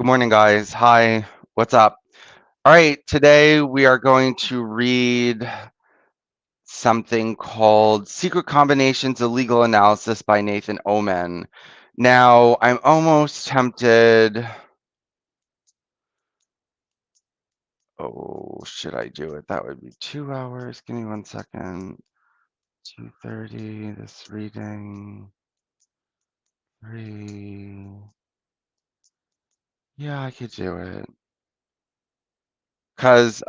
Good morning, guys. Hi, what's up? All right, today we are going to read something called Secret Combinations: A Legal Analysis by Nathan Oman. Now, I'm almost tempted. Oh, should I do it? That would be 2 hours. Give me 1 second. 2:30, this reading. 3. Yeah, I could do it. Because,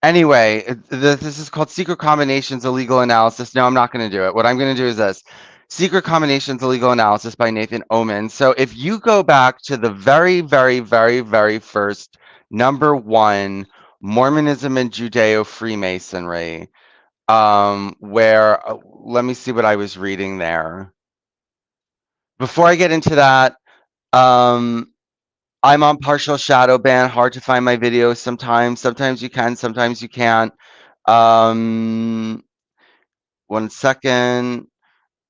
anyway, this is called Secret Combinations: A Legal Analysis. No, I'm not going to do it. What I'm going to do is this: Secret Combinations: A Legal Analysis by Nathan Oman. So if you go back to the very, very, very, very first number one, Mormonism and Judeo-Freemasonry, where let me see what I was reading there. Before I get into that, um, I'm on partial shadow ban. Hard to find my videos sometimes. Sometimes you can, sometimes you can't. 1 second.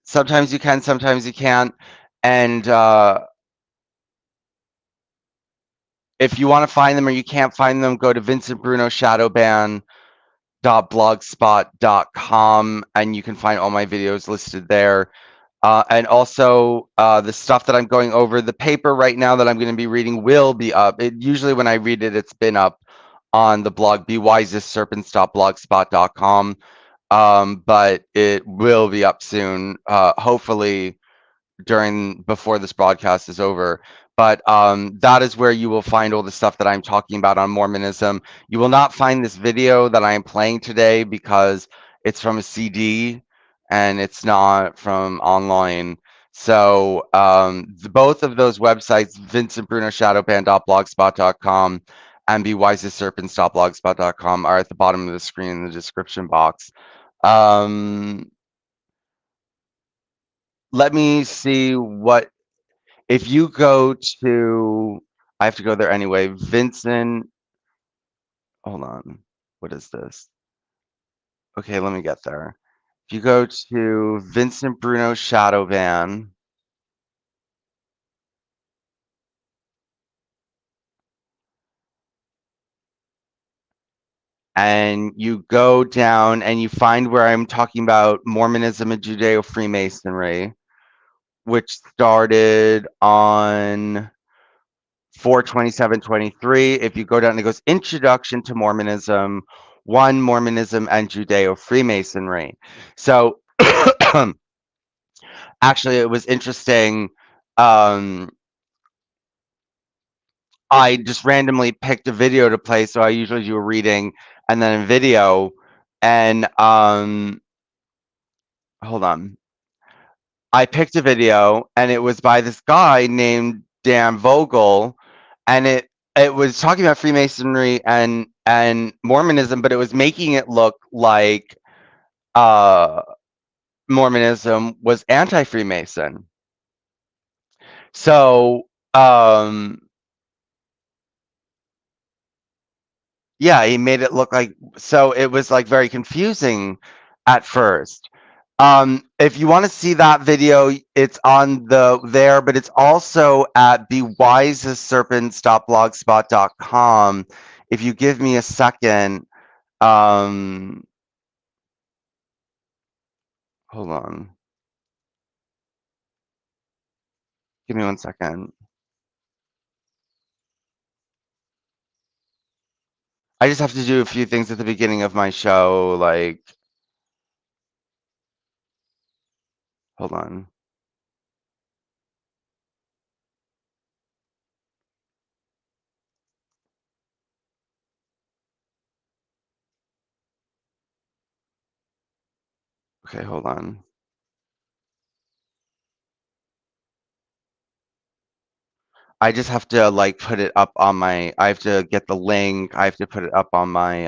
Sometimes you can, sometimes you can't. And if you want to find them or you can't find them, go to vincentbrunoshadowban.blogspot.com and you can find all my videos listed there. And also the stuff that I'm going over, the paper right now that I'm going to be reading will be up. Usually when I read it, it's been up on the blog bewisestserpents.blogspot.com. But it will be up soon, hopefully before this broadcast is over. But that is where you will find all the stuff that I'm talking about on Mormonism. You will not find this video that I am playing today because it's from a CD and it's not from online. So both of those websites, vincentbrunoshadowban.blogspot.com and bewisestserpents.blogspot.com, are at the bottom of the screen in the description box. Let me see what if you go to I have to go there anyway. Vincent, hold on. What is this? Okay, let me get there. If you go to Vincent Bruno Shadowban and you go down and you find where I'm talking about Mormonism and Judeo-Freemasonry, which started on 4/27/23. If you go down, it goes Introduction to Mormonism, 1 Mormonism and Judeo-Freemasonry. So actually, it was interesting. Um, I just randomly picked a video to play, so I usually do a reading and then a video. And hold on, I picked a video, and it was by this guy named Dan Vogel, and it was talking about Freemasonry and Mormonism, but it was making it look like uh, Mormonism was anti-Freemason. So yeah, he made it look like so it was like very confusing at first. If you want to see that video, it's on there, but it's also at bewisestserpents.blogspot.com. If you give me a second, hold on. Give me 1 second. I just have to do a few things at the beginning of my show, like hold on. Okay, hold on. I just have to like put it up on my I have to get the link. I have to put it up on my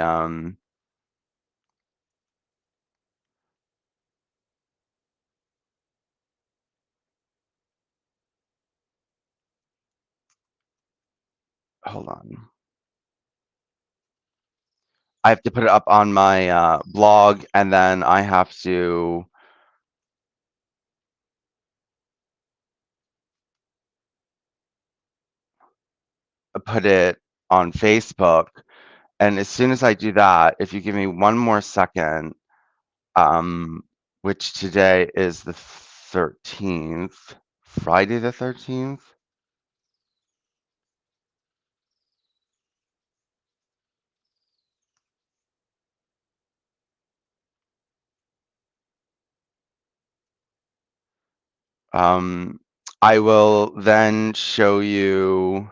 hold on. I have to put it up on my blog and then I have to put it on Facebook. And as soon as I do that, if you give me one more second, which today is the 13th, Friday the 13th. I will then show you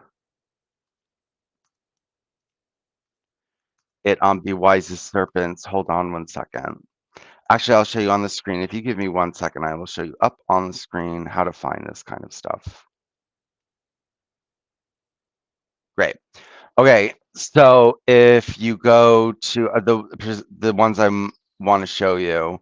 it on Be Wise as Serpents. Hold on one second. Actually, I'll show you on the screen. If you give me one second, I will show you up on the screen how to find this kind of stuff. Great. Okay, so if you go to the ones I want to show you,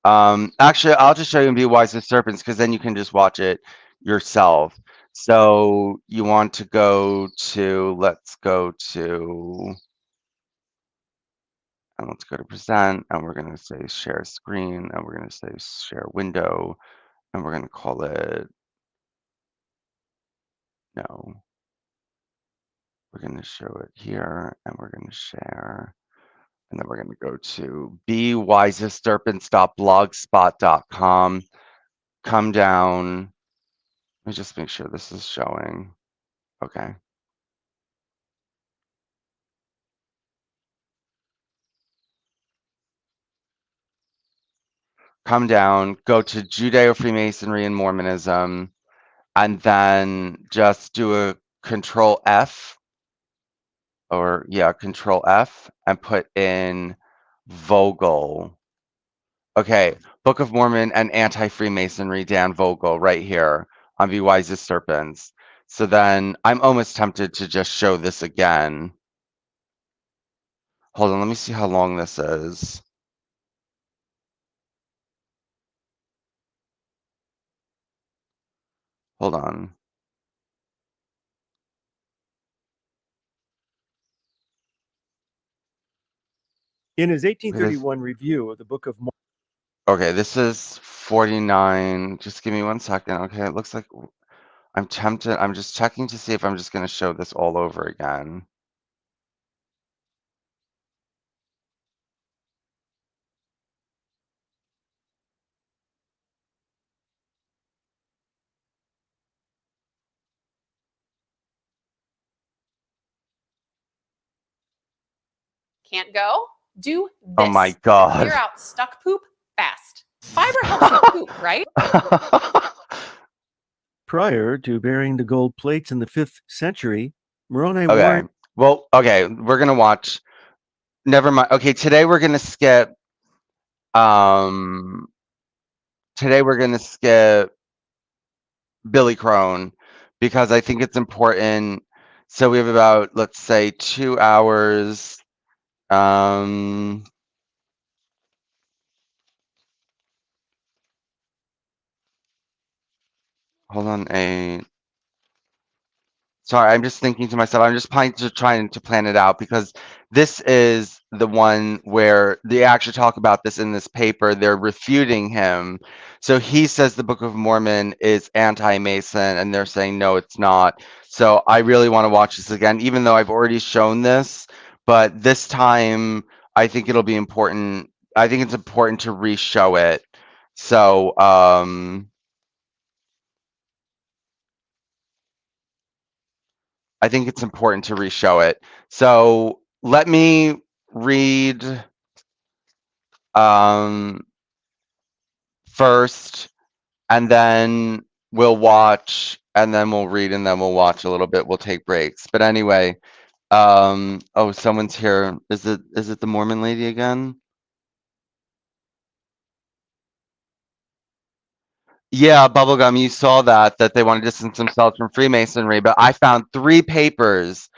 actually, I'll just show you and Be Wise as Serpents because then you can just watch it yourself. So you want to go to, let's go to present, and we're going to say share screen, and we're going to say share window, and we're going to call it, no, we're going to show it here, and we're going to share, and then we're going to go to bewiseserpents.blogspot.com, come down, let me just make sure this is showing, okay. Come down, go to Judeo-Freemasonry and Mormonism, and then just do a Control F, or yeah, Control F, and put in Vogel. Okay, Book of Mormon and Anti-Freemasonry, Dan Vogel, right here on Be Wise as Serpents. So then I'm almost tempted to just show this again. Hold on, let me see how long this is. Hold on. In his 1831 review of the Book of Mormon. Okay, this is 49. Just give me one second. Okay, it looks like I'm tempted. I'm just checking to see if I'm just going to show this all over again. Can't go? Do this. Oh my God. Clear out stuck poop fast. Fiber helps you poop, right? Prior to burying the gold plates in the 5th century, Moroni Okay. warned. Well, okay, we're going to watch. Never mind. Okay, today we're going to skip. Today we're going to skip Billy Crone because I think it's important. So we have about, let's say, 2 hours. Hold on, sorry, I'm just thinking to myself, I'm just trying to plan it out because this is the one where they actually talk about this in this paper. They're refuting him. So he says the Book of Mormon is anti-Mason, and they're saying, no, it's not. So I really want to watch this again, even though I've already shown this. But this time, I think it'll be important. I think it's important to re-show it. So, I think it's important to re-show it. So let me read first, and then we'll watch, and then we'll read, and then we'll watch a little bit. We'll take breaks. But anyway, oh, someone's here. Is it the Mormon lady again? Yeah, Bubblegum, you saw that they want to distance themselves from Freemasonry, but I found 3 papers.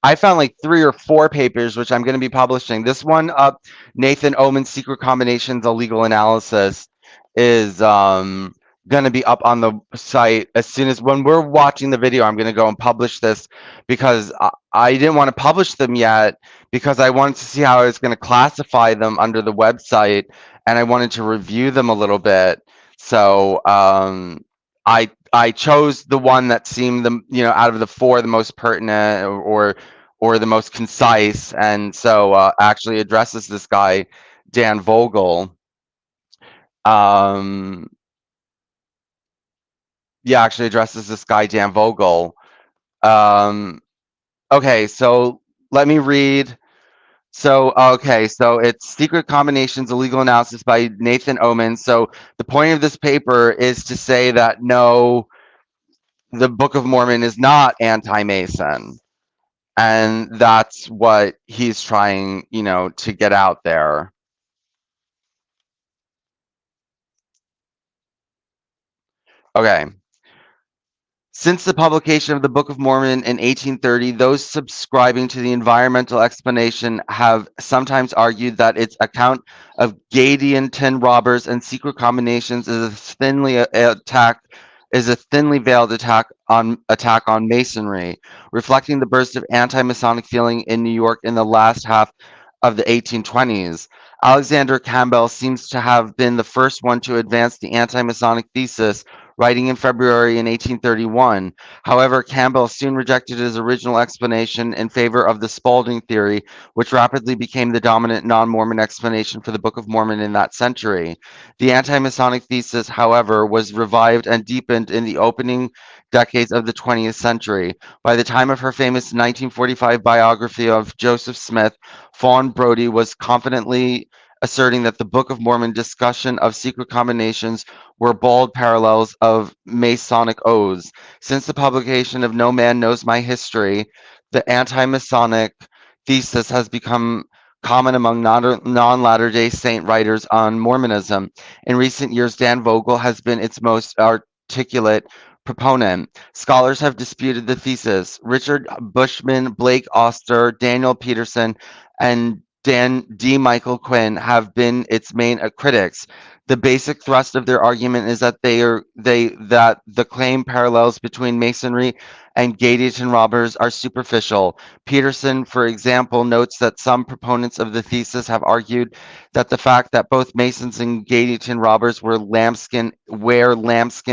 I found like 3 or 4 papers, which I'm going to be publishing. This one up, Nathan Oman's Secret Combinations, a Legal Analysis, is going to be up on the site as soon as when we're watching the video. I'm going to go and publish this because I didn't want to publish them yet because I wanted to see how I was going to classify them under the website, and I wanted to review them a little bit. So I chose the one that seemed out of the four the most pertinent or the most concise, and so actually addresses this guy Dan Vogel. Um, yeah, actually addresses this guy Dan Vogel. Um, okay, so let me read. So, okay, so it's Secret Combinations, a Legal Analysis by Nathan Oman. So the point of this paper is to say that no, the Book of Mormon is not anti-Mason. And that's what he's trying, to get out there. Okay. Since the publication of the Book of Mormon in 1830, those subscribing to the environmental explanation have sometimes argued that its account of Gadianton robbers and secret combinations is a thinly veiled attack on Masonry, reflecting the burst of anti-Masonic feeling in New York in the last half of the 1820s. Alexander Campbell seems to have been the first one to advance the anti-Masonic thesis, writing in February in 1831. However, Campbell soon rejected his original explanation in favor of the Spalding theory, which rapidly became the dominant non-Mormon explanation for the Book of Mormon in that century. The anti-Masonic thesis, however, was revived and deepened in the opening decades of the 20th century. By the time of her famous 1945 biography of Joseph Smith, Fawn Brodie was confidently asserting that the Book of Mormon discussion of secret combinations were bald parallels of Masonic oaths. Since the publication of No Man Knows My History, the anti-Masonic thesis has become common among non-Latter-day Saint writers on Mormonism. In recent years, Dan Vogel has been its most articulate proponent. Scholars have disputed the thesis. Richard Bushman, Blake Oster, Daniel Peterson, and D. Michael Quinn have been its main critics. The basic thrust of their argument is that that the claim parallels between Masonry and Gadianton robbers are superficial. Peterson, for example, notes that some proponents of the thesis have argued that the fact that both Masons and Gadianton robbers wear lambskin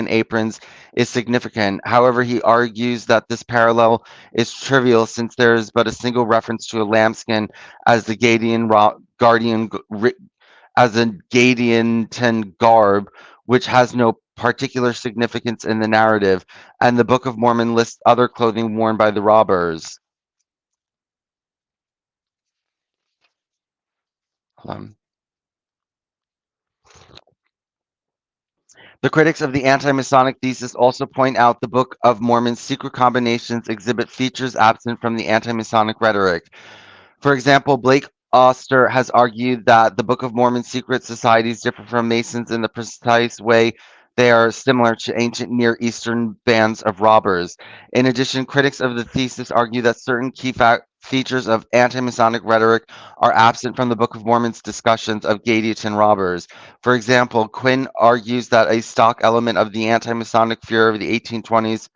aprons is significant. However, he argues that this parallel is trivial since there is but a single reference to a lambskin as the as a Gadianton garb, which has no particular significance in the narrative, and the Book of Mormon lists other clothing worn by the robbers. Hold on. The critics of the anti-Masonic thesis also point out the Book of Mormon's secret combinations exhibit features absent from the anti-Masonic rhetoric. For example, Blake Oster has argued that the Book of Mormon's secret societies differ from Masons in the precise way they are similar to ancient Near Eastern bands of robbers. In addition, critics of the thesis argue that certain key features of anti-Masonic rhetoric are absent from the Book of Mormon's discussions of Gadianton robbers. For example, Quinn argues that a stock element of the anti-Masonic fear of the 1820s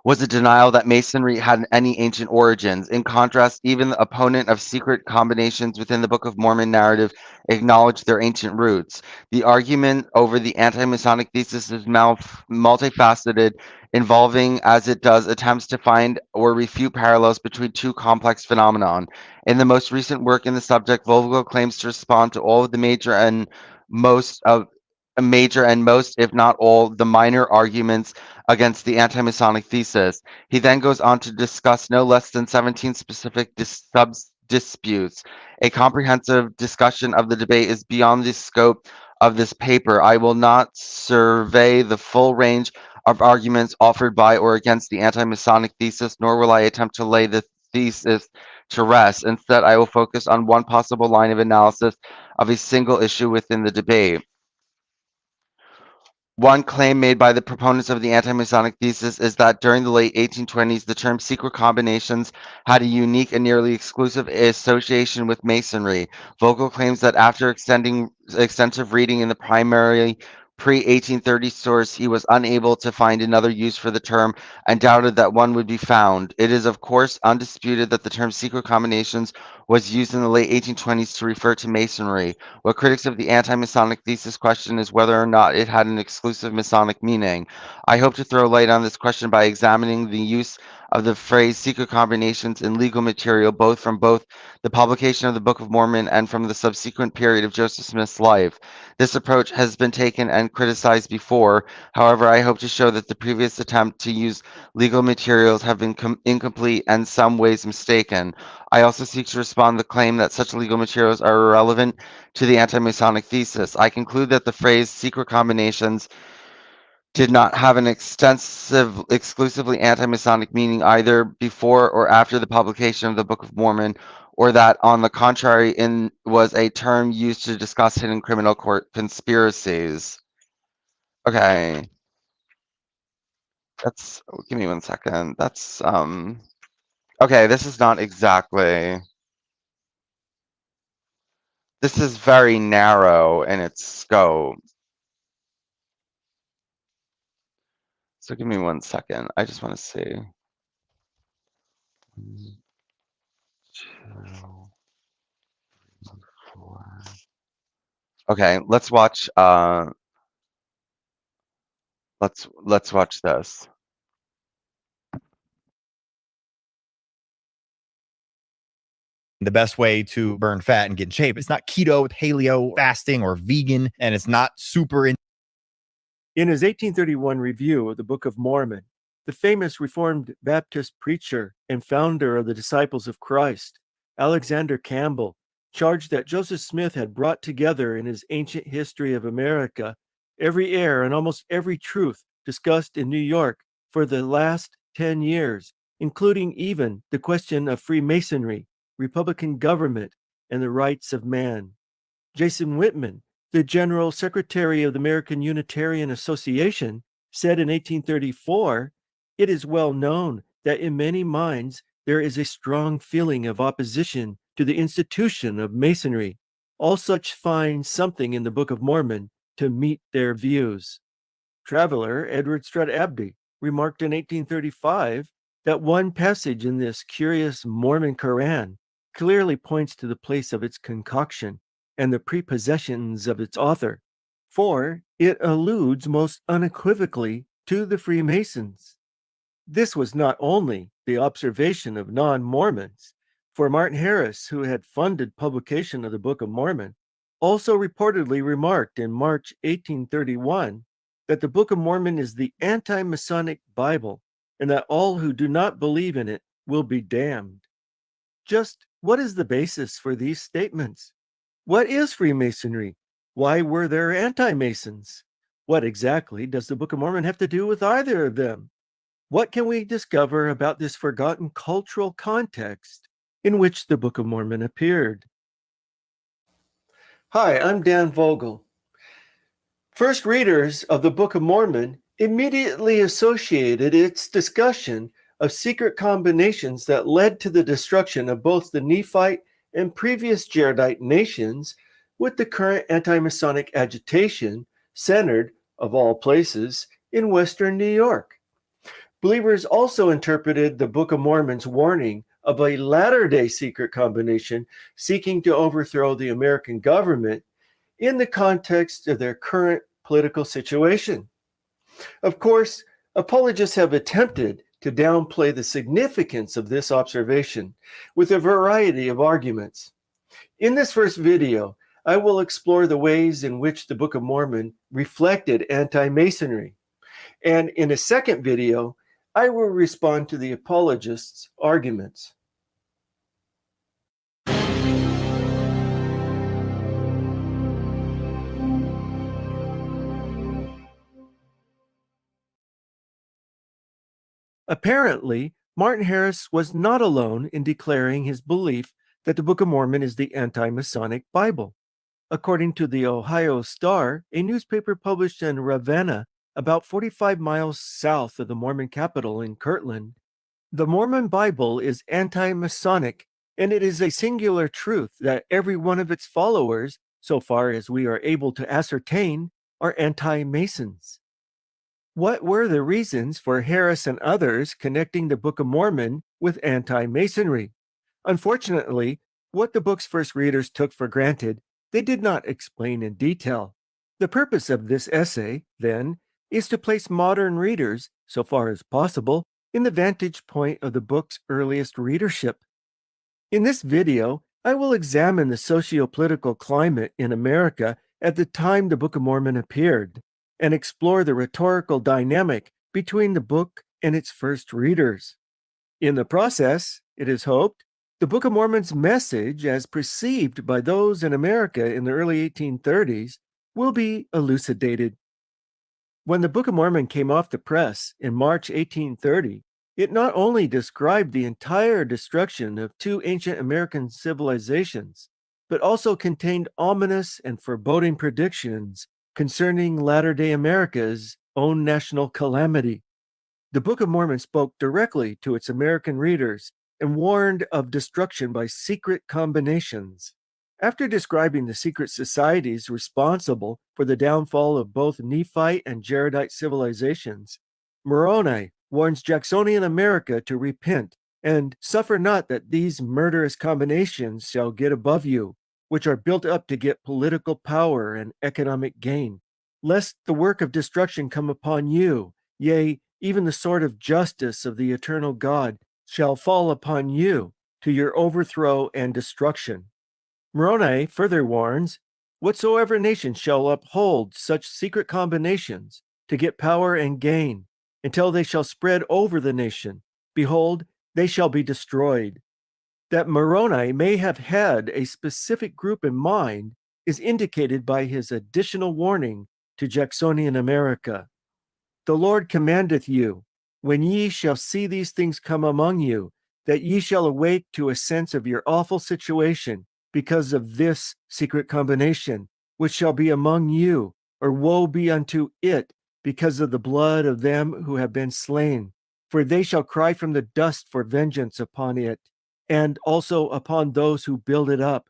was a denial that Masonry had any ancient origins. In contrast, even the opponent of secret combinations within the Book of Mormon narrative acknowledged their ancient roots. The argument over the anti-Masonic thesis is multifaceted, involving, as it does, attempts to find or refute parallels between two complex phenomenon. In the most recent work in the subject, Vogel claims to respond to all of the major and most, if not all, the minor arguments against the anti-Masonic thesis. He then goes on to discuss no less than 17 specific disputes. A comprehensive discussion of the debate is beyond the scope of this paper. I will not survey the full range of arguments offered by or against the anti-Masonic thesis, nor will I attempt to lay the thesis to rest. Instead, I will focus on one possible line of analysis of a single issue within the debate. One claim made by the proponents of the anti-Masonic thesis is that during the late 1820s, the term secret combinations had a unique and nearly exclusive association with Masonry. Vogel claims that after extensive reading in the primary pre-1830 source, he was unable to find another use for the term and doubted that one would be found. It is, of course, undisputed that the term secret combinations was used in the late 1820s to refer to Masonry. What critics of the anti-Masonic thesis question is whether or not it had an exclusive Masonic meaning. I hope to throw light on this question by examining the use of the phrase secret combinations in legal material, both from the publication of the Book of Mormon and from the subsequent period of Joseph Smith's life. This approach has been taken and criticized before. However, I hope to show that the previous attempt to use legal materials have been incomplete and some ways mistaken. I also seek to respond to the claim that such legal materials are irrelevant to the anti-Masonic thesis. I conclude that the phrase secret combinations did not have an exclusively anti-Masonic meaning either before or after the publication of the Book of Mormon, or that, on the contrary, was a term used to discuss hidden criminal court conspiracies. Okay, give me 1 second. Okay, this is not exactly. This is very narrow in its scope. So give me 1 second. I just want to see. 1, 2, 4. Okay, let's watch let's watch this. The best way to burn fat and get in shape. It's not keto with paleo fasting or vegan, and it's not super. In his 1831 review of the Book of Mormon, the famous Reformed Baptist preacher and founder of the Disciples of Christ, Alexander Campbell, charged that Joseph Smith had brought together in his Ancient History of America every error and almost every truth discussed in New York for the last 10 years, including even the question of Freemasonry, Republican government, and the rights of man. Jason Whitman, the General Secretary of the American Unitarian Association, said in 1834, "It is well known that in many minds there is a strong feeling of opposition to the institution of Masonry. All such find something in the Book of Mormon to meet their views." Traveler Edward Strutt Abney remarked in 1835 that one passage in this curious Mormon Koran clearly points to the place of its concoction and the prepossessions of its author, for it alludes most unequivocally to the Freemasons. This was not only the observation of non-Mormons, for Martin Harris, who had funded publication of the Book of Mormon, also reportedly remarked in March 1831 that the Book of Mormon is the anti-Masonic Bible and that all who do not believe in it will be damned. Just what is the basis for these statements? What is Freemasonry? Why were there anti-Masons? What exactly does the Book of Mormon have to do with either of them? What can we discover about this forgotten cultural context in which the Book of Mormon appeared? Hi, I'm Dan Vogel. First readers of the Book of Mormon immediately associated its discussion of secret combinations that led to the destruction of both the Nephite and previous Jaredite nations with the current anti-Masonic agitation centered, of all places, in Western New York. Believers also interpreted the Book of Mormon's warning of a latter-day secret combination seeking to overthrow the American government in the context of their current political situation. Of course, apologists have attempted to downplay the significance of this observation with a variety of arguments. In this first video, I will explore the ways in which the Book of Mormon reflected anti-Masonry. And in a second video, I will respond to the apologists' arguments. Apparently, Martin Harris was not alone in declaring his belief that the Book of Mormon is the anti-Masonic Bible. According to the Ohio Star, a newspaper published in Ravenna, about 45 miles south of the Mormon capital in Kirtland, the Mormon Bible is anti-Masonic, and it is a singular truth that every one of its followers, so far as we are able to ascertain, are anti-Masons. What were the reasons for Harris and others connecting the Book of Mormon with anti-Masonry? Unfortunately, what the book's first readers took for granted, they did not explain in detail. The purpose of this essay, then, is to place modern readers, so far as possible, in the vantage point of the book's earliest readership. In this video, I will examine the socio-political climate in America at the time the Book of Mormon appeared, and explore the rhetorical dynamic between the book and its first readers. In the process, it is hoped, the Book of Mormon's message, as perceived by those in America in the early 1830s, will be elucidated. When the Book of Mormon came off the press in March 1830, it not only described the entire destruction of two ancient American civilizations, but also contained ominous and foreboding predictions concerning latter-day America's own national calamity. The Book of Mormon spoke directly to its American readers and warned of destruction by secret combinations. After describing the secret societies responsible for the downfall of both Nephite and Jaredite civilizations, Moroni warns Jacksonian America to repent and suffer not that these murderous combinations shall get above you, which are built up to get political power and economic gain, lest the work of destruction come upon you, yea, even the sword of justice of the eternal God shall fall upon you to your overthrow and destruction. Moroni further warns, whatsoever nation shall uphold such secret combinations to get power and gain, until they shall spread over the nation, behold, they shall be destroyed. That Moroni may have had a specific group in mind is indicated by his additional warning to Jacksonian America. The Lord commandeth you, when ye shall see these things come among you, that ye shall awake to a sense of your awful situation because of this secret combination, which shall be among you, or woe be unto it, because of the blood of them who have been slain. For they shall cry from the dust for vengeance upon it, and also upon those who build it up.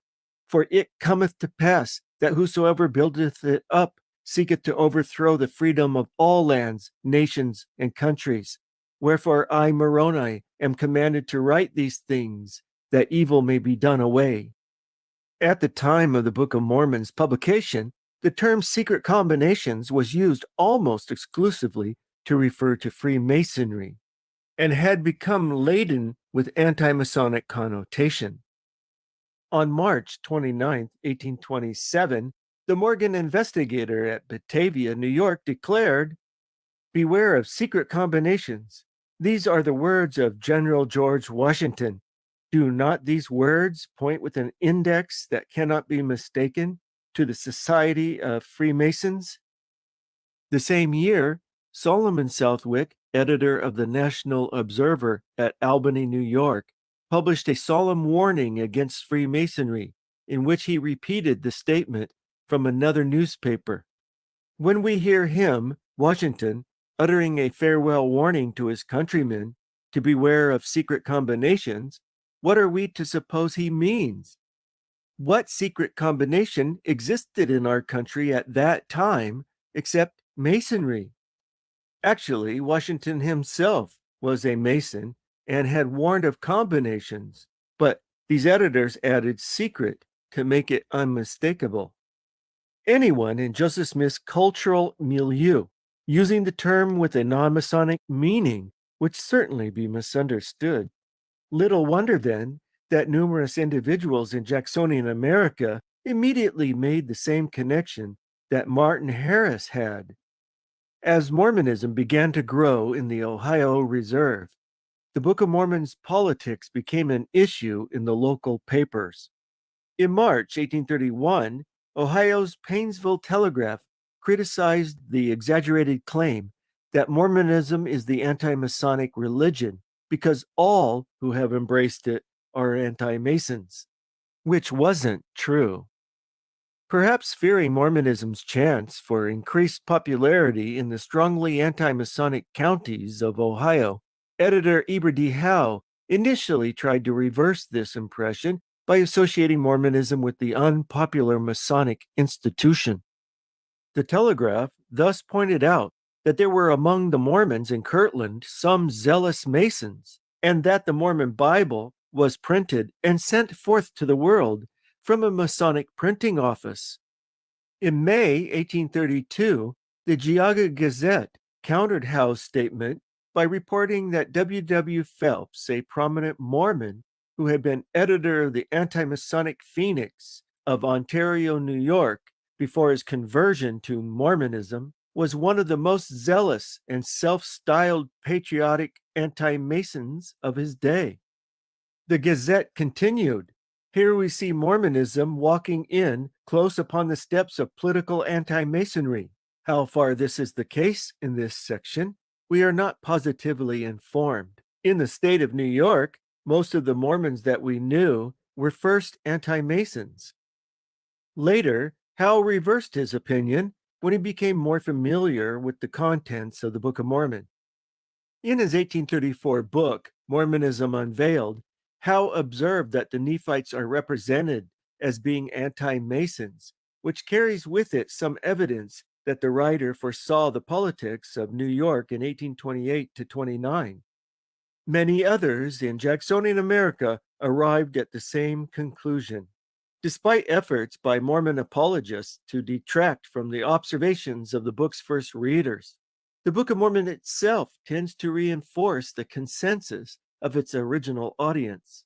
For it cometh to pass that whosoever buildeth it up seeketh to overthrow the freedom of all lands, nations, and countries. Wherefore I, Moroni, am commanded to write these things, that evil may be done away. At the time of the Book of Mormon's publication, the term secret combinations was used almost exclusively to refer to Freemasonry, and had become laden with anti-Masonic connotation. On March 29, 1827, the Morgan investigator at Batavia, New York, declared, beware of secret combinations. These are the words of General George Washington. Do not these words point with an index that cannot be mistaken to the Society of Freemasons? The same year, Solomon Southwick, editor of the National Observer at Albany, New York, published a solemn warning against Freemasonry, in which he repeated the statement from another newspaper. When we hear him, Washington, uttering a farewell warning to his countrymen to beware of secret combinations, what are we to suppose he means? What secret combination existed in our country at that time except Masonry? Actually, Washington himself was a Mason and had warned of combinations, but these editors added secret to make it unmistakable. Anyone in Joseph Smith's cultural milieu using the term with a non-Masonic meaning would certainly be misunderstood. Little wonder, then, that numerous individuals in Jacksonian America immediately made the same connection that Martin Harris had. As Mormonism began to grow in the Ohio Reserve, the Book of Mormon's politics became an issue in the local papers. In March 1831, Ohio's Painesville Telegraph criticized the exaggerated claim that Mormonism is the anti-Masonic religion because all who have embraced it are anti-Masons, which wasn't true. Perhaps fearing Mormonism's chance for increased popularity in the strongly anti-Masonic counties of Ohio, editor Eber D. Howe initially tried to reverse this impression by associating Mormonism with the unpopular Masonic institution. The Telegraph thus pointed out that there were among the Mormons in Kirtland some zealous Masons, and that the Mormon Bible was printed and sent forth to the world from a Masonic printing office. In May 1832, the Geauga Gazette countered Howe's statement by reporting that W. W. Phelps, a prominent Mormon who had been editor of the Anti-Masonic Phoenix of Ontario, New York, before his conversion to Mormonism, was one of the most zealous and self-styled patriotic anti-Masons of his day. The Gazette continued, "Here we see Mormonism walking in close upon the steps of political anti-Masonry. How far this is the case in this section, we are not positively informed. In the state of New York, most of the Mormons that we knew were first anti-Masons." Later, Howe reversed his opinion when he became more familiar with the contents of the Book of Mormon. In his 1834 book, Mormonism Unveiled, Howe observed that the Nephites are represented as being anti-Masons, which carries with it some evidence that the writer foresaw the politics of New York in 1828 to 29. Many others in Jacksonian America arrived at the same conclusion. Despite efforts by Mormon apologists to detract from the observations of the book's first readers, the Book of Mormon itself tends to reinforce the consensus of its original audience.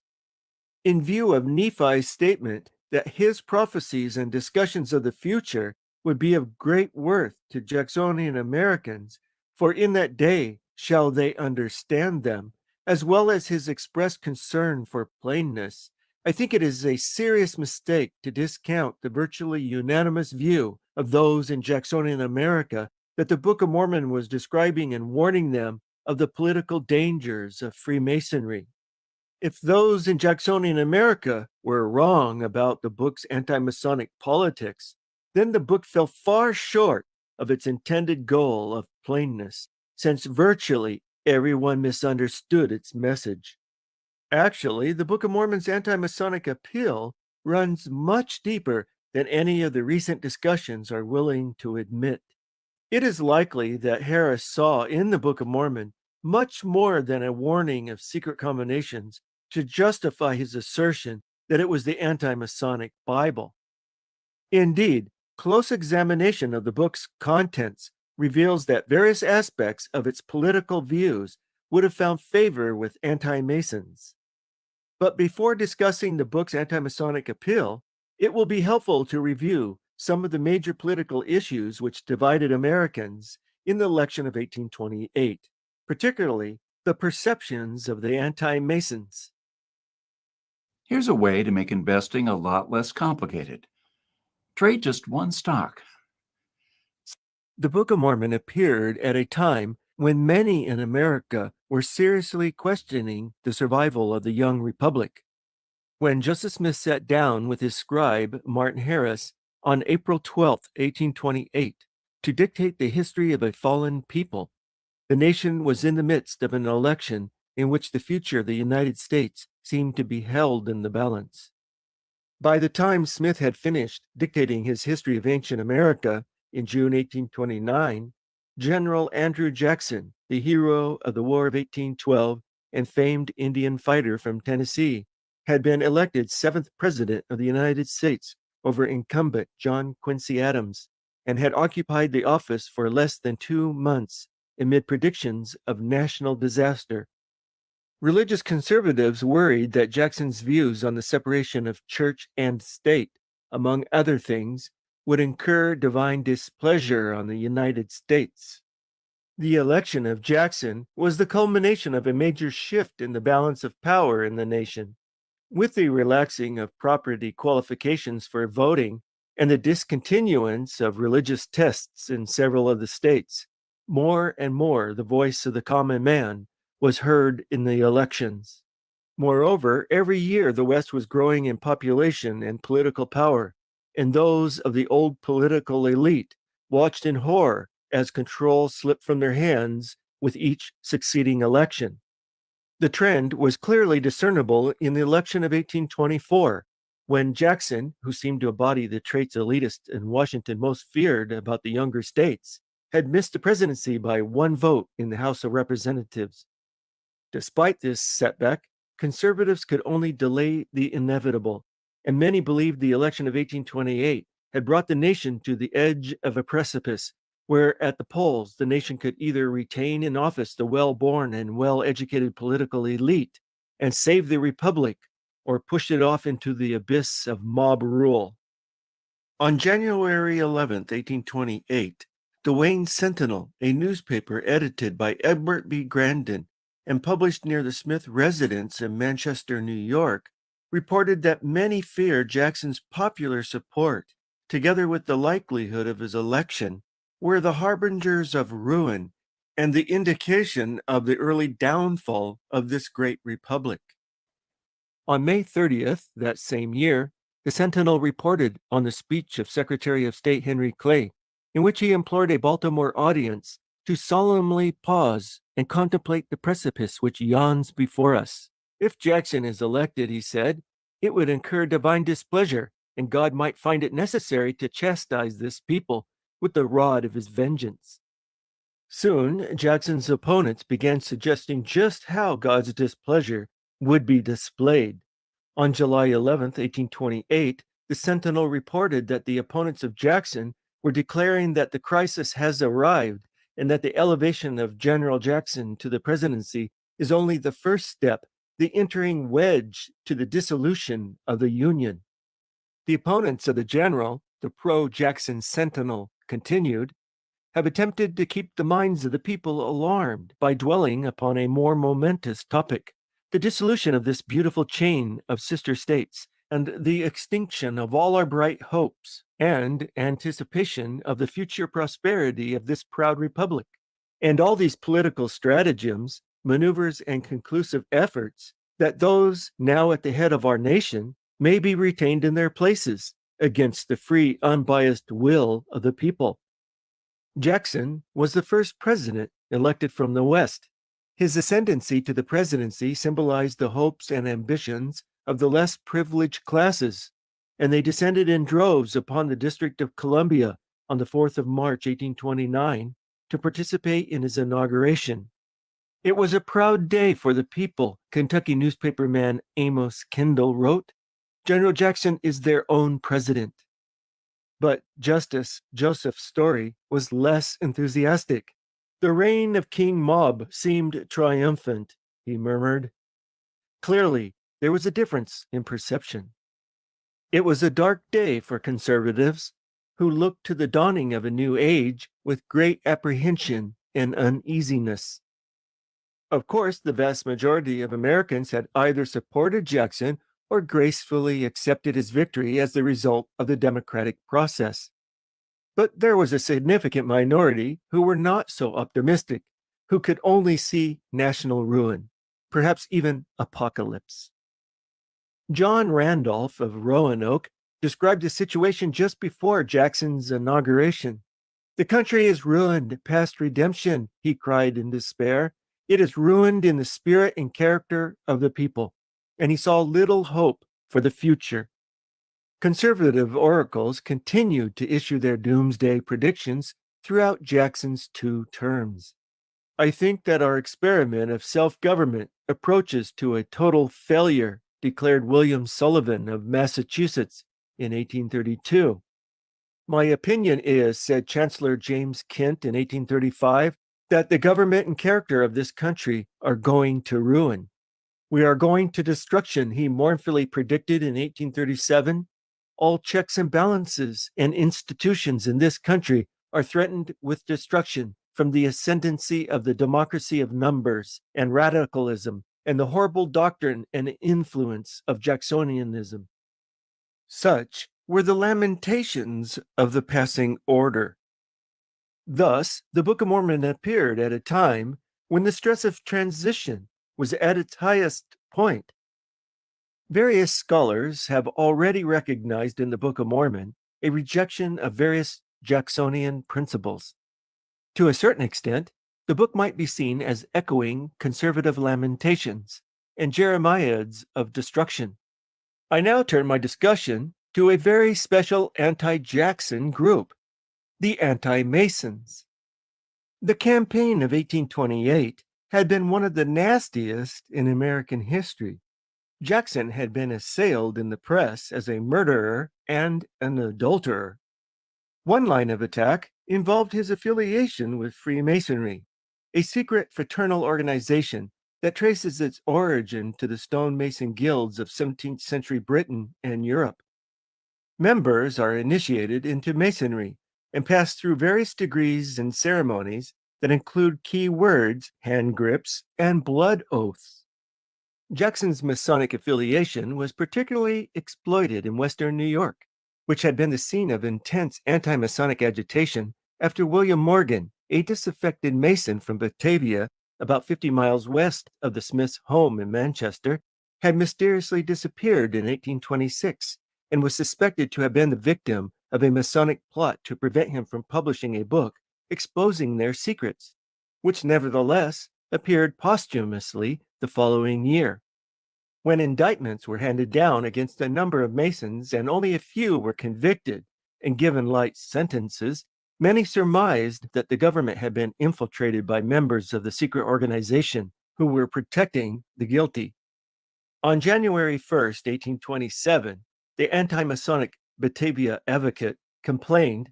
In view of Nephi's statement that his prophecies and discussions of the future would be of great worth to Jacksonian Americans, for in that day shall they understand them, as well as his expressed concern for plainness, I think it is a serious mistake to discount the virtually unanimous view of those in Jacksonian America that the Book of Mormon was describing and warning them of the political dangers of Freemasonry. If those in Jacksonian America were wrong about the book's anti-Masonic politics, then the book fell far short of its intended goal of plainness, since virtually everyone misunderstood its message. Actually, the Book of Mormon's anti-Masonic appeal runs much deeper than any of the recent discussions are willing to admit. It is likely that Harris saw in the Book of Mormon much more than a warning of secret combinations to justify his assertion that it was the anti-Masonic Bible. Indeed, close examination of the book's contents reveals that various aspects of its political views would have found favor with anti-Masons. But before discussing the book's anti-Masonic appeal, it will be helpful to review some of the major political issues which divided Americans in the election of 1828, particularly the perceptions of the anti-Masons. Here's a way to make investing a lot less complicated. Trade just one stock. The Book of Mormon appeared at a time when many in America were seriously questioning the survival of the young republic. When Joseph Smith sat down with his scribe, Martin Harris, on April 12, 1828, to dictate the history of a fallen people, the nation was in the midst of an election in which the future of the United States seemed to be held in the balance. By the time Smith had finished dictating his History of Ancient America in June 1829, General Andrew Jackson, the hero of the War of 1812 and famed Indian fighter from Tennessee, had been elected 7th President of the United States over incumbent John Quincy Adams, and had occupied the office for less than 2 months amid predictions of national disaster. Religious conservatives worried that Jackson's views on the separation of church and state, among other things, would incur divine displeasure on the United States. The election of Jackson was the culmination of a major shift in the balance of power in the nation. With the relaxing of property qualifications for voting and the discontinuance of religious tests in several of the states, more and more the voice of the common man was heard in the elections. Moreover, every year the West was growing in population and political power, and those of the old political elite watched in horror as control slipped from their hands with each succeeding election. The trend was clearly discernible in the election of 1824, When Jackson, who seemed to embody the traits elitists in Washington most feared about the younger states, had missed the presidency by 1 vote in the House of Representatives. Despite this setback, conservatives could only delay the inevitable, and many believed the election of 1828 had brought the nation to the edge of a precipice where at the polls the nation could either retain in office the well-born and well-educated political elite and save the republic, or push it off into the abyss of mob rule. On January 11th, 1828, the Wayne Sentinel, a newspaper edited by Edward B. Grandin and published near the Smith residence in Manchester, New York, reported that many feared Jackson's popular support, together with the likelihood of his election, were the harbingers of ruin and the indication of the early downfall of this great republic. On May 30th, that same year, the Sentinel reported on the speech of Secretary of State Henry Clay, in which he implored a Baltimore audience to solemnly pause and contemplate the precipice which yawns before us. If Jackson is elected, he said, it would incur divine displeasure, and God might find it necessary to chastise this people with the rod of his vengeance. Soon, Jackson's opponents began suggesting just how God's displeasure would be displayed. On July 11, 1828, the Sentinel reported that the opponents of Jackson were declaring that the crisis has arrived and that the elevation of General Jackson to the presidency is only the first step, the entering wedge to the dissolution of the Union. The opponents of the general, the pro-Jackson Sentinel continued, have attempted to keep the minds of the people alarmed by dwelling upon a more momentous topic, the dissolution of this beautiful chain of sister states and the extinction of all our bright hopes and anticipation of the future prosperity of this proud republic. And all these political stratagems, maneuvers, and conclusive efforts that those now at the head of our nation may be retained in their places against the free, unbiased will of the people. Jackson was the first president elected from the West. His ascendancy to the presidency symbolized the hopes and ambitions of the less privileged classes, and they descended in droves upon the District of Columbia on the 4th of March, 1829, to participate in his inauguration. It was a proud day for the people, Kentucky newspaperman Amos Kendall wrote. General Jackson is their own president. But Justice Joseph Story was less enthusiastic. The reign of King Mob seemed triumphant, he murmured. Clearly, there was a difference in perception. It was a dark day for conservatives, who looked to the dawning of a new age with great apprehension and uneasiness. Of course, the vast majority of Americans had either supported Jackson or gracefully accepted his victory as the result of the democratic process. But there was a significant minority who were not so optimistic, who could only see national ruin, perhaps even apocalypse. John Randolph of Roanoke described the situation just before Jackson's inauguration. "The country is ruined past redemption," he cried in despair. "It is ruined in the spirit and character of the people," and he saw little hope for the future. Conservative oracles continued to issue their doomsday predictions throughout Jackson's 2 terms. "I think that our experiment of self-government approaches to a total failure," declared William Sullivan of Massachusetts in 1832. "My opinion is," said Chancellor James Kent in 1835, "that the government and character of this country are going to ruin. We are going to destruction," he mournfully predicted in 1837. "All checks and balances and institutions in this country are threatened with destruction from the ascendancy of the democracy of numbers and radicalism and the horrible doctrine and influence of Jacksonianism." Such were the lamentations of the passing order. Thus, the Book of Mormon appeared at a time when the stress of transition was at its highest point. Various scholars have already recognized in the Book of Mormon a rejection of various Jacksonian principles. To a certain extent, the book might be seen as echoing conservative lamentations and Jeremiads of destruction. I now turn my discussion to a very special anti-Jackson group, the Anti-Masons. The campaign of 1828 had been one of the nastiest in American history. Jackson had been assailed in the press as a murderer and an adulterer. One line of attack involved his affiliation with Freemasonry, a secret fraternal organization that traces its origin to the stonemason guilds of 17th century Britain and Europe. Members are initiated into Masonry and pass through various degrees and ceremonies that include key words, hand grips, and blood oaths. Jackson's Masonic affiliation was particularly exploited in Western New York, which had been the scene of intense anti-Masonic agitation after William Morgan, a disaffected Mason from Batavia, about 50 miles west of the Smiths' home in Manchester, had mysteriously disappeared in 1826 and was suspected to have been the victim of a Masonic plot to prevent him from publishing a book exposing their secrets, which nevertheless appeared posthumously the following year. When indictments were handed down against a number of Masons and only a few were convicted and given light sentences, many surmised that the government had been infiltrated by members of the secret organization who were protecting the guilty. On January 1st, 1827, the anti-Masonic Batavia Advocate complained,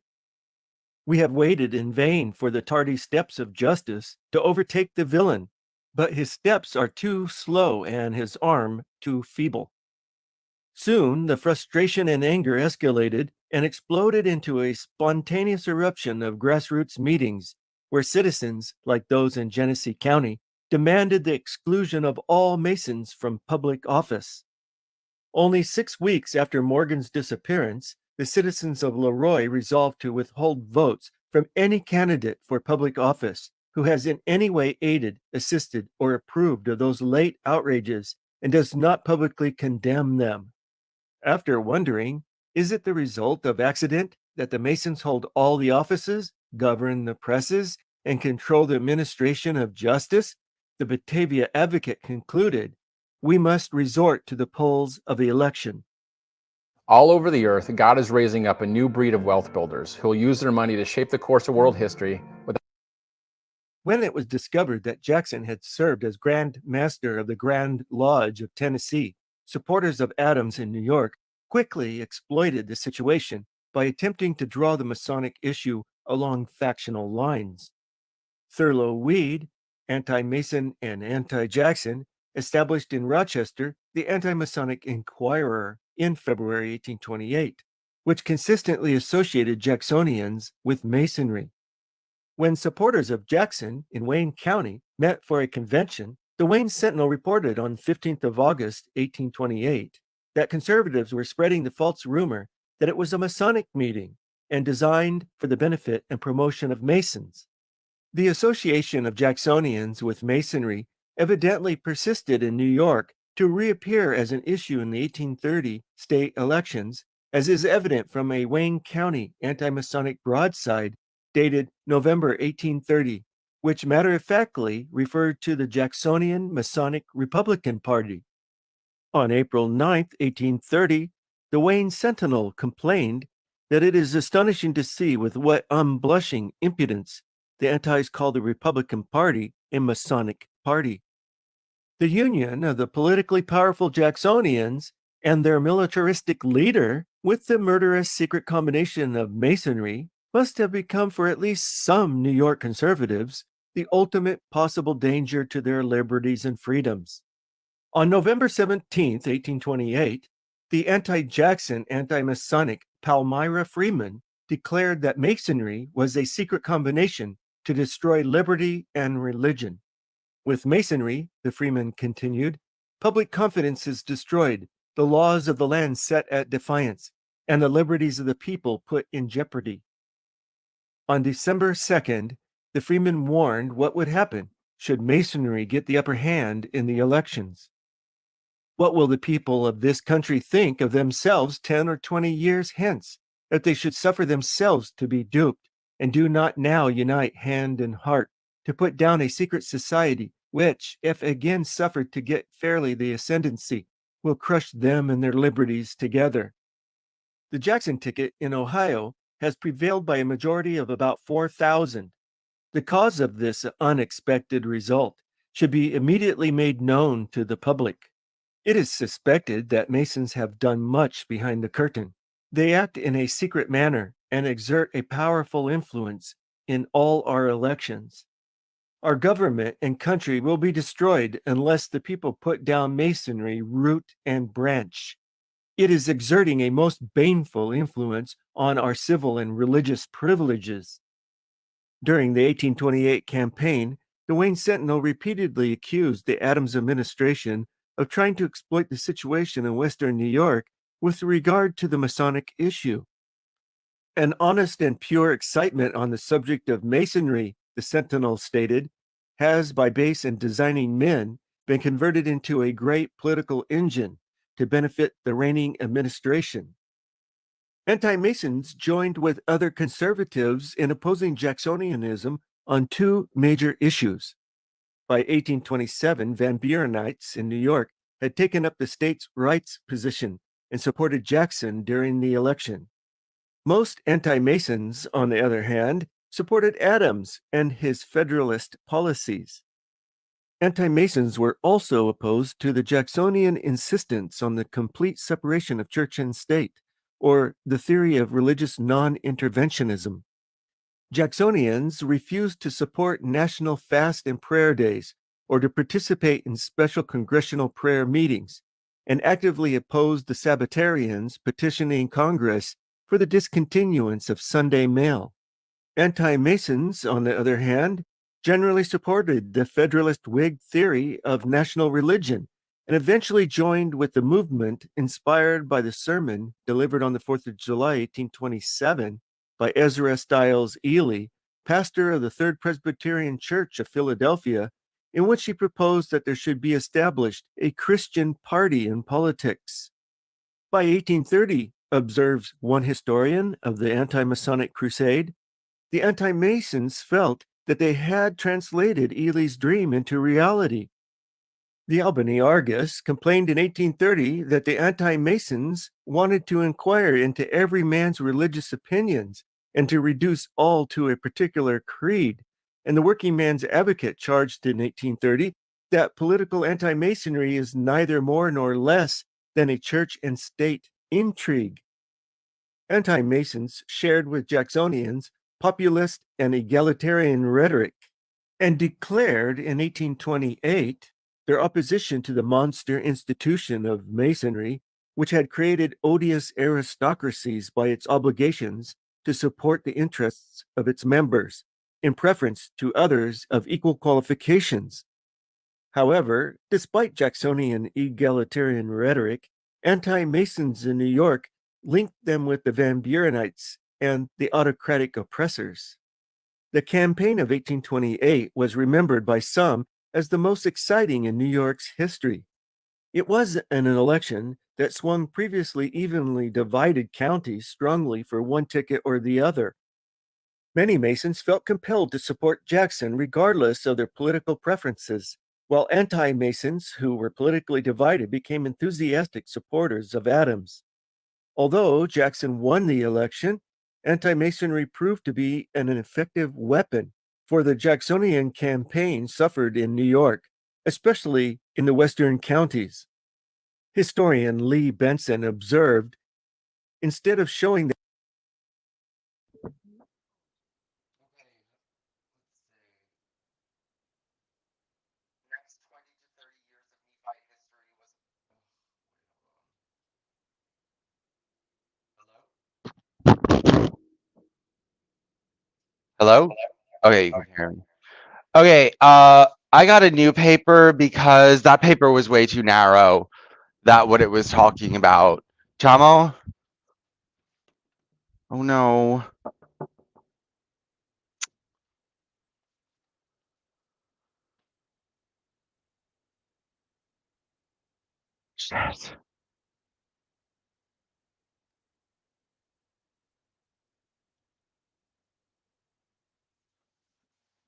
"We have waited in vain for the tardy steps of justice to overtake the villain, but his steps are too slow and his arm too feeble." Soon the frustration and anger escalated and exploded into a spontaneous eruption of grassroots meetings where citizens, like those in Genesee County, demanded the exclusion of all Masons from public office. Only 6 weeks after Morgan's disappearance, the citizens of Leroy resolved to withhold votes from any candidate for public office who has in any way aided, assisted, or approved of those late outrages and does not publicly condemn them. After wondering, is it the result of accident that the Masons hold all the offices, govern the presses, and control the administration of justice? The Batavia Advocate concluded, "We must resort to the polls of the election." All over the earth, God is raising up a new breed of wealth builders who will use their money to shape the course of world history. When it was discovered that Jackson had served as Grand Master of the Grand Lodge of Tennessee, supporters of Adams in New York quickly exploited the situation by attempting to draw the Masonic issue along factional lines. Thurlow Weed, anti-Mason and anti-Jackson, established in Rochester the Anti-Masonic Inquirer in February 1828, which consistently associated Jacksonians with Masonry. When supporters of Jackson in Wayne County met for a convention, the Wayne Sentinel reported on 15th of August, 1828, that conservatives were spreading the false rumor that it was a Masonic meeting and designed for the benefit and promotion of Masons. The association of Jacksonians with Masonry evidently persisted in New York to reappear as an issue in the 1830 state elections, as is evident from a Wayne County anti-Masonic broadside dated November 1830, which matter-of-factly referred to the Jacksonian Masonic Republican Party. On April 9, 1830, the Wayne Sentinel complained that it is astonishing to see with what unblushing impudence the antis call the Republican Party a Masonic party. The union of the politically powerful Jacksonians and their militaristic leader with the murderous secret combination of Masonry must have become, for at least some New York conservatives, the ultimate possible danger to their liberties and freedoms. On November 17, 1828, the anti-Jackson, anti-Masonic Palmyra Freeman declared that Masonry was a secret combination to destroy liberty and religion. With Masonry, the Freeman continued, public confidence is destroyed, the laws of the land set at defiance, and the liberties of the people put in jeopardy. On December 2nd, the Freeman warned what would happen should Masonry get the upper hand in the elections. What will the people of this country think of themselves 10 or 20 years hence, if they should suffer themselves to be duped, and do not now unite hand and heart to put down a secret society which, if again suffered to get fairly the ascendancy, will crush them and their liberties together. The Jackson ticket in Ohio has prevailed by a majority of about 4,000. The cause of this unexpected result should be immediately made known to the public. It is suspected that Masons have done much behind the curtain. They act in a secret manner and exert a powerful influence in all our elections. Our government and country will be destroyed unless the people put down Masonry root and branch. It is exerting a most baneful influence on our civil and religious privileges. During the 1828 campaign, the Wayne Sentinel repeatedly accused the Adams administration of trying to exploit the situation in Western New York with regard to the Masonic issue. An honest and pure excitement on the subject of Masonry, the Sentinel stated, has, by base and designing men, been converted into a great political engine to benefit the reigning administration. Anti-Masons joined with other conservatives in opposing Jacksonianism on two major issues. By 1827, Van Burenites in New York had taken up the states' rights position and supported Jackson during the election. Most anti-Masons, on the other hand, supported Adams and his Federalist policies. Anti-Masons were also opposed to the Jacksonian insistence on the complete separation of church and state, or the theory of religious non-interventionism. Jacksonians refused to support national fast and prayer days or to participate in special congressional prayer meetings, and actively opposed the Sabbatarians petitioning Congress for the discontinuance of Sunday mail. Anti-Masons, on the other hand, generally supported the Federalist Whig theory of national religion and eventually joined with the movement inspired by the sermon delivered on the 4th of July, 1827, by Ezra Stiles Ely, pastor of the Third Presbyterian Church of Philadelphia, in which he proposed that there should be established a Christian party in politics. By 1830, observes one historian of the anti-Masonic crusade, the anti-Masons felt that they had translated Ely's dream into reality. The Albany Argus complained in 1830 that the anti-Masons wanted to inquire into every man's religious opinions and to reduce all to a particular creed, and the Working Man's Advocate charged in 1830 that political anti-Masonry is neither more nor less than a church and state intrigue. Anti-Masons shared with Jacksonians populist and egalitarian rhetoric and declared in 1828 their opposition to the monster institution of Masonry, which had created odious aristocracies by its obligations to support the interests of its members, in preference to others of equal qualifications. However, despite Jacksonian egalitarian rhetoric, anti-Masons in New York linked them with the Van Burenites and the autocratic oppressors. The campaign of 1828 was remembered by some as the most exciting in New York's history. It was an election that swung previously evenly divided counties strongly for one ticket or the other. Many Masons felt compelled to support Jackson regardless of their political preferences, while anti-Masons who were politically divided became enthusiastic supporters of Adams. Although Jackson won the election, anti-Masonry proved to be an effective weapon, for the Jacksonian campaign suffered in New York, especially in the western counties. Historian Lee Benson observed, instead of showing that Hello? Okay, you can hear me. Okay, I got a new paper because that paper was way too narrow. That what it was talking about. Chamo? Oh no. Shit.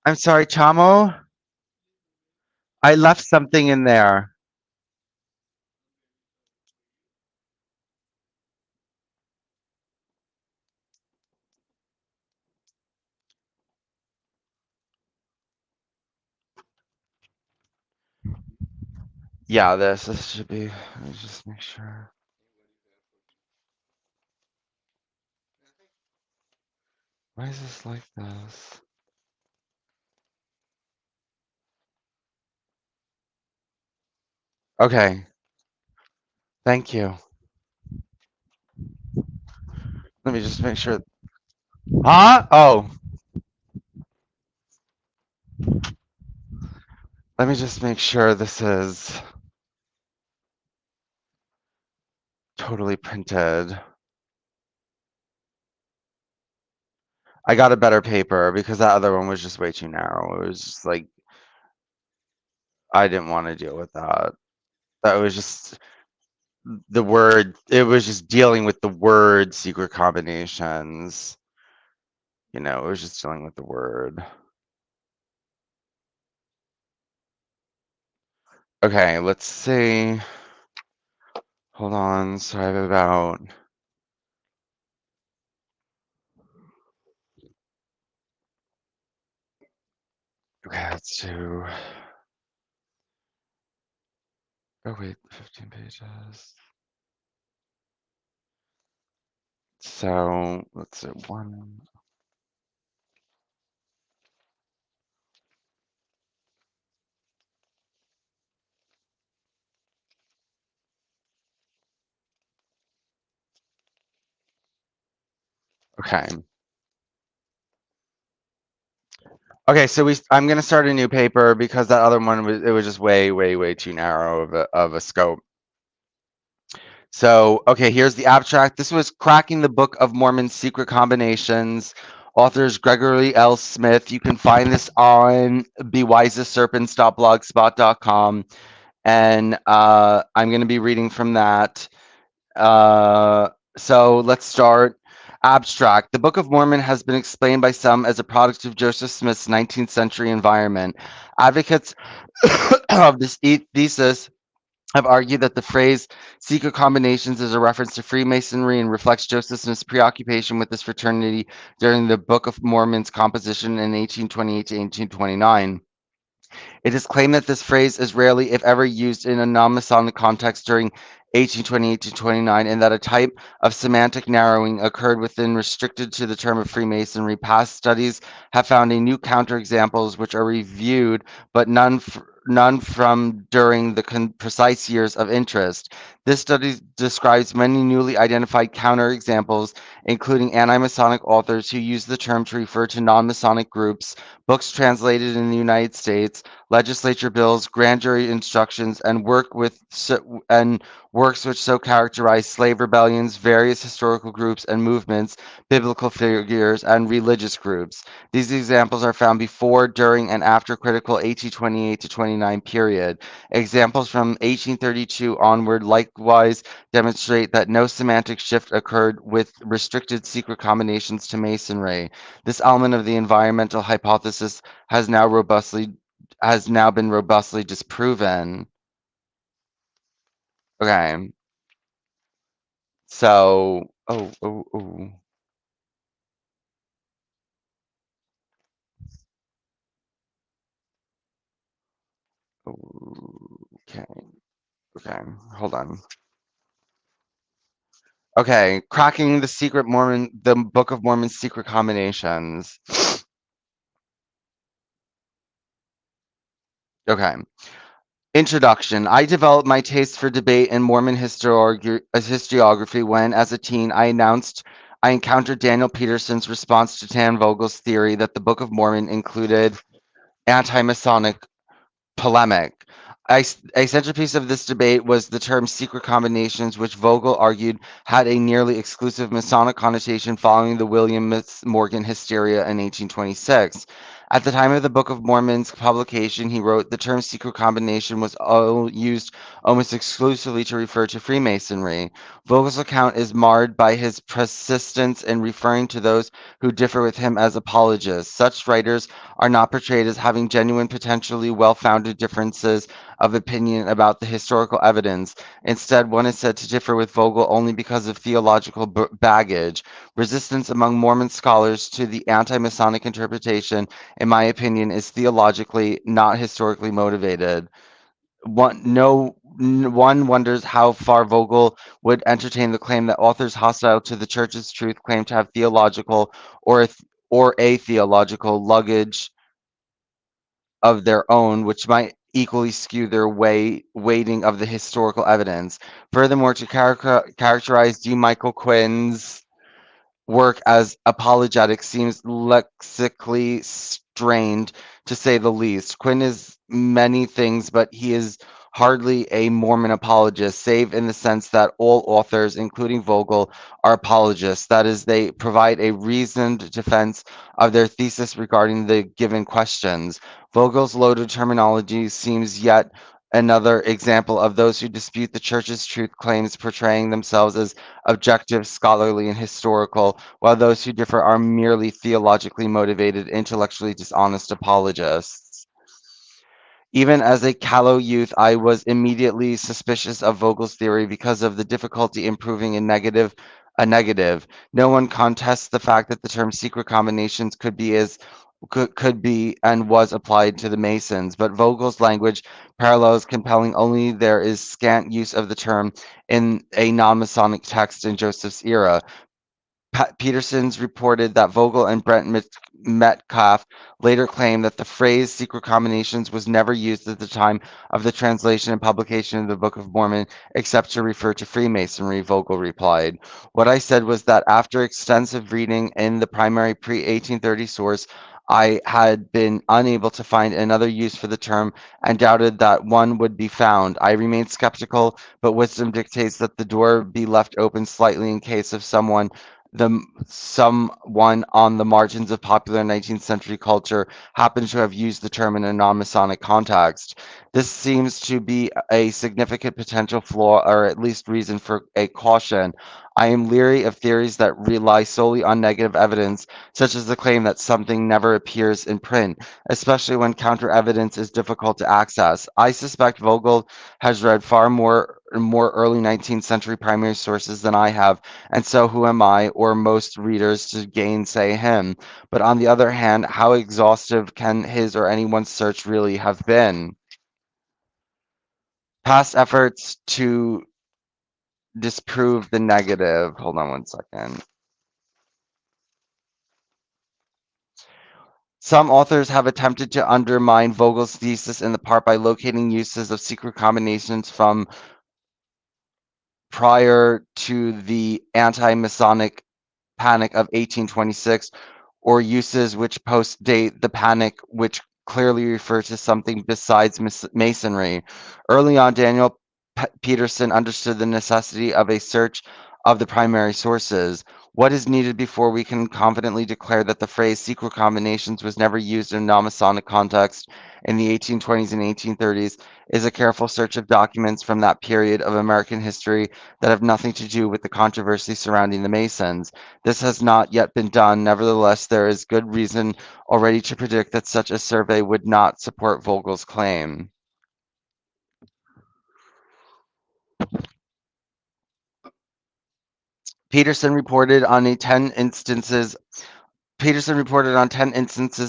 I'm sorry, Chamo. I left something in there. Yeah, this should be. Let me just make sure. Why is this like this? Okay. Thank you. Let me just make sure. Huh? Oh, let me just make sure this is totally printed. I got a better paper because that other one was just way too narrow. It was just like I didn't want to deal with that. That was just the word. It was just dealing with the word secret combinations. You know, it was just dealing with the word. Okay, let's see. Hold on. So I have about. Okay, let's do. Oh wait, 15 pages. So let's do one. Okay. Okay, so I'm gonna start a new paper because that other one was just way too narrow of a scope. So okay, here's the abstract. This was Cracking the Book of Mormon's Secret Combinations. Authors Gregory L. Smith. You can find this on bewiseserpents.blogspot.com. And I'm gonna be reading from that. So let's start. Abstract. The Book of Mormon has been explained by some as a product of Joseph Smith's 19th century environment. Advocates of this thesis have argued that the phrase secret combinations is a reference to Freemasonry and reflects Joseph Smith's preoccupation with this fraternity during the Book of Mormon's composition in 1828 to 1829. It is claimed that this phrase is rarely, if ever, used in a non-Masonic context during 1828 to 29, and that a type of semantic narrowing occurred within restricted to the term of Freemasonry. Past studies have found a new counterexamples which are reviewed, but none from during the precise years of interest. This study describes many newly identified counterexamples, including anti-Masonic authors who use the term to refer to non-Masonic groups, books translated in the United States, legislature bills, grand jury instructions, and works which so characterize slave rebellions, various historical groups and movements, biblical figures, and religious groups. These examples are found before, during, and after critical 1828 to 29 period. Examples from 1832 onward likewise demonstrate that no semantic shift occurred with restricted secret combinations to Masonry. This element of the environmental hypothesis has now been robustly disproven. Okay. So, okay, okay, hold on. Okay, cracking the Book of Mormon's secret combinations. Okay. Introduction. I developed my taste for debate and Mormon historiography when, as a teen, I encountered Daniel Peterson's response to Tan Vogel's theory that the Book of Mormon included anti-Masonic polemic. A centerpiece of this debate was the term secret combinations, which Vogel argued had a nearly exclusive Masonic connotation following the William Morgan hysteria in 1826. At the time of the Book of Mormon's publication, he wrote, the term secret combination was used almost exclusively to refer to Freemasonry. Vogel's account is marred by his persistence in referring to those who differ with him as apologists. Such writers are not portrayed as having genuine, potentially well-founded differences of opinion about the historical evidence. Instead, one is said to differ with Vogel only because of theological baggage. Resistance among Mormon scholars to the anti-Masonic interpretation, in my opinion, is theologically, not historically motivated. No One wonders how far Vogel would entertain the claim that authors hostile to the church's truth claim to have theological or a theological luggage of their own, which might equally skew their weighting of the historical evidence. Furthermore, to characterize D. Michael Quinn's work as apologetic seems lexically strained, to say the least. Quinn is many things, but he is hardly a Mormon apologist, save in the sense that all authors, including Vogel, are apologists. That is, they provide a reasoned defense of their thesis regarding the given questions. Vogel's loaded terminology seems yet another example of those who dispute the church's truth claims, portraying themselves as objective, scholarly, and historical, while those who differ are merely theologically motivated, intellectually dishonest apologists. Even as a callow youth, I was immediately suspicious of Vogel's theory because of the difficulty in proving a negative. No one contests the fact that the term secret combinations could be and was applied to the Masons, but Vogel's language parallels compelling only there is scant use of the term in a non-Masonic text in Joseph's era. Peterson's reported that Vogel and Brent Metcalf later claimed that the phrase secret combinations was never used at the time of the translation and publication of the Book of Mormon, except to refer to Freemasonry, Vogel replied. What I said was that after extensive reading in the primary pre-1830 source, I had been unable to find another use for the term and doubted that one would be found. I remained skeptical, but wisdom dictates that the door be left open slightly in case of someone on the margins of popular 19th century culture happens to have used the term in a non-Masonic context. This seems to be a significant potential flaw, or at least reason for a caution. I am leery of theories that rely solely on negative evidence, such as the claim that something never appears in print, especially when counter evidence is difficult to access. I suspect Vogel has read far more early 19th century primary sources than I have, and so who am I or most readers to gainsay him? But on the other hand, how exhaustive can his or anyone's search really have been? Past efforts to disprove the negative. Hold on one second. Some authors have attempted to undermine Vogel's thesis in the part by locating uses of secret combinations from prior to the anti-Masonic Panic of 1826, or uses which post-date the Panic, which clearly refer to something besides Masonry. Early on, Daniel Peterson understood the necessity of a search of the primary sources. What is needed before we can confidently declare that the phrase secret combinations was never used in a non-Masonic context in the 1820s and 1830s is a careful search of documents from that period of American history that have nothing to do with the controversy surrounding the Masons. This has not yet been done. Nevertheless, there is good reason already to predict that such a survey would not support Vogel's claim. Peterson reported on 10 instances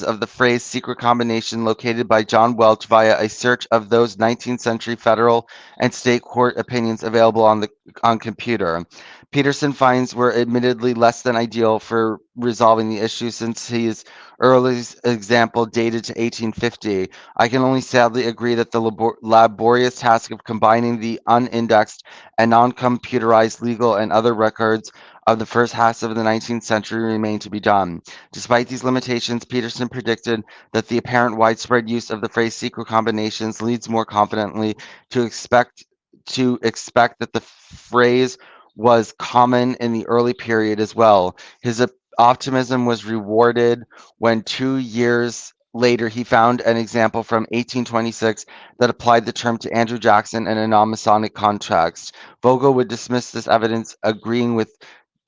of the phrase secret combination located by John Welch via a search of those 19th century federal and state court opinions available on computer. Peterson finds were admittedly less than ideal for resolving the issue since his earliest example dated to 1850. I can only sadly agree that the laborious task of combining the unindexed and non-computerized legal and other records of the first half of the 19th century remained to be done. Despite these limitations, Peterson predicted that the apparent widespread use of the phrase secret combinations leads more confidently to expect that the phrase was common in the early period as well. His optimism was rewarded when 2 years later he found an example from 1826 that applied the term to Andrew Jackson in a non-Masonic context. Vogel would dismiss this evidence, agreeing with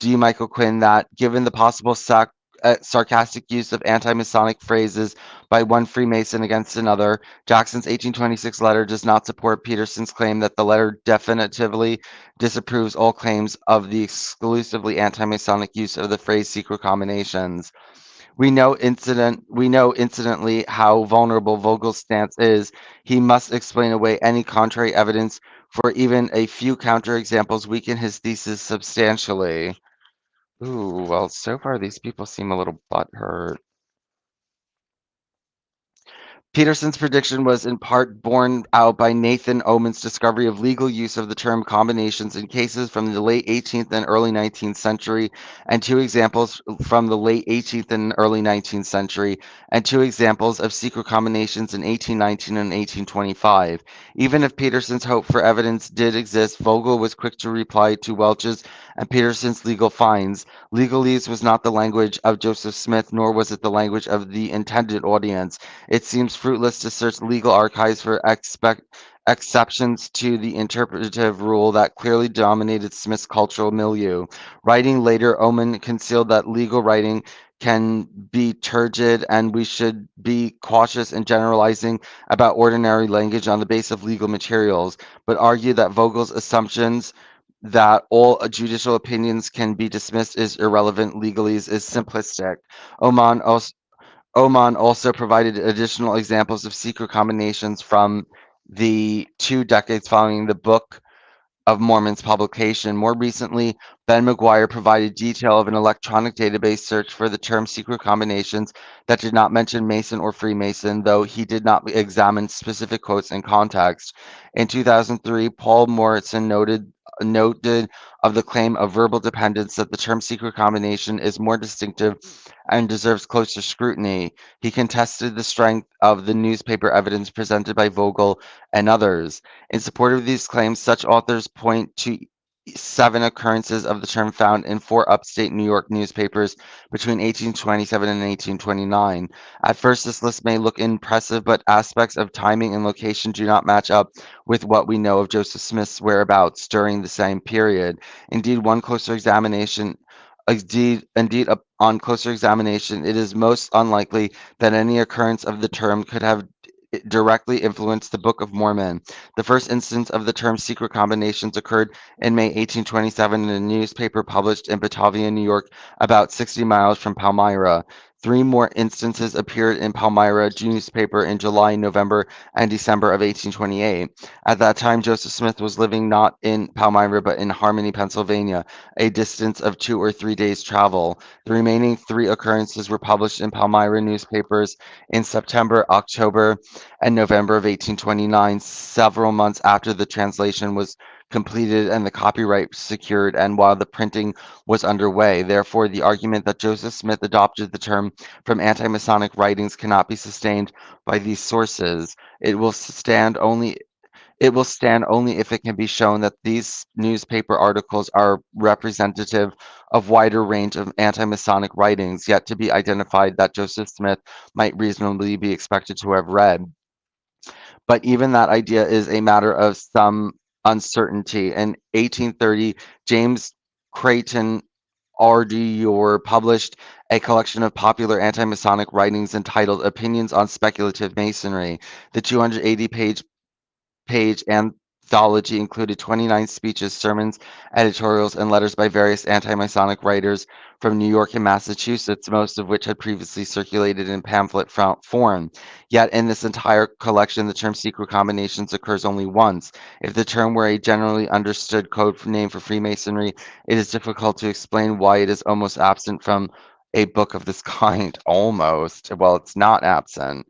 D. Michael Quinn that, given the possible sarcastic use of anti-Masonic phrases by one Freemason against another, Jackson's 1826 letter does not support Peterson's claim that the letter definitively disapproves all claims of the exclusively anti-Masonic use of the phrase secret combinations. We know incidentally how vulnerable Vogel's stance is. He must explain away any contrary evidence for even a few counterexamples weaken his thesis substantially. Ooh, well, so far these people seem a little butthurt. Peterson's prediction was in part borne out by Nathan Oman's discovery of legal use of the term combinations in cases from the late 18th and early 19th century, and two examples from the late 18th and early 19th century, and two examples of secret combinations in 1819 and 1825. Even if Peterson's hope for evidence did exist, Vogel was quick to reply to Welch's and Peterson's legal finds. Legalese was not the language of Joseph Smith, nor was it the language of the intended audience. It seems fruitless to search legal archives for exceptions to the interpretive rule that clearly dominated Smith's cultural milieu. Writing later, Oman concealed that legal writing can be turgid and we should be cautious in generalizing about ordinary language on the basis of legal materials, but argued that Vogel's assumptions that all judicial opinions can be dismissed as irrelevant legalese is simplistic. Oman also Oman also provided additional examples of secret combinations from the 2 decades following the Book of Mormon's publication. More recently, Ben McGuire provided detail of an electronic database search for the term secret combinations that did not mention Mason or Freemason, though he did not examine specific quotes in context. In 2003, Paul Morrison noted of the claim of verbal dependence that the term secret combination is more distinctive and deserves closer scrutiny. He contested the strength of the newspaper evidence presented by Vogel and others. In support of these claims, such authors point to 7 occurrences of the term found in 4 upstate New York newspapers between 1827 and 1829. At first, this list may look impressive, but aspects of timing and location do not match up with what we know of Joseph Smith's whereabouts during the same period. Indeed, on closer examination, it is most unlikely that any occurrence of the term could have directly influenced the Book of Mormon. The first instance of the term secret combinations occurred in May 1827 in a newspaper published in Batavia, New York, about 60 miles from Palmyra. 3 more instances appeared in Palmyra newspaper in July, November, and December of 1828. At that time, Joseph Smith was living not in Palmyra but in Harmony, Pennsylvania, a distance of 2 or 3 days' travel. The remaining 3 occurrences were published in Palmyra newspapers in September, October, and November of 1829, several months after the translation was completed and the copyright secured, and while the printing was underway. Therefore, the argument that Joseph Smith adopted the term from anti-Masonic writings cannot be sustained by these sources. It will stand only if it can be shown that these newspaper articles are representative of wider range of anti-Masonic writings yet to be identified that Joseph Smith might reasonably be expected to have read. But even that idea is a matter of some uncertainty. In 1830, James Creighton Ardeur published a collection of popular anti-Masonic writings entitled Opinions on Speculative Masonry. The 280-page anthology included 29 speeches, sermons, editorials, and letters by various anti-Masonic writers from New York and Massachusetts, most of which had previously circulated in pamphlet form. Yet in this entire collection, the term secret combinations occurs only once. If the term were a generally understood code name for Freemasonry, it is difficult to explain why it is almost absent from a book of this kind. Almost. Well, it's not absent.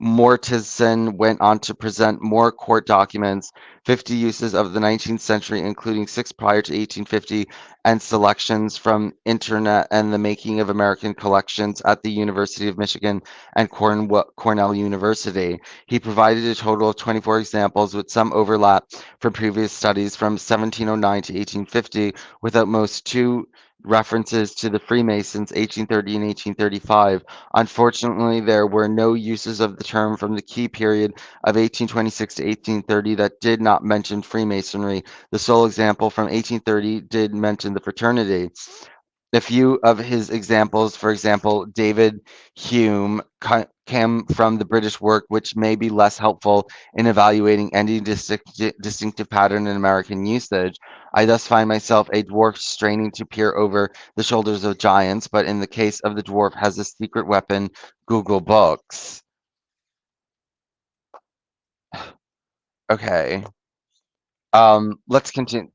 Mortensen went on to present more court documents, 50 uses of the 19th century, including 6 prior to 1850, and selections from Internet and the Making of American Collections at the University of Michigan and Cornell University. He provided a total of 24 examples with some overlap from previous studies from 1709 to 1850, with at most 2 references to the Freemasons, 1830 and 1835. Unfortunately, there were no uses of the term from the key period of 1826 to 1830 that did not mention Freemasonry. The sole example from 1830 did mention the fraternity. A few of his examples, for example, David Hume, came from the British work, which may be less helpful in evaluating any distinctive pattern in American usage. I thus find myself a dwarf straining to peer over the shoulders of giants, but in the case of the dwarf has a secret weapon, Google Books. Okay. Let's continue.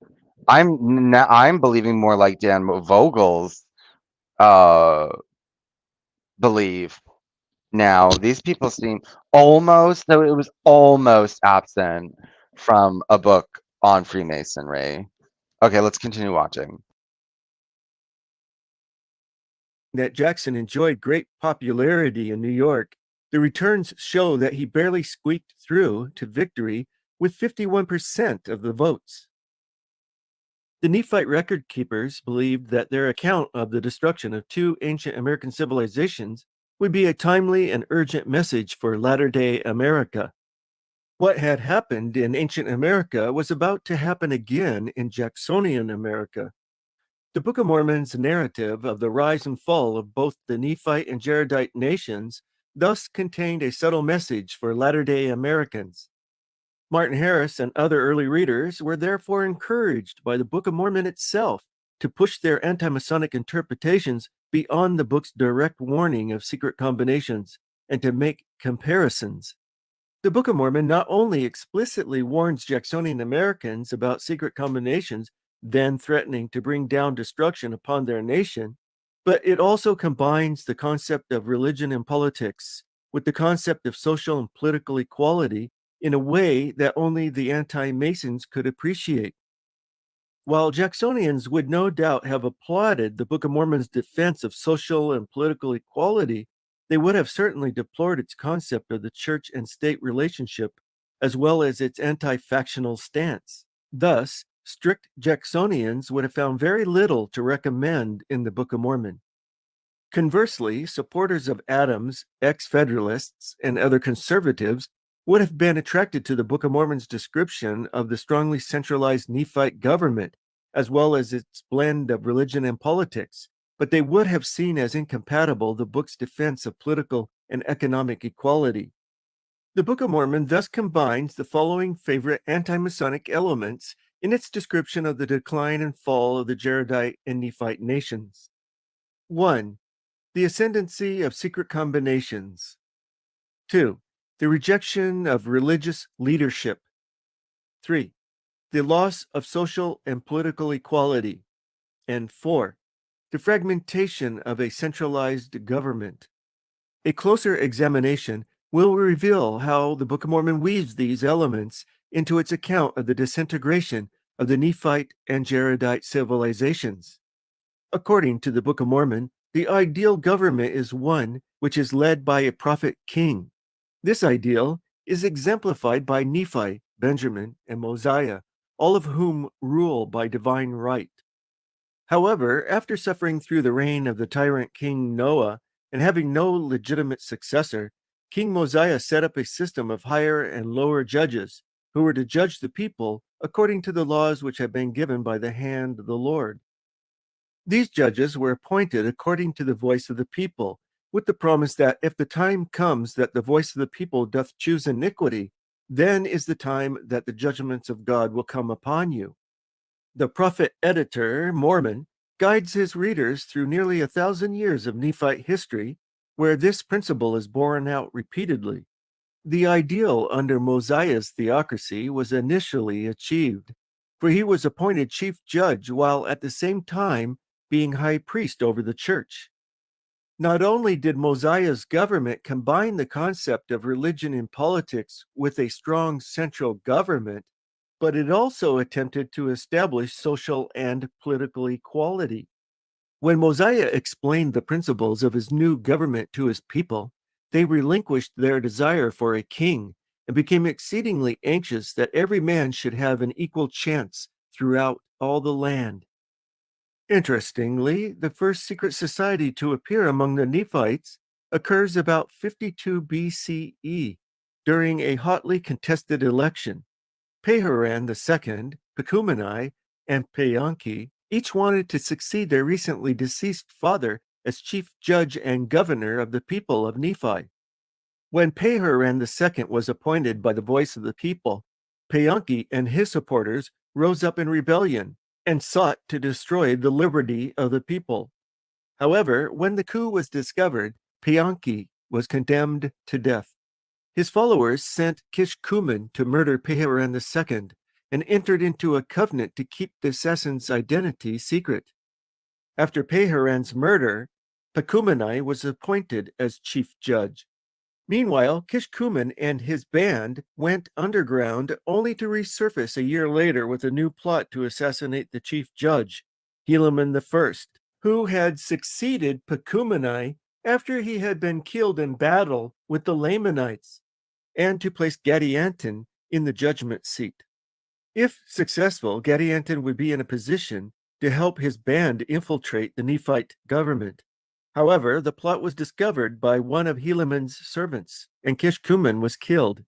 I'm believing more like Dan Vogel's uh believe now. These people seem almost, though it was almost absent from a book on Freemasonry. Okay, let's continue watching. That Jackson enjoyed great popularity in New York, the returns show that he barely squeaked through to victory with 51% of the votes. The Nephite record keepers believed that their account of the destruction of two ancient American civilizations would be a timely and urgent message for latter-day America. What had happened in ancient America was about to happen again in Jacksonian America. The Book of Mormon's narrative of the rise and fall of both the Nephite and Jaredite nations thus contained a subtle message for latter-day Americans. Martin Harris and other early readers were therefore encouraged by the Book of Mormon itself to push their anti-Masonic interpretations beyond the book's direct warning of secret combinations and to make comparisons. The Book of Mormon not only explicitly warns Jacksonian Americans about secret combinations then threatening to bring down destruction upon their nation, but it also combines the concept of religion and politics with the concept of social and political equality in a way that only the anti-Masons could appreciate. While Jacksonians would no doubt have applauded the Book of Mormon's defense of social and political equality, they would have certainly deplored its concept of the church and state relationship, as well as its anti-factional stance. Thus, strict Jacksonians would have found very little to recommend in the Book of Mormon. Conversely, supporters of Adams, ex-Federalists, and other conservatives would have been attracted to the Book of Mormon's description of the strongly centralized Nephite government, as well as its blend of religion and politics, but they would have seen as incompatible the book's defense of political and economic equality. The Book of Mormon thus combines the following favorite anti-Masonic elements in its description of the decline and fall of the Jaredite and Nephite nations. 1. The ascendancy of secret combinations. 2. The rejection of religious leadership. 3. The loss of social and political equality. And 4. The fragmentation of a centralized government. A closer examination will reveal how the Book of Mormon weaves these elements into its account of the disintegration of the Nephite and Jaredite civilizations. According to the Book of Mormon, the ideal government is one which is led by a prophet king. This ideal is exemplified by Nephi, Benjamin, and Mosiah, all of whom rule by divine right. However, after suffering through the reign of the tyrant King Noah and having no legitimate successor, King Mosiah set up a system of higher and lower judges who were to judge the people according to the laws which had been given by the hand of the Lord. These judges were appointed according to the voice of the people, with the promise that if the time comes that the voice of the people doth choose iniquity, then is the time that the judgments of God will come upon you. The prophet editor, Mormon, guides his readers through nearly 1,000 years of Nephite history, where this principle is borne out repeatedly. The ideal under Mosiah's theocracy was initially achieved, for he was appointed chief judge while at the same time being high priest over the church. Not only did Mosiah's government combine the concept of religion and politics with a strong central government, but it also attempted to establish social and political equality. When Mosiah explained the principles of his new government to his people, they relinquished their desire for a king and became exceedingly anxious that every man should have an equal chance throughout all the land. Interestingly, the first secret society to appear among the Nephites occurs about 52 BCE during a hotly contested election. Peharan II, Pecumeni, and Peyanki each wanted to succeed their recently deceased father as chief judge and governor of the people of Nephi. When Peharan II was appointed by the voice of the people, Peyanki and his supporters rose up in rebellion and sought to destroy the liberty of the people. However, when the coup was discovered, Peyanki was condemned to death. His followers sent Kishkumen to murder Peharan II, and entered into a covenant to keep the assassin's identity secret. After Paharan's murder, Pacumeni was appointed as chief judge. Meanwhile, Kishkumen and his band went underground only to resurface a year later with a new plot to assassinate the chief judge, Helaman I, who had succeeded Pacumeni after he had been killed in battle with the Lamanites, and to place Gadianton in the judgment seat. If successful, Gadianton would be in a position to help his band infiltrate the Nephite government. However, the plot was discovered by one of Helaman's servants, and Kishkumen was killed.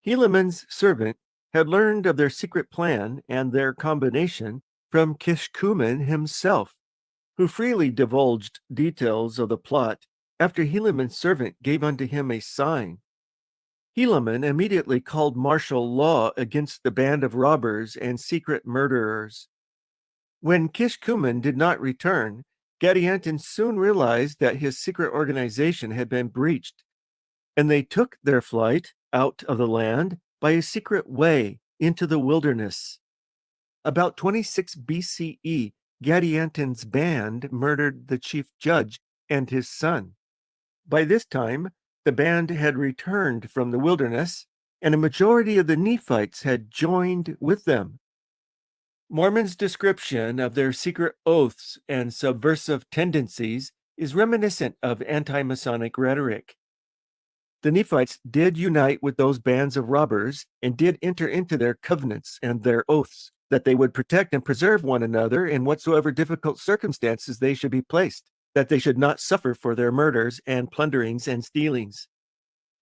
Helaman's servant had learned of their secret plan and their combination from Kishkumen himself, who freely divulged details of the plot after Helaman's servant gave unto him a sign. Helaman immediately called martial law against the band of robbers and secret murderers. When Kishkumen did not return, Gadianton soon realized that his secret organization had been breached, and they took their flight out of the land by a secret way into the wilderness. About 26 BCE, Gadianton's band murdered the chief judge and his son. By this time, the band had returned from the wilderness, and a majority of the Nephites had joined with them. Mormon's description of their secret oaths and subversive tendencies is reminiscent of anti-Masonic rhetoric. The Nephites did unite with those bands of robbers and did enter into their covenants and their oaths that they would protect and preserve one another in whatsoever difficult circumstances they should be placed, that they should not suffer for their murders and plunderings and stealings.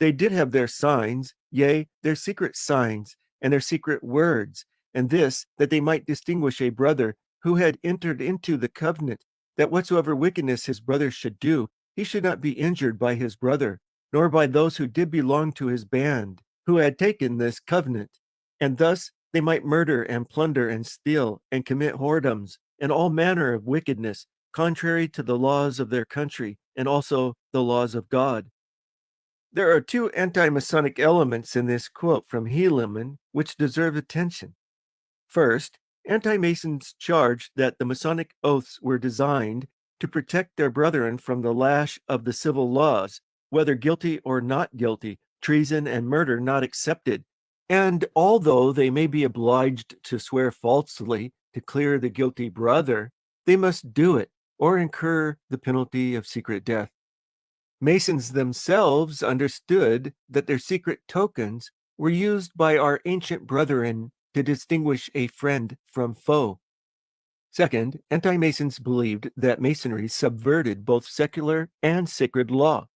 They did have their signs, yea, their secret signs, and their secret words, and this, that they might distinguish a brother who had entered into the covenant, that whatsoever wickedness his brother should do, he should not be injured by his brother, nor by those who did belong to his band, who had taken this covenant. And thus they might murder and plunder and steal and commit whoredoms and all manner of wickedness, contrary to the laws of their country and also the laws of God. There are two anti-Masonic elements in this quote from Helaman which deserve attention. First, anti-Masons charge that the Masonic oaths were designed to protect their brethren from the lash of the civil laws, whether guilty or not guilty, treason and murder not excepted. And although they may be obliged to swear falsely to clear the guilty brother, they must do it or incur the penalty of secret death. Masons themselves understood that their secret tokens were used by our ancient brethren to distinguish a friend from foe. Second, anti-Masons believed that Masonry subverted both secular and sacred law.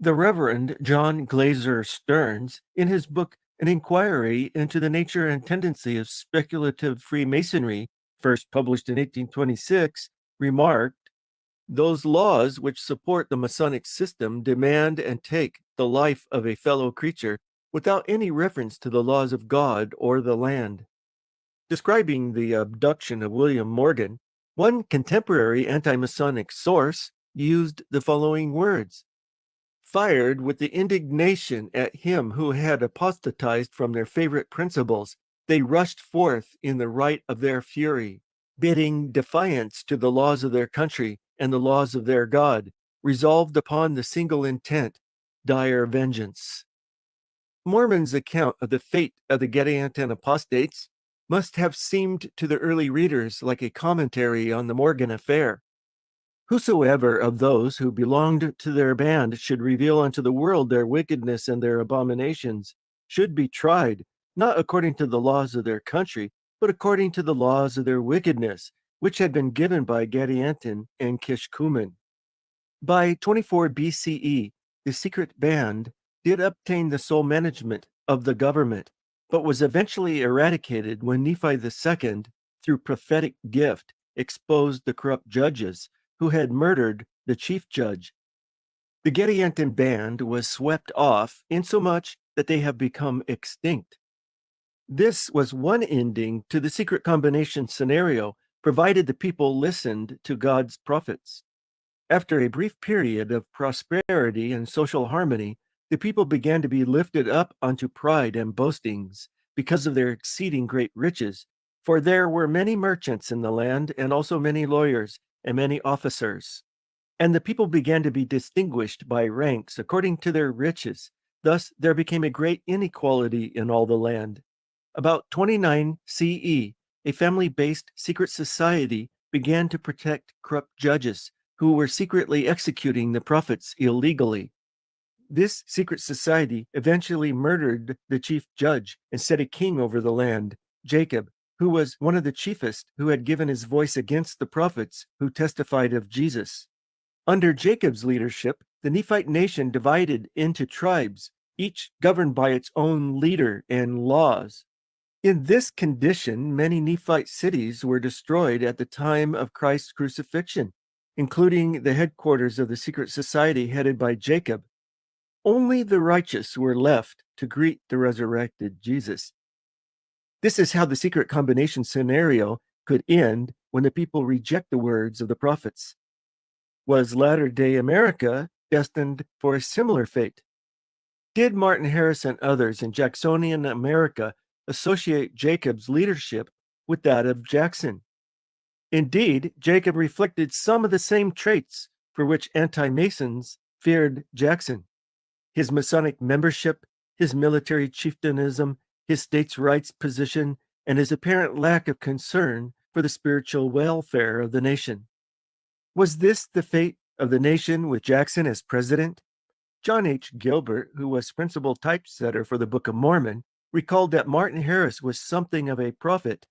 The Reverend John Glaser Stearns, in his book An Inquiry into the Nature and Tendency of Speculative Freemasonry, first published in 1826, remarked, "Those laws which support the Masonic system demand and take the life of a fellow creature without any reference to the laws of God or the land." Describing the abduction of William Morgan, one contemporary anti-Masonic source used the following words: "Fired with the indignation at him who had apostatized from their favorite principles, they rushed forth in the right of their fury, bidding defiance to the laws of their country and the laws of their God, resolved upon the single intent, dire vengeance." Mormon's account of the fate of the Gadianton apostates must have seemed to the early readers like a commentary on the Morgan affair. Whosoever of those who belonged to their band should reveal unto the world their wickedness and their abominations should be tried, not according to the laws of their country, but according to the laws of their wickedness, which had been given by Gadianton and Kishkumen. By 24 BCE, the secret band did obtain the sole management of the government, but was eventually eradicated when Nephi II, through prophetic gift, exposed the corrupt judges who had murdered the chief judge. The Gadianton band was swept off insomuch that they have become extinct. This was one ending to the secret combination scenario, provided the people listened to God's prophets. After a brief period of prosperity and social harmony, the people began to be lifted up onto pride and boastings, because of their exceeding great riches, for there were many merchants in the land, and also many lawyers, and many officers. And the people began to be distinguished by ranks according to their riches. Thus there became a great inequality in all the land. About 29 CE, a family-based secret society began to protect corrupt judges who were secretly executing the prophets illegally. This secret society eventually murdered the chief judge and set a king over the land, Jacob, who was one of the chiefest who had given his voice against the prophets who testified of Jesus. Under Jacob's leadership, the Nephite nation divided into tribes, each governed by its own leader and laws. In this condition, many Nephite cities were destroyed at the time of Christ's crucifixion, including the headquarters of the secret society headed by Jacob. Only the righteous were left to greet the resurrected Jesus. This is how the secret combination scenario could end when the people reject the words of the prophets. Was latter-day America destined for a similar fate? Did Martin Harris and others in Jacksonian America associate Jacob's leadership with that of Jackson? Indeed, Jacob reflected some of the same traits for which anti-Masons feared Jackson. His Masonic membership, his military chieftanism, his states' rights position, and his apparent lack of concern for the spiritual welfare of the nation. Was this the fate of the nation with Jackson as president? John H. Gilbert, who was principal typesetter for the Book of Mormon, recalled that Martin Harris was something of a prophet.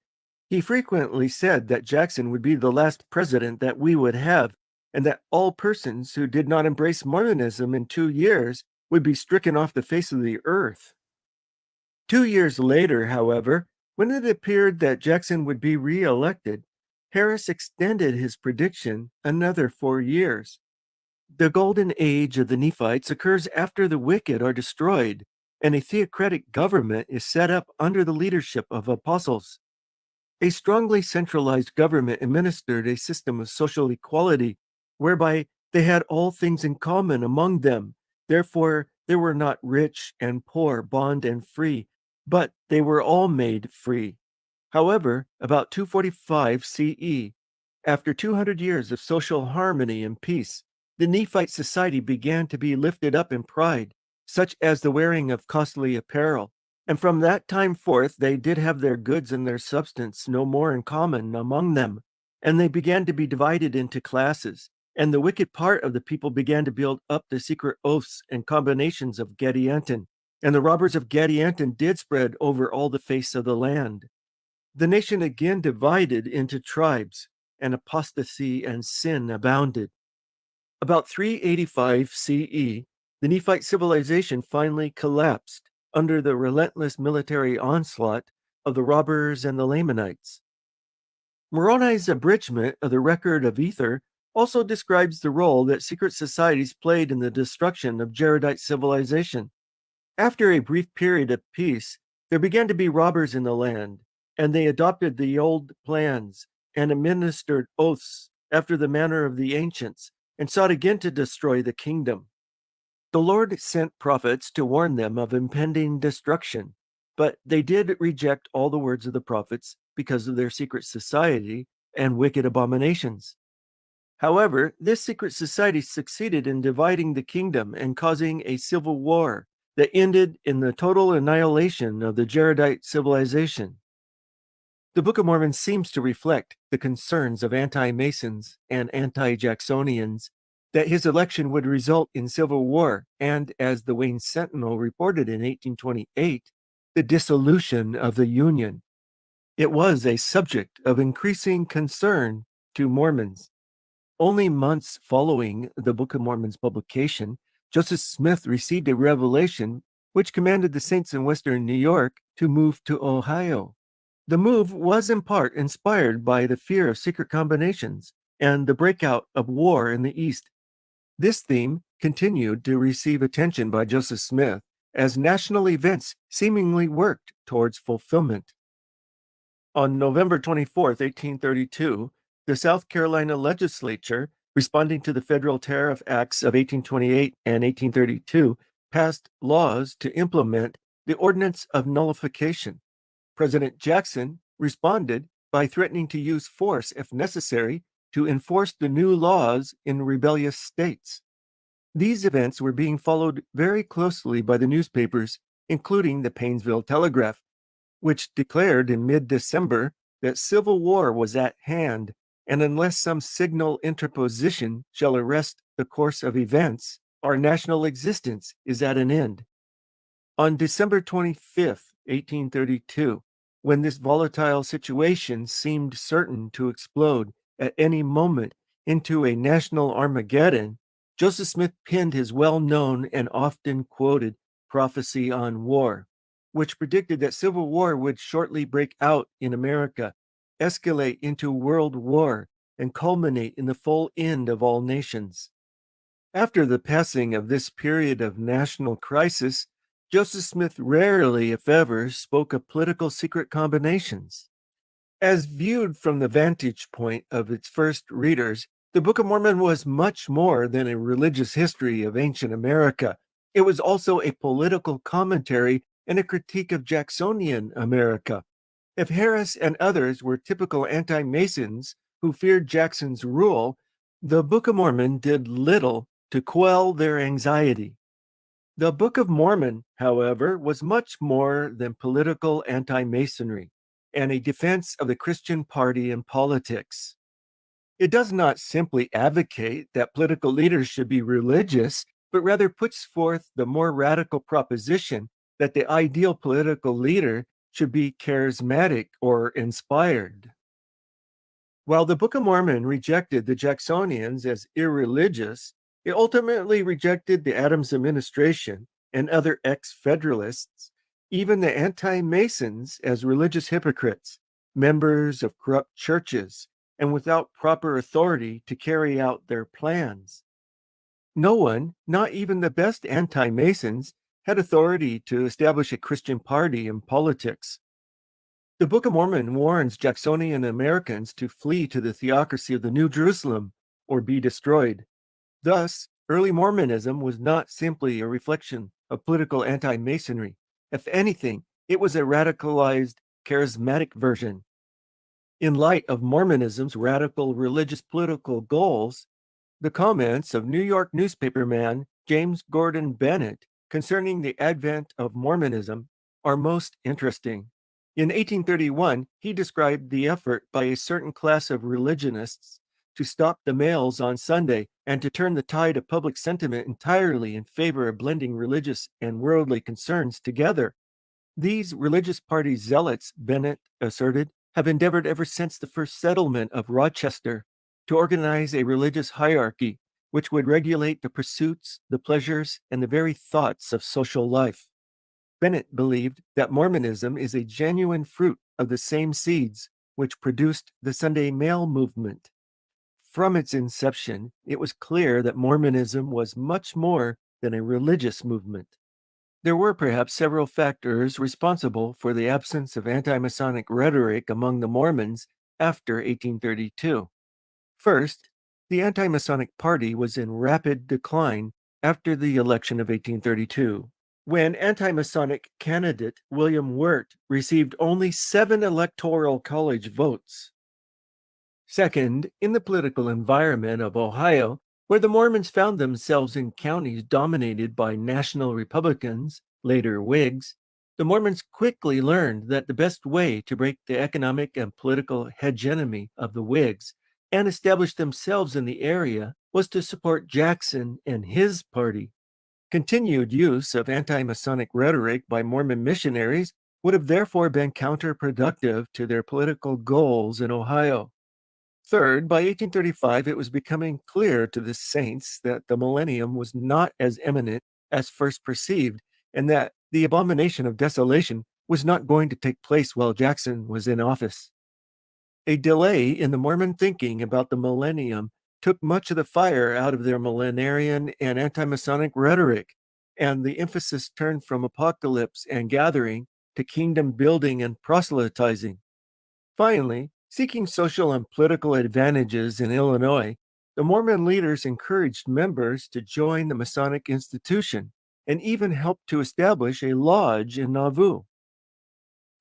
He frequently said that Jackson would be the last president that we would have, and that all persons who did not embrace Mormonism in 2 years would be stricken off the face of the earth. 2 years later, however, when it appeared that Jackson would be re-elected, Harris extended his prediction another 4 years. The golden age of the Nephites occurs after the wicked are destroyed, and a theocratic government is set up under the leadership of apostles. A strongly centralized government administered a system of social equality, whereby they had all things in common among them. Therefore, there were not rich and poor, bond and free, but they were all made free. However, about 245 CE, after 200 years of social harmony and peace, the Nephite society began to be lifted up in pride, such as the wearing of costly apparel. And from that time forth, they did have their goods and their substance no more in common among them, and they began to be divided into classes. And the wicked part of the people began to build up the secret oaths and combinations of Gadianton, and the robbers of Gadianton did spread over all the face of the land. The nation again divided into tribes, and apostasy and sin abounded. About 385 CE, the Nephite civilization finally collapsed under the relentless military onslaught of the robbers and the Lamanites. Moroni's abridgment of the record of Ether also describes the role that secret societies played in the destruction of Jaredite civilization. After a brief period of peace, there began to be robbers in the land, and they adopted the old plans and administered oaths after the manner of the ancients, and sought again to destroy the kingdom. The Lord sent prophets to warn them of impending destruction, but they did reject all the words of the prophets because of their secret society and wicked abominations. However, this secret society succeeded in dividing the kingdom and causing a civil war that ended in the total annihilation of the Jaredite civilization. The Book of Mormon seems to reflect the concerns of anti-Masons and anti-Jacksonians that his election would result in civil war and, as the Wayne Sentinel reported in 1828, the dissolution of the Union. It was a subject of increasing concern to Mormons. Only months following the Book of Mormon's publication, Joseph Smith received a revelation which commanded the saints in Western New York to move to Ohio. The move was in part inspired by the fear of secret combinations and the breakout of war in the East. This theme continued to receive attention by Joseph Smith as national events seemingly worked towards fulfillment. On November 24, 1832, the South Carolina legislature, responding to the Federal Tariff Acts of 1828 and 1832, passed laws to implement the Ordinance of Nullification, President Jackson responded by threatening to use force if necessary to enforce the new laws in rebellious states. These events were being followed very closely by the newspapers, including the Painesville Telegraph, which declared in mid-December that civil war was at hand, and unless some signal interposition shall arrest the course of events, our national existence is at an end. On December 25th, 1832, when this volatile situation seemed certain to explode at any moment into a national Armageddon, Joseph Smith penned his well-known and often quoted prophecy on war, which predicted that civil war would shortly break out in America, escalate into world war, and culminate in the full end of all nations. After the passing of this period of national crisis, Joseph Smith rarely, if ever, spoke of political secret combinations. As viewed from the vantage point of its first readers, the Book of Mormon was much more than a religious history of ancient America. It was also a political commentary and a critique of Jacksonian America. If Harris and others were typical anti-Masons who feared Jackson's rule, the Book of Mormon did little to quell their anxiety. The Book of Mormon, however, was much more than political anti-Masonry and a defense of the Christian party and politics. It does not simply advocate that political leaders should be religious, but rather puts forth the more radical proposition that the ideal political leader should be charismatic or inspired. While the Book of Mormon rejected the Jacksonians as irreligious, it ultimately rejected the Adams administration and other ex-Federalists, even the anti-Masons, as religious hypocrites, members of corrupt churches, and without proper authority to carry out their plans. No one, not even the best anti-Masons, had authority to establish a Christian party in politics. The Book of Mormon warns Jacksonian Americans to flee to the theocracy of the New Jerusalem or be destroyed. Thus, early Mormonism was not simply a reflection of political anti-Masonry. If anything, it was a radicalized, charismatic version. In light of Mormonism's radical religious political goals, the comments of New York newspaperman James Gordon Bennett concerning the advent of Mormonism are most interesting. In 1831, he described the effort by a certain class of religionists to stop the mails on Sunday and to turn the tide of public sentiment entirely in favor of blending religious and worldly concerns together. These religious party zealots, Bennett asserted, have endeavored ever since the first settlement of Rochester to organize a religious hierarchy which would regulate the pursuits, the pleasures, and the very thoughts of social life. Bennett believed that Mormonism is a genuine fruit of the same seeds which produced the Sunday Mail movement. From its inception, it was clear that Mormonism was much more than a religious movement. There were perhaps several factors responsible for the absence of anti-Masonic rhetoric among the Mormons after 1832. First, the anti-Masonic party was in rapid decline after the election of 1832, when anti-Masonic candidate William Wirt received only 7 electoral college votes. Second, in the political environment of Ohio, where the Mormons found themselves in counties dominated by national Republicans, later Whigs, the Mormons quickly learned that the best way to break the economic and political hegemony of the Whigs and establish themselves in the area was to support Jackson and his party. Continued use of anti-Masonic rhetoric by Mormon missionaries would have therefore been counterproductive to their political goals in Ohio. Third, by 1835, it was becoming clear to the saints that the millennium was not as imminent as first perceived, and that the abomination of desolation was not going to take place while Jackson was in office. A delay in the Mormon thinking about the millennium took much of the fire out of their millenarian and anti-Masonic rhetoric, and the emphasis turned from apocalypse and gathering to kingdom building and proselytizing. Finally, seeking social and political advantages in Illinois, the Mormon leaders encouraged members to join the Masonic institution and even helped to establish a lodge in Nauvoo.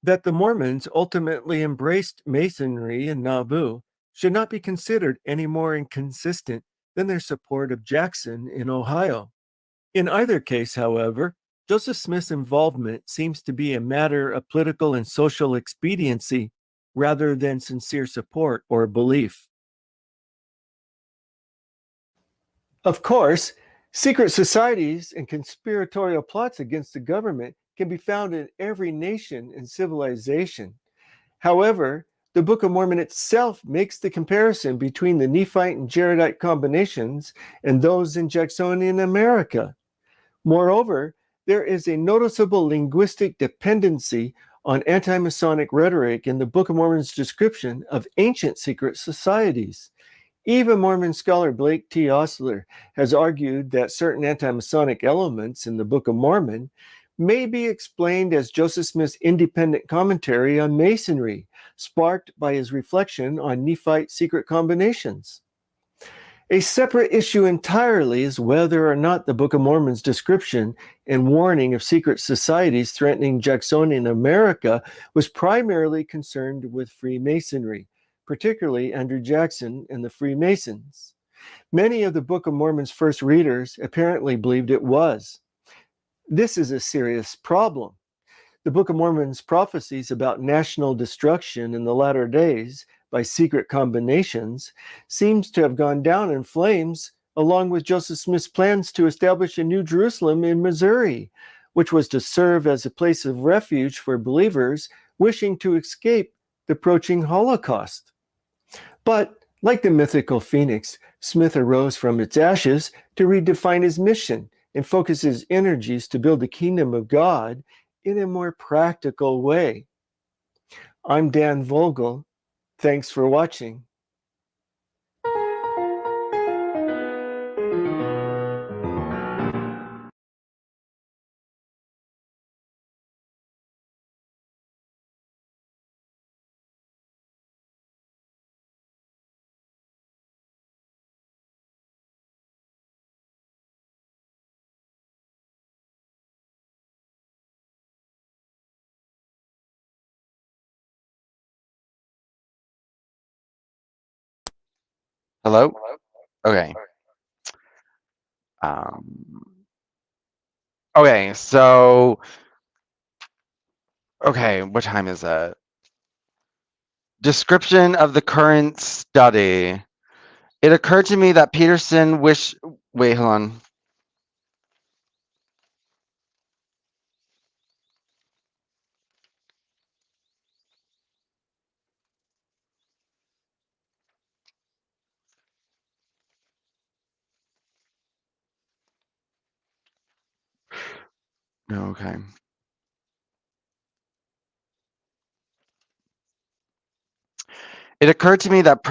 That the Mormons ultimately embraced Masonry in Nauvoo should not be considered any more inconsistent than their support of Jackson in Ohio. In either case, however, Joseph Smith's involvement seems to be a matter of political and social expediency rather than sincere support or belief. Of course, secret societies and conspiratorial plots against the government can be found in every nation and civilization. However, the Book of Mormon itself makes the comparison between the Nephite and Jaredite combinations and those in Jacksonian America. Moreover, there is a noticeable linguistic dependency on anti-Masonic rhetoric in the Book of Mormon's description of ancient secret societies. Even Mormon scholar Blake T. Ostler has argued that certain anti-Masonic elements in the Book of Mormon may be explained as Joseph Smith's independent commentary on Masonry, sparked by his reflection on Nephite secret combinations. A separate issue entirely is whether or not the Book of Mormon's description and warning of secret societies threatening Jacksonian America was primarily concerned with Freemasonry, particularly Andrew Jackson and the Freemasons. Many of the Book of Mormon's first readers apparently believed it was. This is a serious problem. The Book of Mormon's prophecies about national destruction in the latter days by secret combinations seems to have gone down in flames along with Joseph Smith's plans to establish a New Jerusalem in Missouri, which was to serve as a place of refuge for believers wishing to escape the approaching Holocaust. But like the mythical phoenix, Smith arose from its ashes to redefine his mission and focus his energies to build the kingdom of God in a more practical way. I'm Dan Vogel. Thanks for watching. Hello? Okay. Um, okay, so, okay, what time is it? Description of the current study. It occurred to me that Peterson wait, hold on. No, okay. It occurred to me that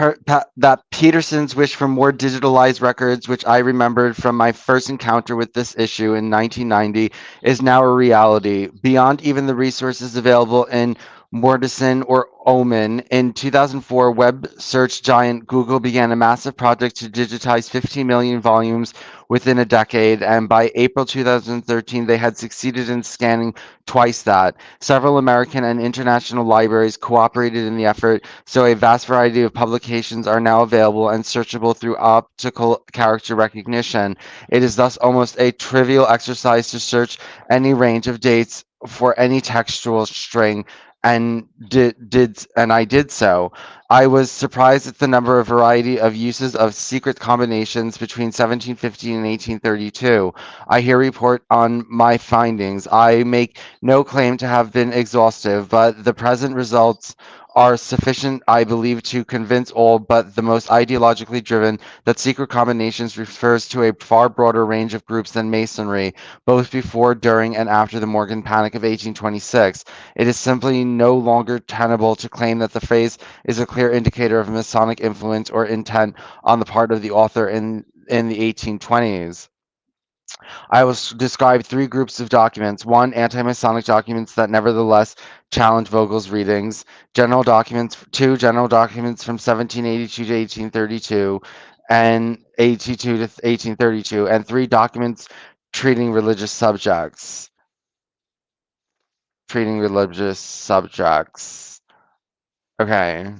that Peterson's wish for more digitalized records, which I remembered from my first encounter with this issue in 1990, is now a reality. Beyond even the resources available in Mortison or Omen, in 2004, web search giant Google began a massive project to digitize 15 million volumes within a decade, and by April 2013, they had succeeded in scanning twice that. Several American and international libraries cooperated in the effort, so a vast variety of publications are now available and searchable through optical character recognition. It is thus almost a trivial exercise to search any range of dates for any textual string, and I did so. I was surprised at the number of variety of uses of secret combinations between 1715 and 1832. I here report on my findings. I make no claim to have been exhaustive, but the present results are sufficient, I believe, to convince all but the most ideologically driven that secret combinations refers to a far broader range of groups than Masonry, both before, during, and after the Morgan Panic of 1826. It is simply no longer tenable to claim that the phrase is a clear indicator of Masonic influence or intent on the part of the author in the 1820s. I will describe three groups of documents. One, anti-Masonic documents that nevertheless challenge Vogel's readings. General documents. Two, general documents from 1782 to 1832 and 82 to 1832. And three, documents treating religious subjects. treating religious subjects. Okay.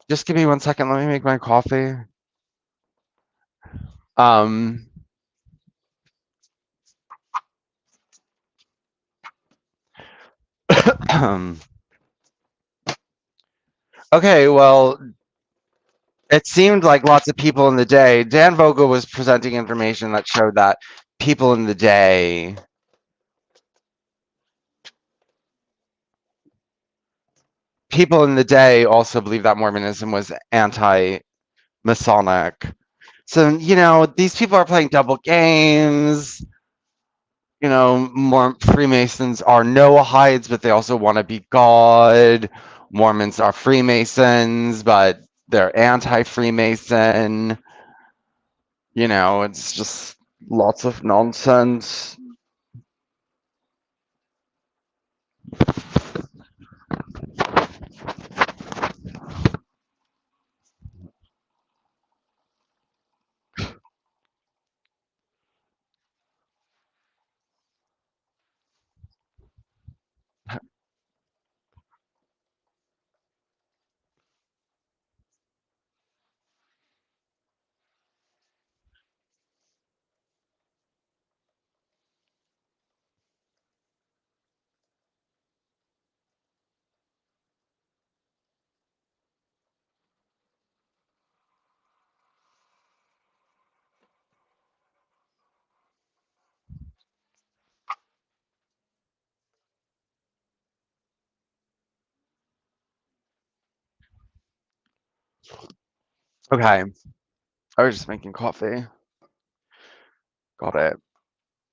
Just give me 1 second. Let me make my coffee. Um, okay, well, it seemed like lots of people in the day. Dan Vogel was presenting information that showed that people in the day also believe that Mormonism was anti-Masonic. So, these people are playing double games. More Freemasons are Noahides, but they also want to be God. Mormons are Freemasons, but they're anti-Freemason. It's just lots of nonsense. Okay, I was just making coffee. Got it.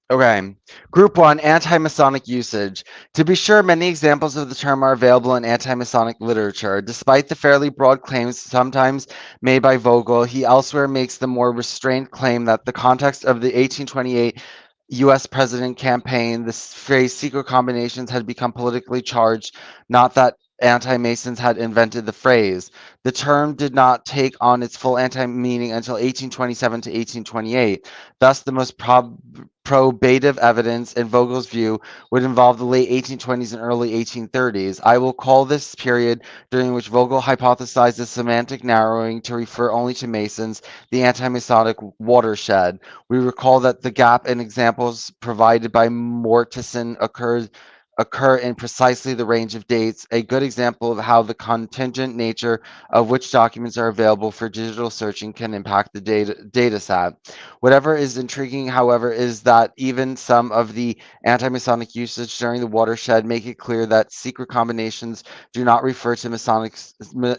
Okay. Group 1, anti-Masonic usage. To be sure, many examples of the term are available in anti-Masonic literature. Despite the fairly broad claims sometimes made by Vogel, he elsewhere makes the more restrained claim that the context of the 1828 U.S. president campaign, the phrase secret combinations had become politically charged, not that anti-Masons had invented the phrase. The term did not take on its full anti-meaning until 1827 to 1828. Thus, the most probative evidence, in Vogel's view, would involve the late 1820s and early 1830s. I will call this period during which Vogel hypothesized the semantic narrowing to refer only to Masons, the anti-Masonic watershed. We recall that the gap in examples provided by Mortison occur in precisely the range of dates, a good example of how the contingent nature of which documents are available for digital searching can impact the data set. Whatever is intriguing, however, is that even some of the anti-Masonic usage during the watershed make it clear that secret combinations do not refer to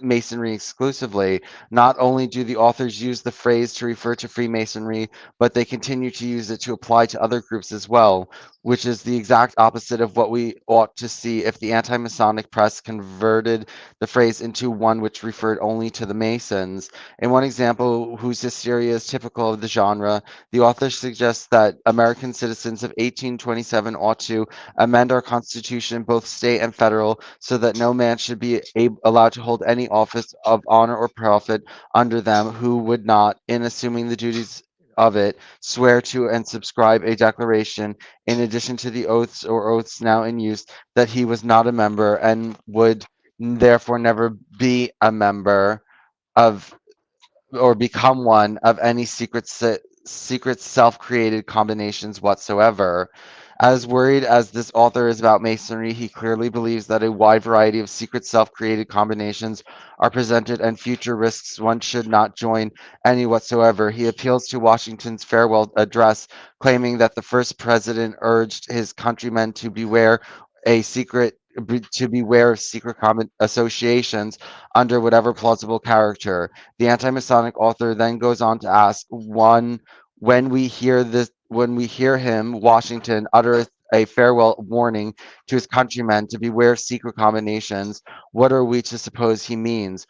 Masonry exclusively. Not only do the authors use the phrase to refer to Freemasonry, but they continue to use it to apply to other groups as well, which is the exact opposite of what we ought to see if the anti-Masonic press converted the phrase into one which referred only to the Masons. In one example, whose hysteria is typical of the genre, the author suggests that American citizens of 1827 ought to amend our Constitution, both state and federal, so that no man should be allowed to hold any office of honor or profit under them who would not, in assuming the duties of it, swear to and subscribe a declaration, in addition to the oaths or oaths now in use, that he was not a member and would therefore never be a member of or become one of any secret self-created combinations whatsoever. As worried as this author is about Masonry, he clearly believes that a wide variety of secret self-created combinations are presented and future risks one should not join any whatsoever. He appeals to Washington's farewell address, claiming that the first president urged his countrymen to beware of secret common associations under whatever plausible character. The anti-Masonic author then goes on to ask, one, when we hear him, Washington, utter a farewell warning to his countrymen to beware of secret combinations, what are we to suppose he means?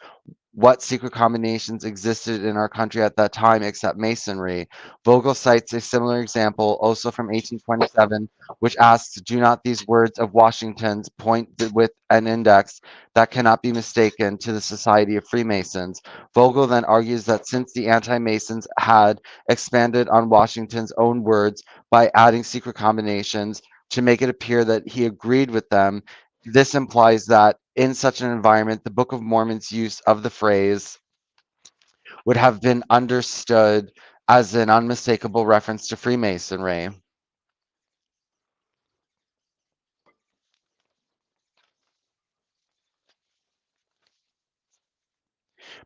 What secret combinations existed in our country at that time except Masonry? Vogel cites a similar example, also from 1827, which asks, do not these words of Washington's point with an index that cannot be mistaken to the Society of Freemasons? Vogel then argues that since the anti-Masons had expanded on Washington's own words by adding secret combinations, to make it appear that he agreed with them. This implies that in such an environment, the Book of Mormon's use of the phrase would have been understood as an unmistakable reference to Freemasonry.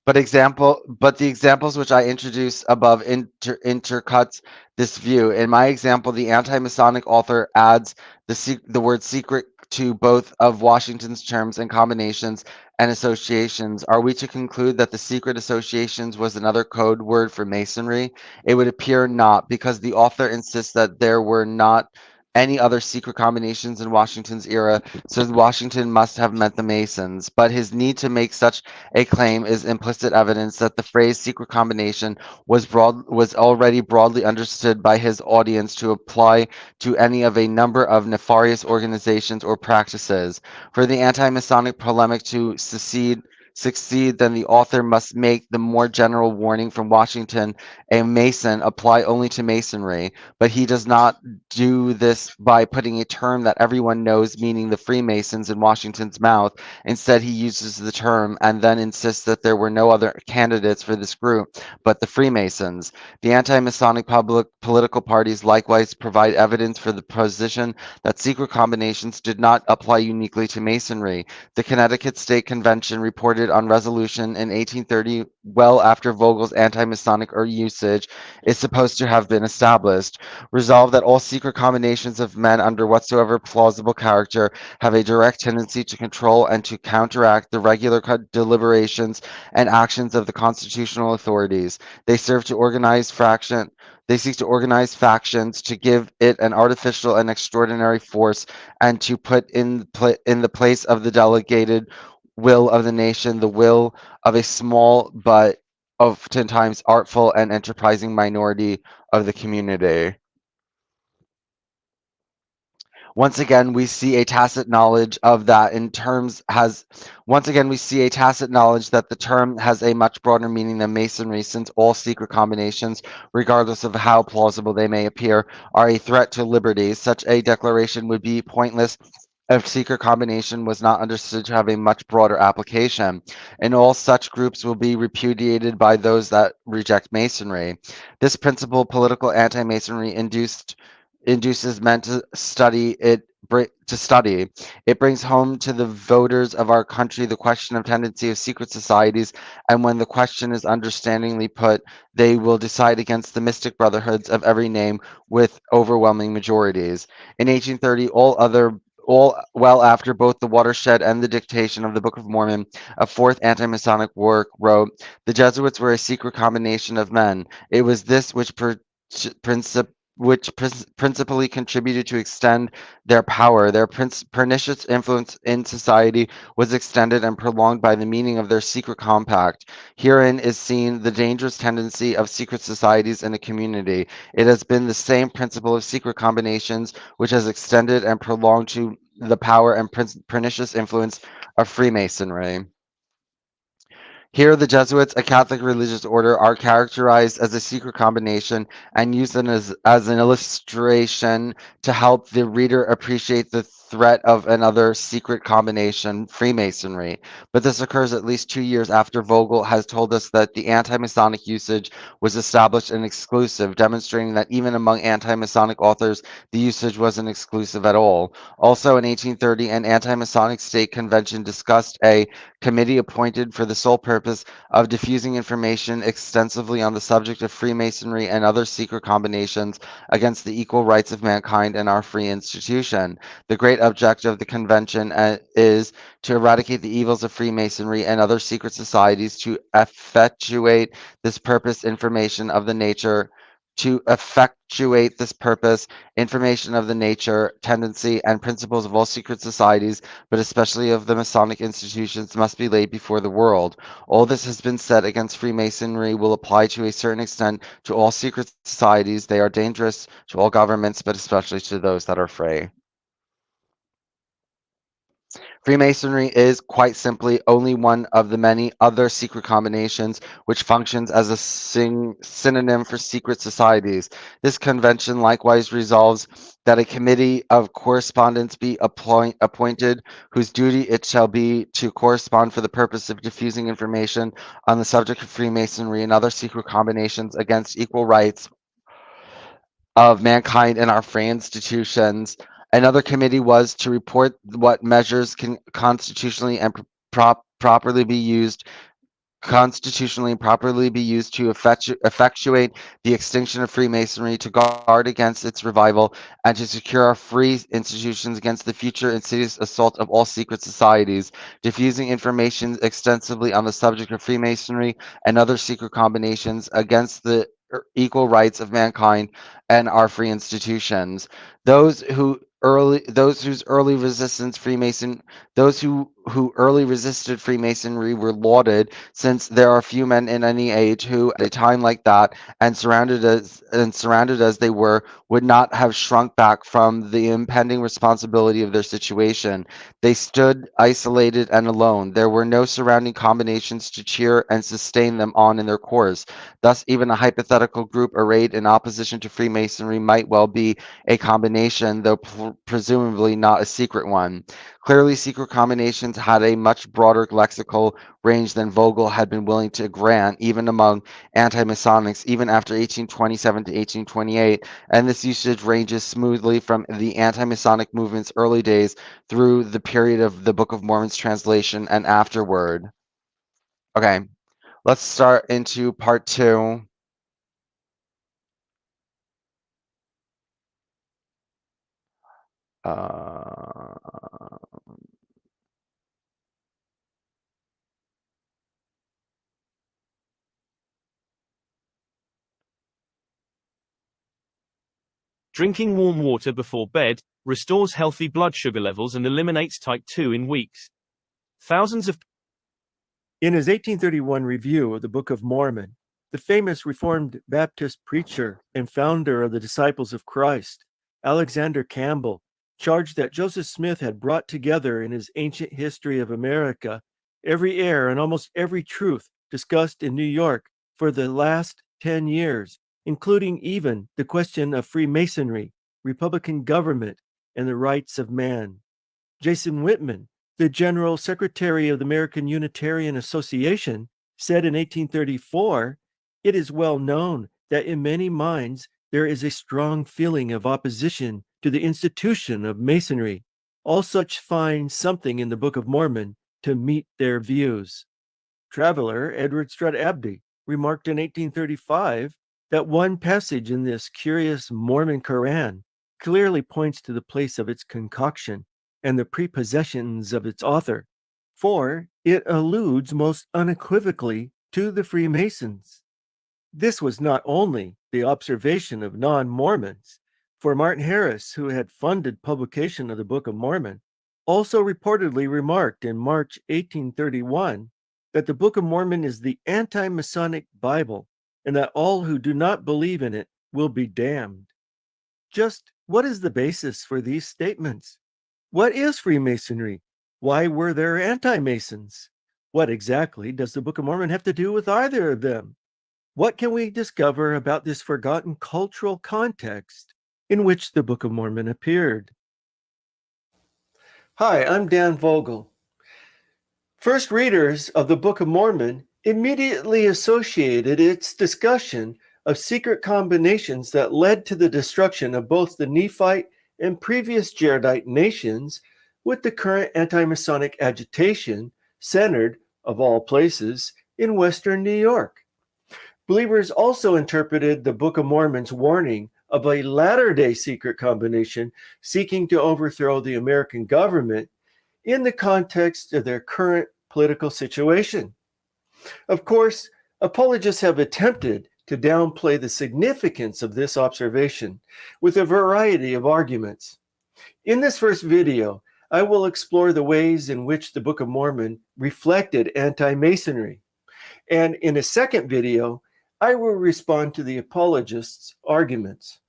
But the examples which I introduce above intercuts this view. In my example, the anti-Masonic author adds the word secret to both of Washington's terms and combinations and associations. Are we to conclude that the secret associations was another code word for Masonry? It would appear not, because the author insists that there were not any other secret combinations in Washington's era, so Washington must have meant the Masons. But his need to make such a claim is implicit evidence that the phrase secret combination was already broadly understood by his audience to apply to any of a number of nefarious organizations or practices. For the anti-Masonic polemic to succeed, then the author must make the more general warning from Washington, a Mason, apply only to Masonry. But he does not do this by putting a term that everyone knows, meaning the Freemasons, in Washington's mouth. Instead, he uses the term and then insists that there were no other candidates for this group but the Freemasons. The anti-Masonic political parties likewise provide evidence for the position that secret combinations did not apply uniquely to Masonry. The Connecticut State Convention reported on resolution in 1830, well after Vogel's anti-Masonic usage is supposed to have been established. Resolved that all secret combinations of men under whatsoever plausible character have a direct tendency to control and to counteract the regular deliberations and actions of the constitutional authorities. They serve to organize fraction. They seek to organize factions, to give it an artificial and extraordinary force, and to put in the place of the delegated will of the nation the will of a small but oftentimes artful and enterprising minority of the community. Once again, we see a tacit knowledge of that we see a tacit knowledge that the term has a much broader meaning than Masonry, since all secret combinations, regardless of how plausible they may appear, are a threat to liberty. Such a declaration would be pointless if secret combination was not understood to have a much broader application, and all such groups will be repudiated by those that reject Masonry. This principle, political anti-Masonry induces men to study it. It brings home to the voters of our country the question of tendency of secret societies, and when the question is understandingly put, they will decide against the mystic brotherhoods of every name with overwhelming majorities. In 1830, all well after both the watershed and the dictation of the Book of Mormon, a fourth anti-Masonic work, wrote, "The Jesuits were a secret combination of men. It was this which principally contributed to extend their power. Their pernicious influence in society was extended and prolonged by the meaning of their secret compact. Herein is seen the dangerous tendency of secret societies in a community. It has been the same principle of secret combinations which has extended and prolonged to the power and pernicious influence of Freemasonry." Here, the Jesuits, a Catholic religious order, are characterized as a secret combination and used as an illustration to help the reader appreciate the threat of another secret combination, Freemasonry. But this occurs at least 2 years after Vogel has told us that the anti-Masonic usage was established and exclusive, demonstrating that even among anti-Masonic authors, the usage wasn't exclusive at all. Also, in 1830, an anti-Masonic state convention discussed a committee appointed for the sole purpose of diffusing information extensively on the subject of Freemasonry and other secret combinations against the equal rights of mankind and our free institution. The great object of the convention is to eradicate the evils of Freemasonry and other secret societies, to effectuate this purpose, information of the nature tendency, and principles of all secret societies, but especially of the Masonic institutions, must be laid before the world. All this has been said against Freemasonry will apply to a certain extent to all secret societies. They are dangerous to all governments, but especially to those that are free. Freemasonry is, quite simply, only one of the many other secret combinations which functions as a synonym for secret societies. This convention likewise resolves that a committee of correspondence be appointed, whose duty it shall be to correspond for the purpose of diffusing information on the subject of Freemasonry and other secret combinations against equal rights of mankind in our free institutions. Another committee was to report what measures can constitutionally and properly be used to effectuate the extinction of Freemasonry, to guard against its revival, and to secure our free institutions against the future insidious assault of all secret societies, diffusing information extensively on the subject of Freemasonry and other secret combinations against the equal rights of mankind and our free institutions. Those whose early resistance Freemason those who early resisted Freemasonry were lauded, since there are few men in any age who, at a time like that, and surrounded as they were, would not have shrunk back from the impending responsibility of their situation. They stood isolated and alone. There were no surrounding combinations to cheer and sustain them on in their course. Thus, even a hypothetical group arrayed in opposition to Freemasonry might well be a combination, though presumably not a secret one. Clearly, secret combinations had a much broader lexical range than Vogel had been willing to grant, even among anti-Masonics, even after 1827 to 1828, and this usage ranges smoothly from the anti-Masonic movement's early days through the period of the Book of Mormon's translation and afterward. Okay, let's start into part 2. Drinking warm water before bed restores healthy blood sugar levels and eliminates type 2 in weeks. Thousands of In his 1831 review of the Book of Mormon, the famous Reformed Baptist preacher and founder of the Disciples of Christ, Alexander Campbell, charged that Joseph Smith had brought together in his ancient history of America every error and almost every truth discussed in New York for the last 10 years, including even the question of Freemasonry, Republican government, and the rights of man. Jason Whitman, the General Secretary of the American Unitarian Association, said in 1834, "It is well known that in many minds there is a strong feeling of opposition to the institution of Masonry. All such find something in the Book of Mormon to meet their views." Traveler Edward Strutt Abney remarked in 1835 that one passage in this curious Mormon Koran clearly points to the place of its concoction and the prepossessions of its author, for it alludes most unequivocally to the Freemasons. This was not only the observation of non-Mormons, for Martin Harris, who had funded publication of the Book of Mormon, also reportedly remarked in March 1831 that the Book of Mormon is the anti-Masonic Bible and that all who do not believe in it will be damned. Just what is the basis for these statements? What is Freemasonry? Why were there anti-Masons? What exactly does the Book of Mormon have to do with either of them? What can we discover about this forgotten cultural context in which the Book of Mormon appeared? Hi, I'm Dan Vogel. First readers of the Book of Mormon immediately associated its discussion of secret combinations that led to the destruction of both the Nephite and previous Jaredite nations with the current anti-Masonic agitation centered, of all places, in Western New York. Believers also interpreted the Book of Mormon's warning of a latter-day secret combination seeking to overthrow the American government in the context of their current political situation. Of course, apologists have attempted to downplay the significance of this observation with a variety of arguments. In this first video, I will explore the ways in which the Book of Mormon reflected anti-Masonry. And in a second video, I will respond to the apologists' arguments.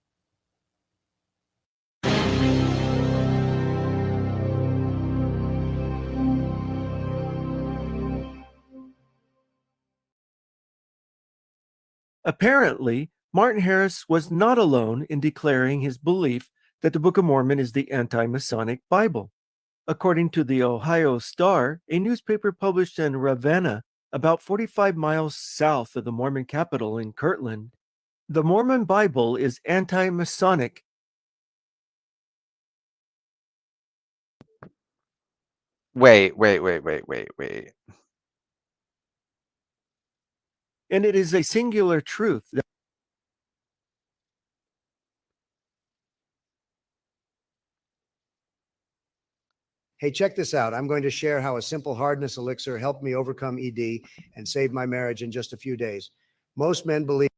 Apparently, Martin Harris was not alone in declaring his belief that the Book of Mormon is the anti-Masonic Bible. According to the Ohio Star, a newspaper published in Ravenna, about 45 miles south of the Mormon capital in Kirtland, the Mormon Bible is anti-Masonic. Wait. And it is a singular truth that Hey, check this out. I'm going to share how a simple hardness elixir helped me overcome ED and save my marriage in just a few days. Most men believe.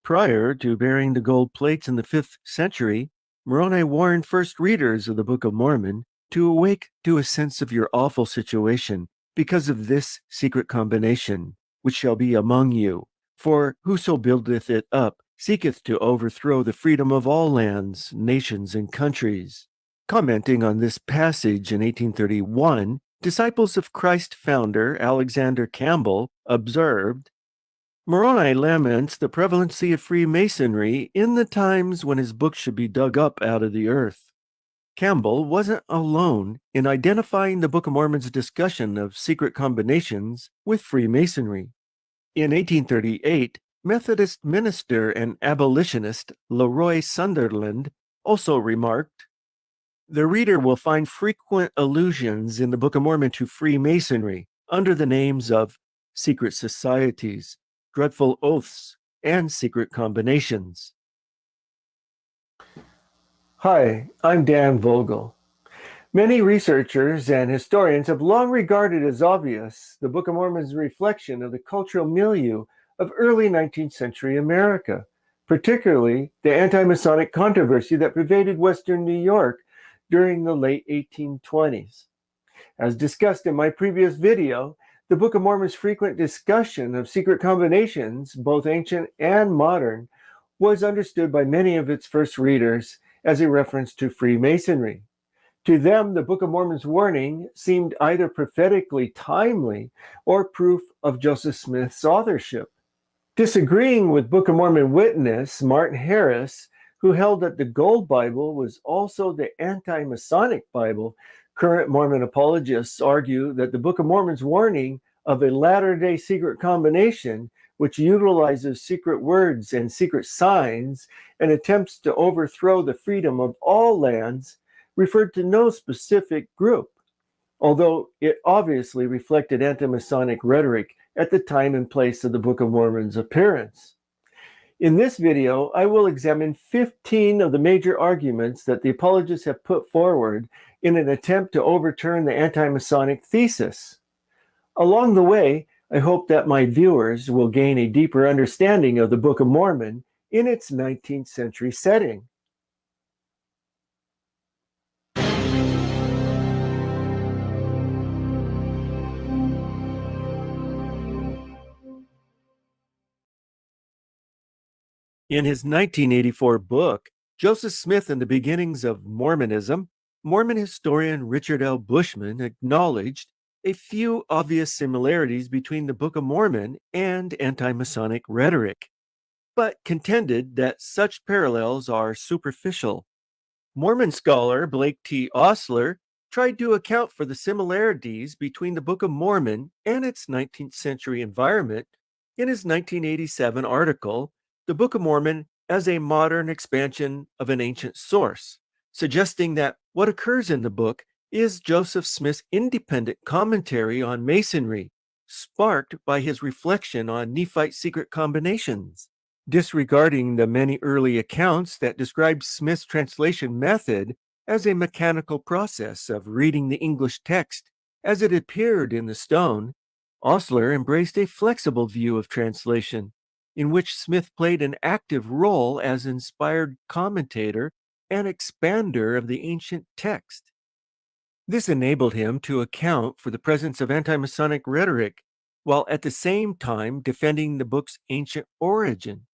prior to bearing the gold plates in the 5th century, Moroni warned first readers of the Book of Mormon to awake to a sense of your awful situation because of this secret combination, which shall be among you. For whoso buildeth it up seeketh to overthrow the freedom of all lands, nations, and countries. Commenting on this passage in 1831, disciples of Christ founder Alexander Campbell observed, Moroni laments the prevalency of Freemasonry in the times when his book should be dug up out of the earth. Campbell wasn't alone in identifying the Book of Mormon's discussion of secret combinations with Freemasonry. In 1838, Methodist minister and abolitionist Leroy Sunderland also remarked, the reader will find frequent allusions in the Book of Mormon to Freemasonry under the names of secret societies, dreadful oaths, and secret combinations. Hi, I'm Dan Vogel. Many researchers and historians have long regarded as obvious the Book of Mormon's reflection of the cultural milieu of early 19th century America, particularly the anti-Masonic controversy that pervaded Western New York during the late 1820s. As discussed in my previous video, the Book of Mormon's frequent discussion of secret combinations, both ancient and modern, was understood by many of its first readers as a reference to Freemasonry. To them, the Book of Mormon's warning seemed either prophetically timely or proof of Joseph Smith's authorship. Disagreeing with Book of Mormon witness Martin Harris, who held that the Gold Bible was also the anti-Masonic Bible, current Mormon apologists argue that the Book of Mormon's warning of a latter-day secret combination, which utilizes secret words and secret signs and attempts to overthrow the freedom of all lands, referred to no specific group, although it obviously reflected anti-Masonic rhetoric at the time and place of the Book of Mormon's appearance. In this video, I will examine 15 of the major arguments that the apologists have put forward in an attempt to overturn the anti-Masonic thesis. Along the way, I hope that my viewers will gain a deeper understanding of the Book of Mormon in its 19th century setting. In his 1984 book, Joseph Smith and the Beginnings of Mormonism, Mormon historian Richard L. Bushman acknowledged a few obvious similarities between the Book of Mormon and anti-Masonic rhetoric, but contended that such parallels are superficial. Mormon scholar Blake T. Ostler tried to account for the similarities between the Book of Mormon and its 19th century environment in his 1987 article, The Book of Mormon as a Modern Expansion of an Ancient Source, suggesting that what occurs in the book is Joseph Smith's independent commentary on Masonry, sparked by his reflection on Nephite secret combinations. Disregarding the many early accounts that describe Smith's translation method as a mechanical process of reading the English text as it appeared in the stone, Ostler embraced a flexible view of translation, in which Smith played an active role as inspired commentator and expander of the ancient text. This enabled him to account for the presence of anti-Masonic rhetoric, while at the same time defending the book's ancient origin.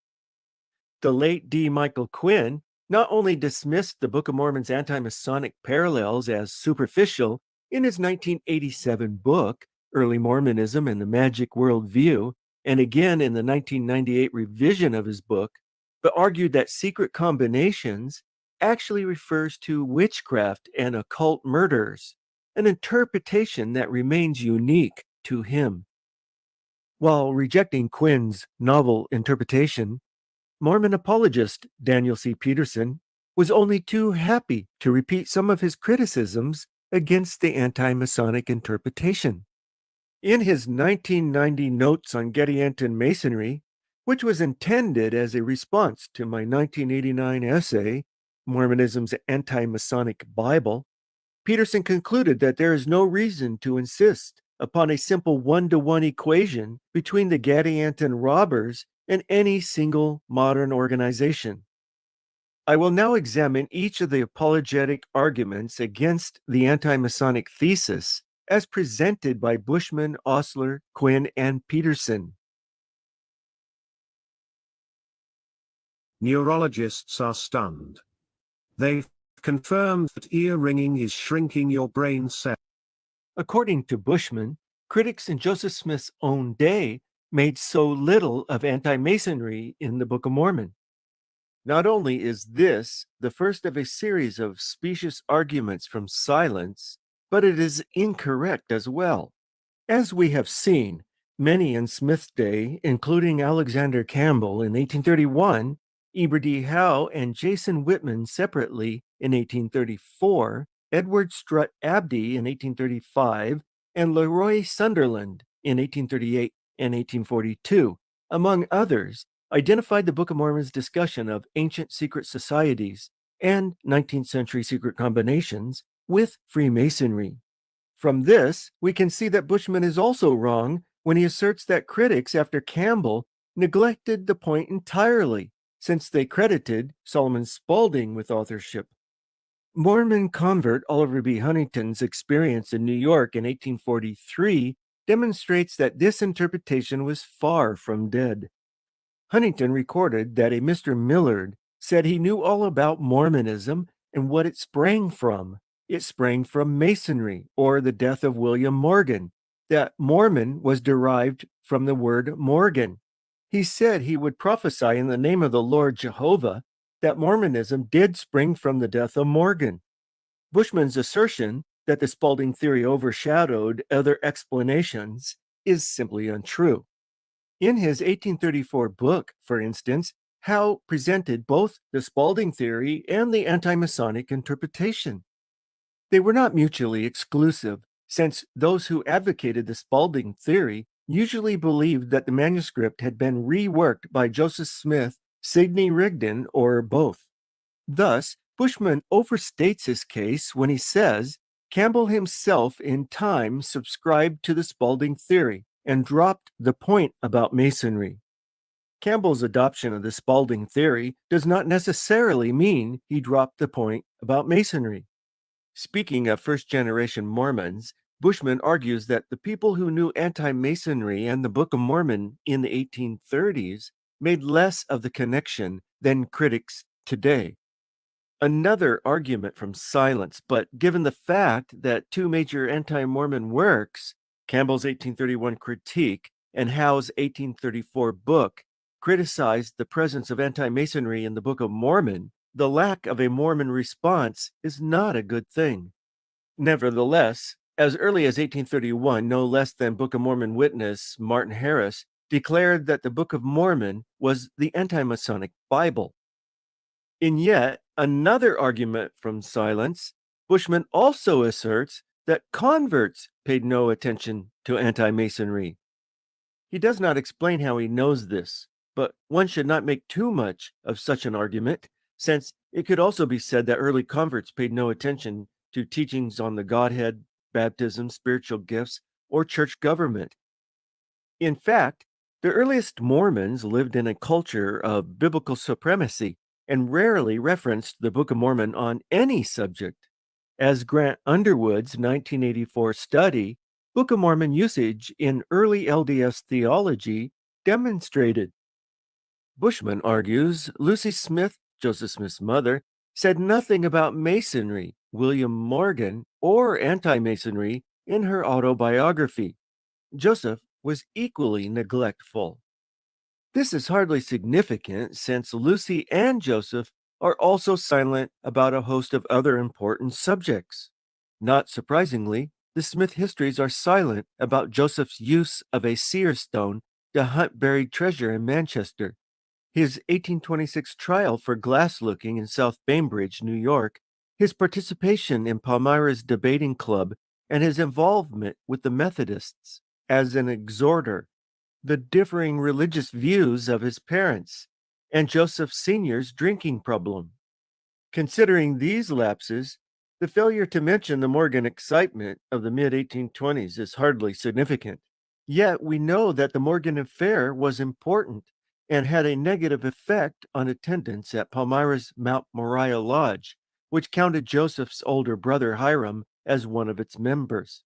The late D. Michael Quinn not only dismissed the Book of Mormon's anti-Masonic parallels as superficial in his 1987 book, Early Mormonism and the Magic World View, and again in the 1998 revision of his book, but argued that secret combinations actually refers to witchcraft and occult murders, an interpretation that remains unique to him. While rejecting Quinn's novel interpretation, Mormon apologist Daniel C. Peterson was only too happy to repeat some of his criticisms against the anti-Masonic interpretation. In his 1990 Notes on Gadianton Masonry, which was intended as a response to my 1989 essay, Mormonism's Anti-Masonic Bible, Peterson concluded that there is no reason to insist upon a simple one-to-one equation between the Gadianton robbers and any single modern organization. I will now examine each of the apologetic arguments against the anti-Masonic thesis as presented by Bushman, Osler, Quinn, and Peterson. Neurologists are stunned. They've confirmed that ear ringing is shrinking your brain cells. According to Bushman, critics in Joseph Smith's own day made so little of anti-Masonry in the Book of Mormon. Not only is this the first of a series of specious arguments from silence, but it is incorrect as well. As we have seen, many in Smith's day, including Alexander Campbell in 1831, Eber D. Howe and Jason Whitman separately in 1834, Edward Strutt Abdy in 1835, and Leroy Sunderland in 1838 and 1842, among others, identified the Book of Mormon's discussion of ancient secret societies and 19th century secret combinations with Freemasonry. From this, we can see that Bushman is also wrong when he asserts that critics after Campbell neglected the point entirely, since they credited Solomon Spaulding with authorship. Mormon convert Oliver B. Huntington's experience in New York in 1843 demonstrates that this interpretation was far from dead. Huntington recorded that a Mr. Millard said he knew all about Mormonism and what it sprang from. It sprang from Masonry, or the death of William Morgan, that Mormon was derived from the word Morgan. He said he would prophesy in the name of the Lord Jehovah that Mormonism did spring from the death of Morgan. Bushman's assertion that the Spaulding theory overshadowed other explanations is simply untrue. In his 1834 book, for instance, Howe presented both the Spaulding theory and the anti-Masonic interpretation. They were not mutually exclusive, since those who advocated the Spaulding theory usually believed that the manuscript had been reworked by Joseph Smith, Sidney Rigdon, or both. Thus, Bushman overstates his case when he says Campbell himself in time subscribed to the Spaulding theory and dropped the point about Masonry. Campbell's adoption of the Spaulding theory does not necessarily mean he dropped the point about Masonry. Speaking of first-generation Mormons, Bushman argues that the people who knew anti-Masonry and the Book of Mormon in the 1830s made less of the connection than critics today. Another argument from silence, but given the fact that two major anti-Mormon works, Campbell's 1831 critique and Howe's 1834 book, criticized the presence of anti-Masonry in the Book of Mormon, the lack of a Mormon response is not a good thing. Nevertheless, as early as 1831, no less than Book of Mormon witness Martin Harris declared that the Book of Mormon was the anti-Masonic Bible. In yet another argument from silence, Bushman also asserts that converts paid no attention to anti-Masonry. He does not explain how he knows this, but one should not make too much of such an argument, since it could also be said that early converts paid no attention to teachings on the Godhead, baptism, spiritual gifts, or church government. In fact, the earliest Mormons lived in a culture of biblical supremacy and rarely referenced the Book of Mormon on any subject. As Grant Underwood's 1984 study, Book of Mormon usage in early LDS theology demonstrated. Bushman argues Lucy Smith, Joseph Smith's mother, said nothing about Masonry, William Morgan, or anti-Masonry in her autobiography. Joseph was equally neglectful. This is hardly significant since Lucy and Joseph are also silent about a host of other important subjects. Not surprisingly, the Smith histories are silent about Joseph's use of a seer stone to hunt buried treasure in Manchester, his 1826 trial for glass looking in South Bainbridge, New York, his participation in Palmyra's debating club, and his involvement with the Methodists as an exhorter, the differing religious views of his parents, and Joseph Sr.'s drinking problem. Considering these lapses, the failure to mention the Morgan excitement of the mid-1820s is hardly significant. Yet we know that the Morgan affair was important and had a negative effect on attendance at Palmyra's Mount Moriah Lodge, which counted Joseph's older brother Hiram as one of its members.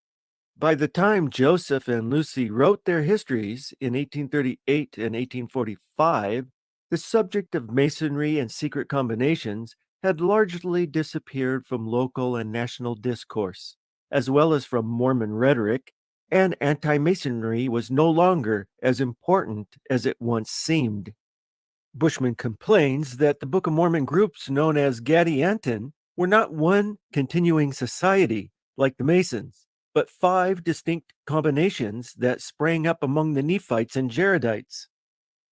By the time Joseph and Lucy wrote their histories in 1838 and 1845, the subject of Masonry and secret combinations had largely disappeared from local and national discourse, as well as from Mormon rhetoric, and anti-Masonry was no longer as important as it once seemed. Bushman complains that the Book of Mormon groups known as Gadianton were not one continuing society like the Masons, but 5 distinct combinations that sprang up among the Nephites and Jaredites.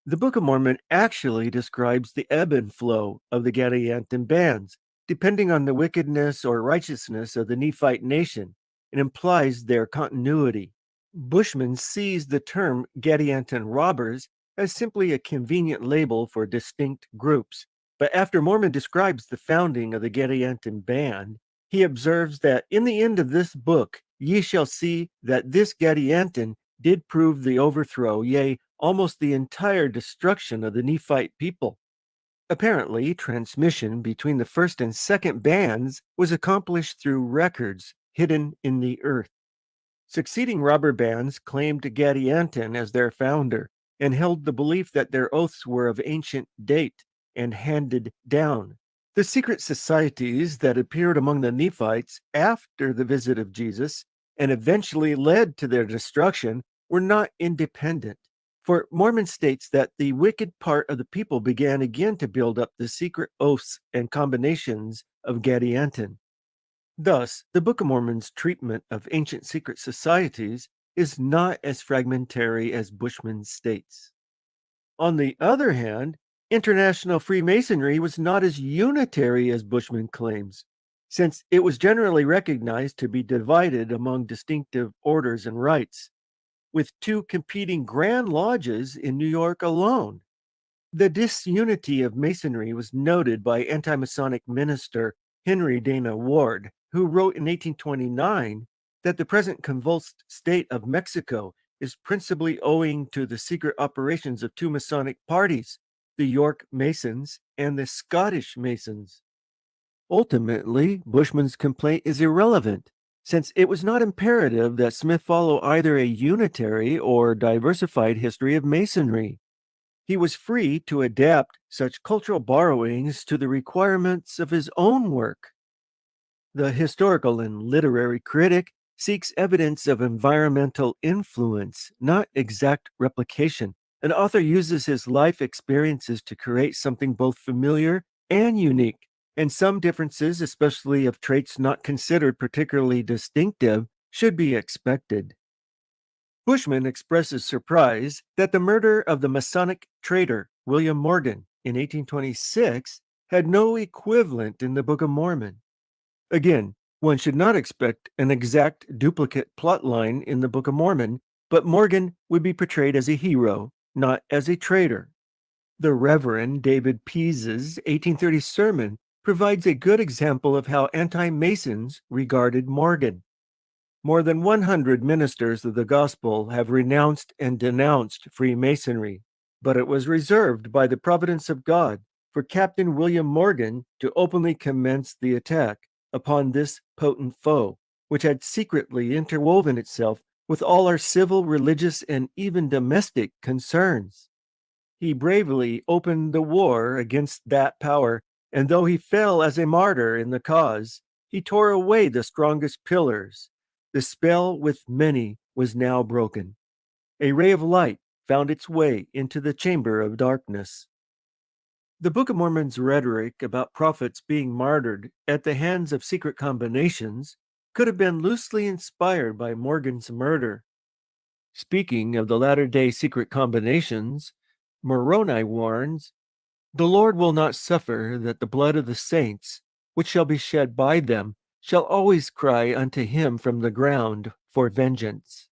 The Book of Mormon actually describes the ebb and flow of the Gadianton bands, depending on the wickedness or righteousness of the Nephite nation, and implies their continuity. Bushman sees the term Gadianton robbers as simply a convenient label for distinct groups, but after Mormon describes the founding of the Gadianton band, he observes that in the end of this book, ye shall see that this Gadianton did prove the overthrow, yea, almost the entire destruction of the Nephite people. Apparently, transmission between the first and second bands was accomplished through records hidden in the earth. Succeeding robber bands claimed Gadianton as their founder and held the belief that their oaths were of ancient date and handed down. The secret societies that appeared among the Nephites after the visit of Jesus and eventually led to their destruction were not independent, for Mormon states that the wicked part of the people began again to build up the secret oaths and combinations of Gadianton. Thus, the Book of Mormon's treatment of ancient secret societies is not as fragmentary as Bushman states. On the other hand, international Freemasonry was not as unitary as Bushman claims, since it was generally recognized to be divided among distinctive orders and rites, with 2 competing Grand Lodges in New York alone. The disunity of Masonry was noted by anti-Masonic minister Henry Dana Ward, who wrote in 1829 that the present convulsed state of Mexico is principally owing to the secret operations of 2 Masonic parties, the York Masons and the Scottish Masons. Ultimately, Bushman's complaint is irrelevant, since it was not imperative that Smith follow either a unitary or diversified history of Masonry. He was free to adapt such cultural borrowings to the requirements of his own work. The historical and literary critic seeks evidence of environmental influence, not exact replication. An author uses his life experiences to create something both familiar and unique, and some differences, especially of traits not considered particularly distinctive, should be expected. Bushman expresses surprise that the murder of the Masonic traitor William Morgan in 1826 had no equivalent in the Book of Mormon. Again, one should not expect an exact duplicate plotline in the Book of Mormon, but Morgan would be portrayed as a hero, not as a traitor. The Reverend David Pease's 1830 sermon provides a good example of how anti-Masons regarded Morgan. More than 100 ministers of the gospel have renounced and denounced Freemasonry, but it was reserved by the providence of God for Captain William Morgan to openly commence the attack upon this potent foe, which had secretly interwoven itself with all our civil, religious, and even domestic concerns. He bravely opened the war against that power, and though he fell as a martyr in the cause, he tore away the strongest pillars. The spell with many was now broken. A ray of light found its way into the chamber of darkness. The Book of Mormon's rhetoric about prophets being martyred at the hands of secret combinations could have been loosely inspired by Morgan's murder. Speaking of the latter-day secret combinations, Moroni warns, "The Lord will not suffer that the blood of the saints, which shall be shed by them, shall always cry unto him from the ground for vengeance."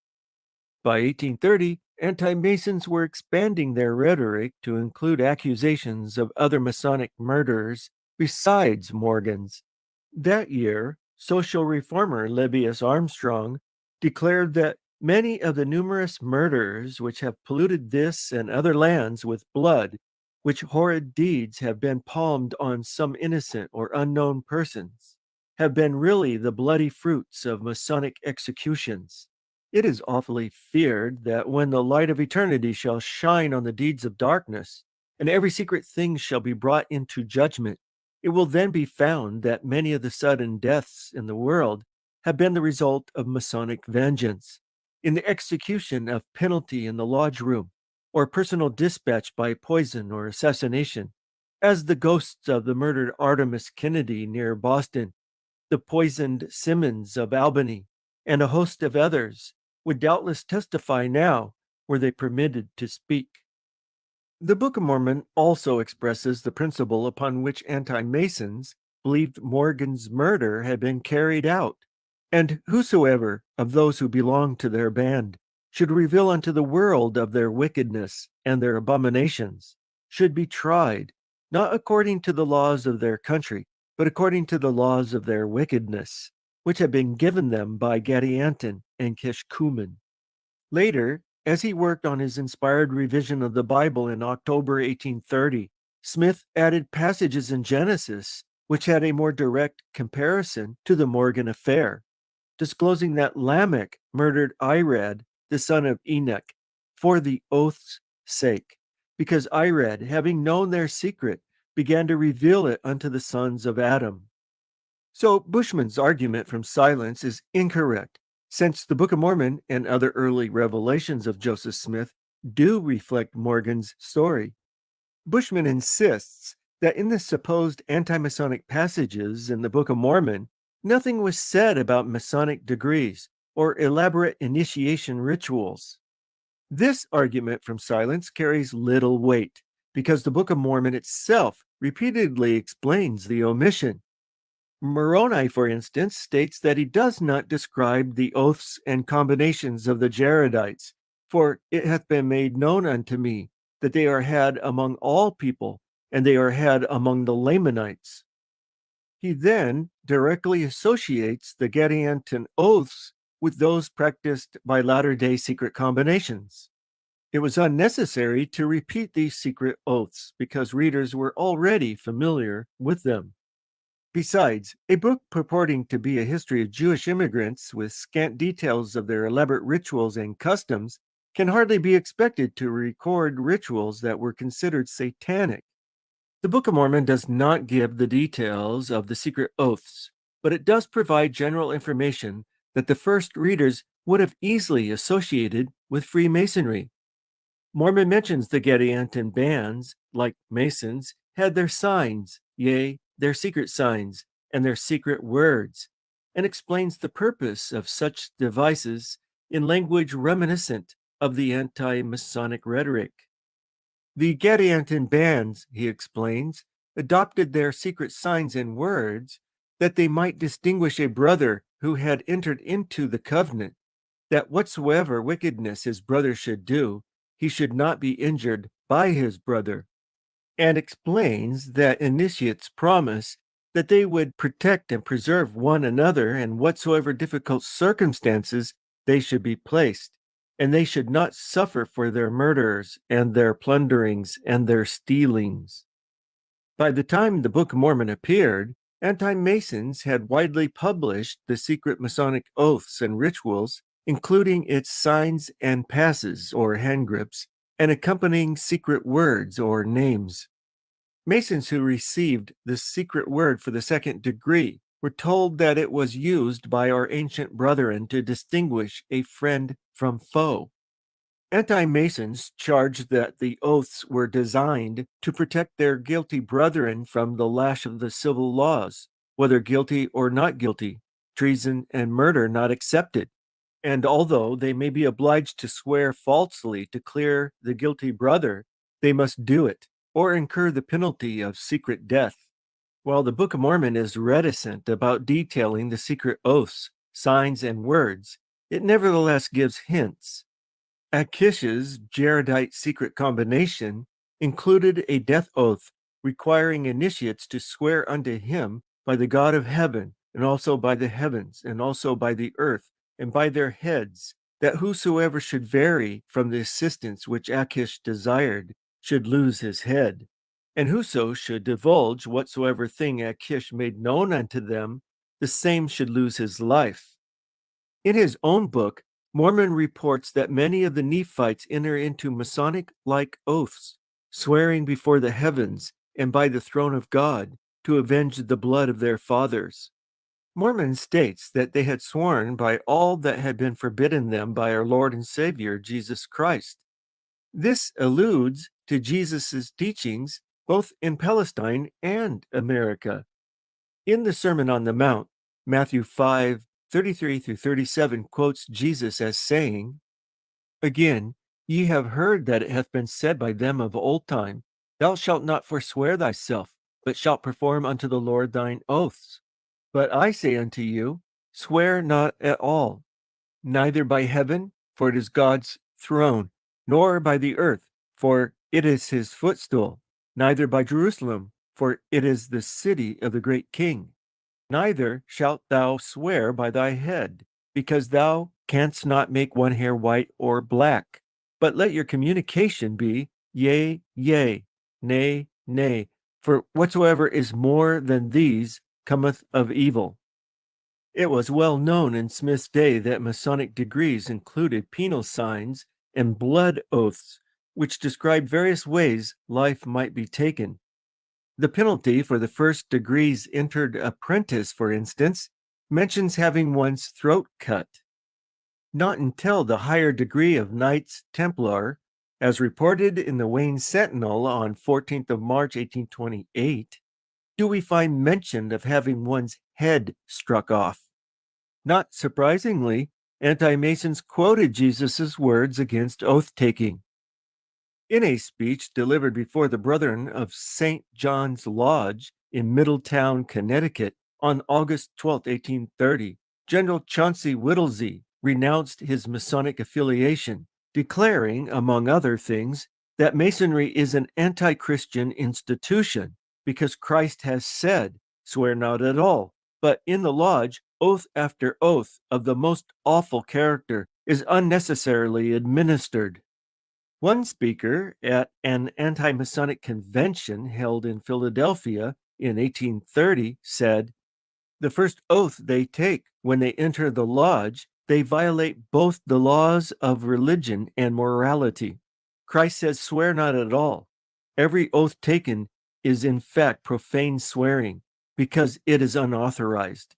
By 1830, anti-Masons were expanding their rhetoric to include accusations of other Masonic murders besides Morgan's. That year, social reformer Lebbeus Armstrong declared that many of the numerous murders which have polluted this and other lands with blood, which horrid deeds have been palmed on some innocent or unknown persons, have been really the bloody fruits of Masonic executions. It is awfully feared that when the light of eternity shall shine on the deeds of darkness, and every secret thing shall be brought into judgment, it will then be found that many of the sudden deaths in the world have been the result of Masonic vengeance, in the execution of penalty in the lodge room, or personal dispatch by poison or assassination, as the ghosts of the murdered Artemus Kennedy near Boston, the poisoned Simmons of Albany, and a host of others would doubtless testify now were they permitted to speak. The Book of Mormon also expresses the principle upon which anti-Masons believed Morgan's murder had been carried out, and whosoever of those who belong to their band should reveal unto the world of their wickedness and their abominations should be tried, not according to the laws of their country, but according to the laws of their wickedness, which had been given them by Gadianton and Kishkumen. Later, as he worked on his inspired revision of the Bible in October 1830, Smith added passages in Genesis which had a more direct comparison to the Morgan affair, disclosing that Lamech murdered Irad, the son of Enoch, for the oath's sake, because Irad, having known their secret, began to reveal it unto the sons of Adam. So Bushman's argument from silence is incorrect, since the Book of Mormon and other early revelations of Joseph Smith do reflect Morgan's story. Bushman insists that in the supposed anti-Masonic passages in the Book of Mormon, nothing was said about Masonic degrees or elaborate initiation rituals. This argument from silence carries little weight, because the Book of Mormon itself repeatedly explains the omission. Moroni, for instance, states that he does not describe the oaths and combinations of the Jaredites, for it hath been made known unto me that they are had among all people, and they are had among the Lamanites. He then directly associates the Gadianton oaths with those practiced by latter-day secret combinations. It was unnecessary to repeat these secret oaths because readers were already familiar with them. Besides, a book purporting to be a history of Jewish immigrants with scant details of their elaborate rituals and customs can hardly be expected to record rituals that were considered satanic. The Book of Mormon does not give the details of the secret oaths, but it does provide general information that the first readers would have easily associated with Freemasonry. Mormon mentions the Gadianton bands, like Masons, had their signs, yea, their secret signs, and their secret words, and explains the purpose of such devices in language reminiscent of the anti-Masonic rhetoric. The Gadianton bands, he explains, adopted their secret signs and words that they might distinguish a brother who had entered into the covenant, that whatsoever wickedness his brother should do, he should not be injured by his brother, and explains that initiates promise that they would protect and preserve one another in whatsoever difficult circumstances they should be placed, and they should not suffer for their murders and their plunderings and their stealings. By the time the Book of Mormon appeared, anti-Masons had widely published the secret Masonic oaths and rituals, including its signs and passes or hand grips, and accompanying secret words or names. Masons who received the secret word for the second degree were told that it was used by our ancient brethren to distinguish a friend from foe. Anti-Masons charged that the oaths were designed to protect their guilty brethren from the lash of the civil laws, whether guilty or not guilty, treason and murder not accepted. And although they may be obliged to swear falsely to clear the guilty brother, they must do it, or incur the penalty of secret death. While the Book of Mormon is reticent about detailing the secret oaths, signs, and words, it nevertheless gives hints. Akish's Jaredite secret combination included a death oath requiring initiates to swear unto him by the God of heaven, and also by the heavens, and also by the earth, and by their heads, that whosoever should vary from the assistance which Akish desired should lose his head. And whoso should divulge whatsoever thing Akish made known unto them, the same should lose his life. In his own book, Mormon reports that many of the Nephites enter into Masonic-like oaths, swearing before the heavens and by the throne of God to avenge the blood of their fathers. Mormon states that they had sworn by all that had been forbidden them by our Lord and Savior, Jesus Christ. This alludes to Jesus' teachings both in Palestine and America. In the Sermon on the Mount, Matthew 5:33 through 37 quotes Jesus as saying, "Again, ye have heard that it hath been said by them of old time, Thou shalt not forswear thyself, but shalt perform unto the Lord thine oaths. But I say unto you, swear not at all, neither by heaven, for it is God's throne, nor by the earth, for it is his footstool, neither by Jerusalem, for it is the city of the great king. Neither shalt thou swear by thy head, because thou canst not make one hair white or black. But let your communication be, yea, yea, nay, nay, for whatsoever is more than these cometh of evil." It was well known in Smith's day that Masonic degrees included penal signs and blood oaths, which described various ways life might be taken. The penalty for the first degree's entered apprentice, for instance, mentions having one's throat cut. Not until the higher degree of Knights Templar, as reported in the Wayne Sentinel on 14th of March 1828, do we find mention of having one's head struck off. Not surprisingly, anti-Masons quoted Jesus' words against oath-taking. In a speech delivered before the Brethren of St. John's Lodge in Middletown, Connecticut, on August 12, 1830, General Chauncey Whittlesey renounced his Masonic affiliation, declaring, among other things, that Masonry is an anti-Christian institution, because Christ has said, "Swear not at all," but in the lodge, oath after oath of the most awful character is unnecessarily administered. One speaker at an anti-Masonic convention held in Philadelphia in 1830 said, "The first oath they take when they enter the lodge, they violate both the laws of religion and morality. Christ says, 'Swear not at all.' Every oath taken is in fact profane swearing, because it is unauthorized."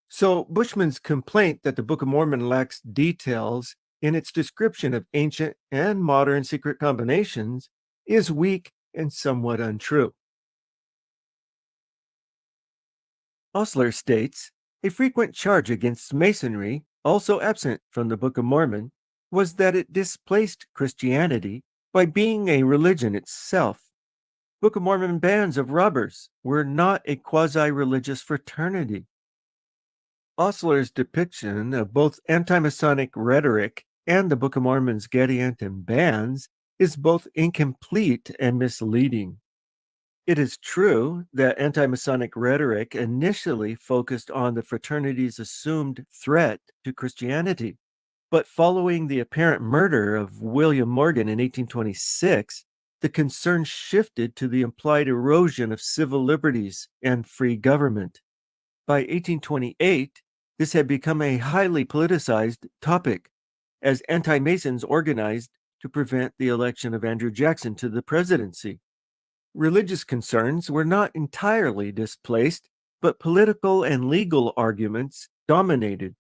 So Bushman's complaint that the Book of Mormon lacks details in its description of ancient and modern secret combinations is weak and somewhat untrue. Osler states, "A frequent charge against Masonry, also absent from the Book of Mormon, was that it displaced Christianity by being a religion itself. Book of Mormon bands of robbers were not a quasi-religious fraternity." Osler's depiction of both anti-Masonic rhetoric and the Book of Mormon's Gadianton bands is both incomplete and misleading. It is true that anti-Masonic rhetoric initially focused on the fraternity's assumed threat to Christianity, but following the apparent murder of William Morgan in 1826, the concern shifted to the implied erosion of civil liberties and free government. By 1828, this had become a highly politicized topic, as anti-Masons organized to prevent the election of Andrew Jackson to the presidency. Religious concerns were not entirely displaced, but political and legal arguments dominated.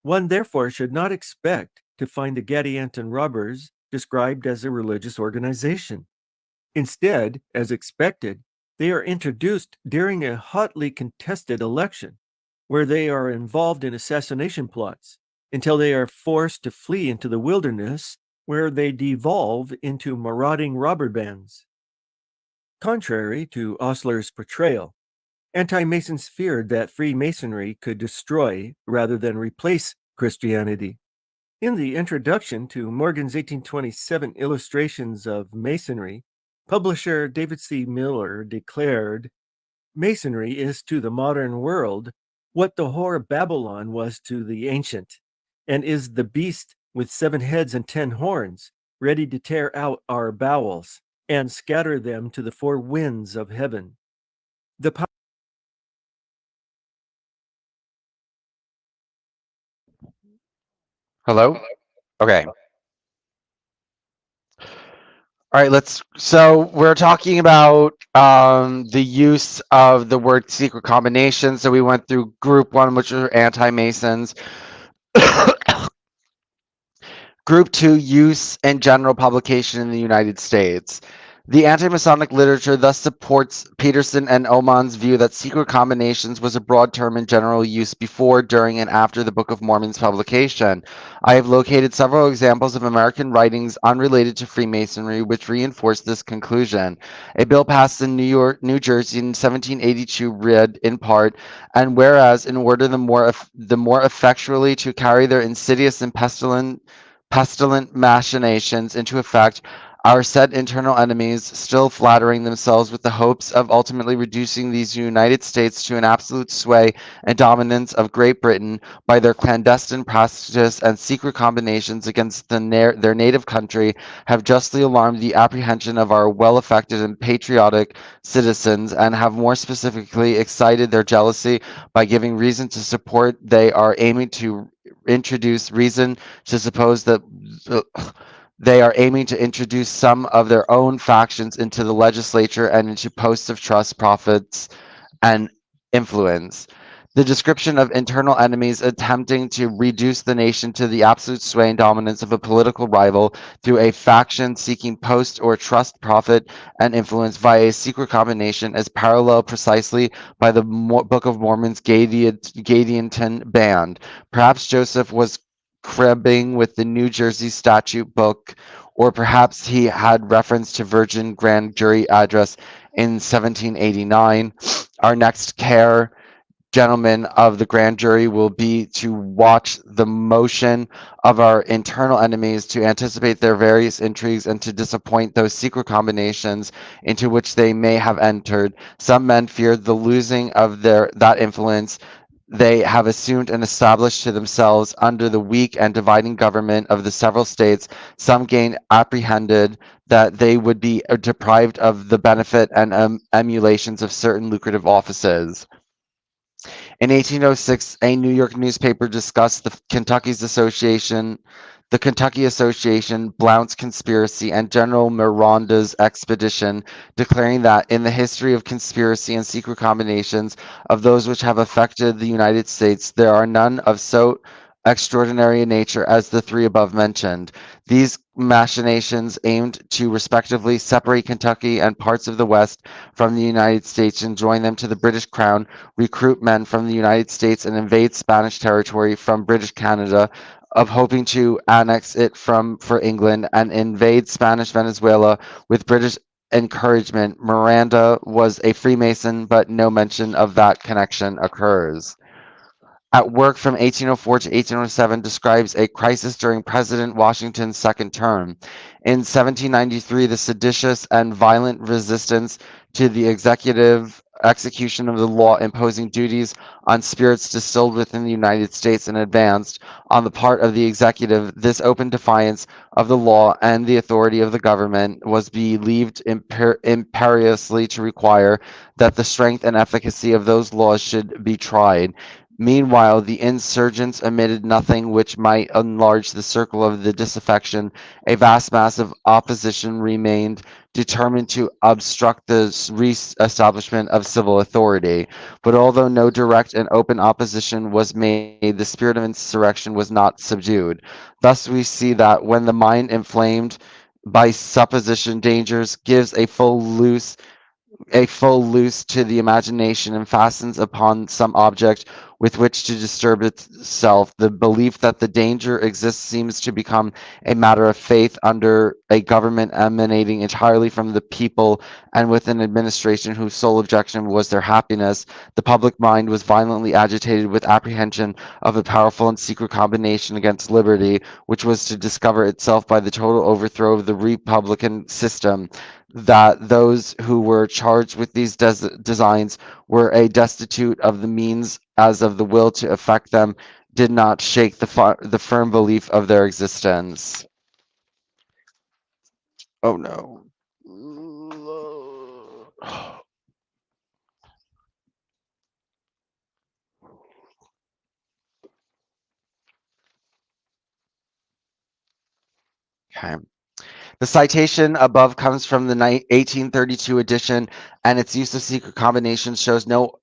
One therefore should not expect to find the Gadianton robbers described as a religious organization. Instead, as expected, they are introduced during a hotly contested election, where they are involved in assassination plots until they are forced to flee into the wilderness, where they devolve into marauding robber bands. Contrary to Osler's portrayal, anti-Masons feared that Freemasonry could destroy rather than replace Christianity. In the introduction to Morgan's 1827 Illustrations of Masonry, publisher David C. Miller declared, "Masonry is to the modern world what the whore Babylon was to the ancient, and is the beast with 7 heads and 10 horns, ready to tear out our bowels and scatter them to the 4 winds of heaven." The Hello? Okay. All right, so we're talking about the use of the word secret combination. So we went through group 1, which are anti-Masons. Group 2, use and general publication in the United States. The anti-Masonic literature thus supports Peterson and Oman's view that secret combinations was a broad term in general use before, during, and after the Book of Mormon's publication. I have located several examples of American writings unrelated to Freemasonry which reinforce this conclusion. A bill passed in New Jersey in 1782 read, in part, "And whereas, in order the more effectually to carry their insidious and pestilent machinations into effect, our said internal enemies, still flattering themselves with the hopes of ultimately reducing these United States to an absolute sway and dominance of Great Britain by their clandestine practice and secret combinations against their native country, have justly alarmed the apprehension of our well-affected and patriotic citizens, and have more specifically excited their jealousy by giving reason to support they are aiming to introduce reason to suppose that they are aiming to introduce some of their own factions into the legislature and into posts of trust, profits, and influence." The description of internal enemies attempting to reduce the nation to the absolute sway and dominance of a political rival through a faction seeking post or trust, profit, and influence via a secret combination is paralleled precisely by the Book of Mormon's Gadianton band. Perhaps Joseph was cribbing with the New Jersey statute book, or perhaps he had reference to Virgin Grand Jury Address in 1789. Our next care, gentlemen of the grand jury, will be to watch the motion of our internal enemies, to anticipate their various intrigues, and to disappoint those secret combinations into which they may have entered. Some men feared the losing of that influence they have assumed and established to themselves under the weak and dividing government of the several states. Some gain apprehended that they would be deprived of the benefit and emulations of certain lucrative offices. In 1806, a New York newspaper discussed the Kentucky Association, Blount's conspiracy, and General Miranda's expedition, declaring that in the history of conspiracy and secret combinations of those which have affected the United States, there are none of so extraordinary a nature as the 3 above mentioned. These machinations aimed to respectively separate Kentucky and parts of the West from the United States and join them to the British Crown, recruit men from the United States, and invade Spanish territory from British Canada, of hoping to annex it for England and invade Spanish Venezuela with British encouragement. Miranda was a Freemason, but no mention of that connection occurs. At Work from 1804 to 1807 describes a crisis during President Washington's second term. In 1793, the seditious and violent resistance to the executive execution of the law imposing duties on spirits distilled within the United States and advanced on the part of the executive. This open defiance of the law and the authority of the government was believed imperiously to require that the strength and efficacy of those laws should be tried. Meanwhile, the insurgents omitted nothing which might enlarge the circle of the disaffection. A vast mass of opposition remained, determined to obstruct the re-establishment of civil authority. But although no direct and open opposition was made, the spirit of insurrection was not subdued. Thus we see that when the mind inflamed by supposition dangers gives a full loose to the imagination and fastens upon some object with which to disturb itself. The belief that the danger exists seems to become a matter of faith under a government emanating entirely from the people and with an administration whose sole objection was their happiness. The public mind was violently agitated with apprehension of a powerful and secret combination against liberty, which was to discover itself by the total overthrow of the republican system. That those who were charged with these designs were a destitute of the means as of the will to effect them did not shake the firm belief of their existence. Oh no. Okay. The citation above comes from the 1832 edition, and its use of secret combinations shows no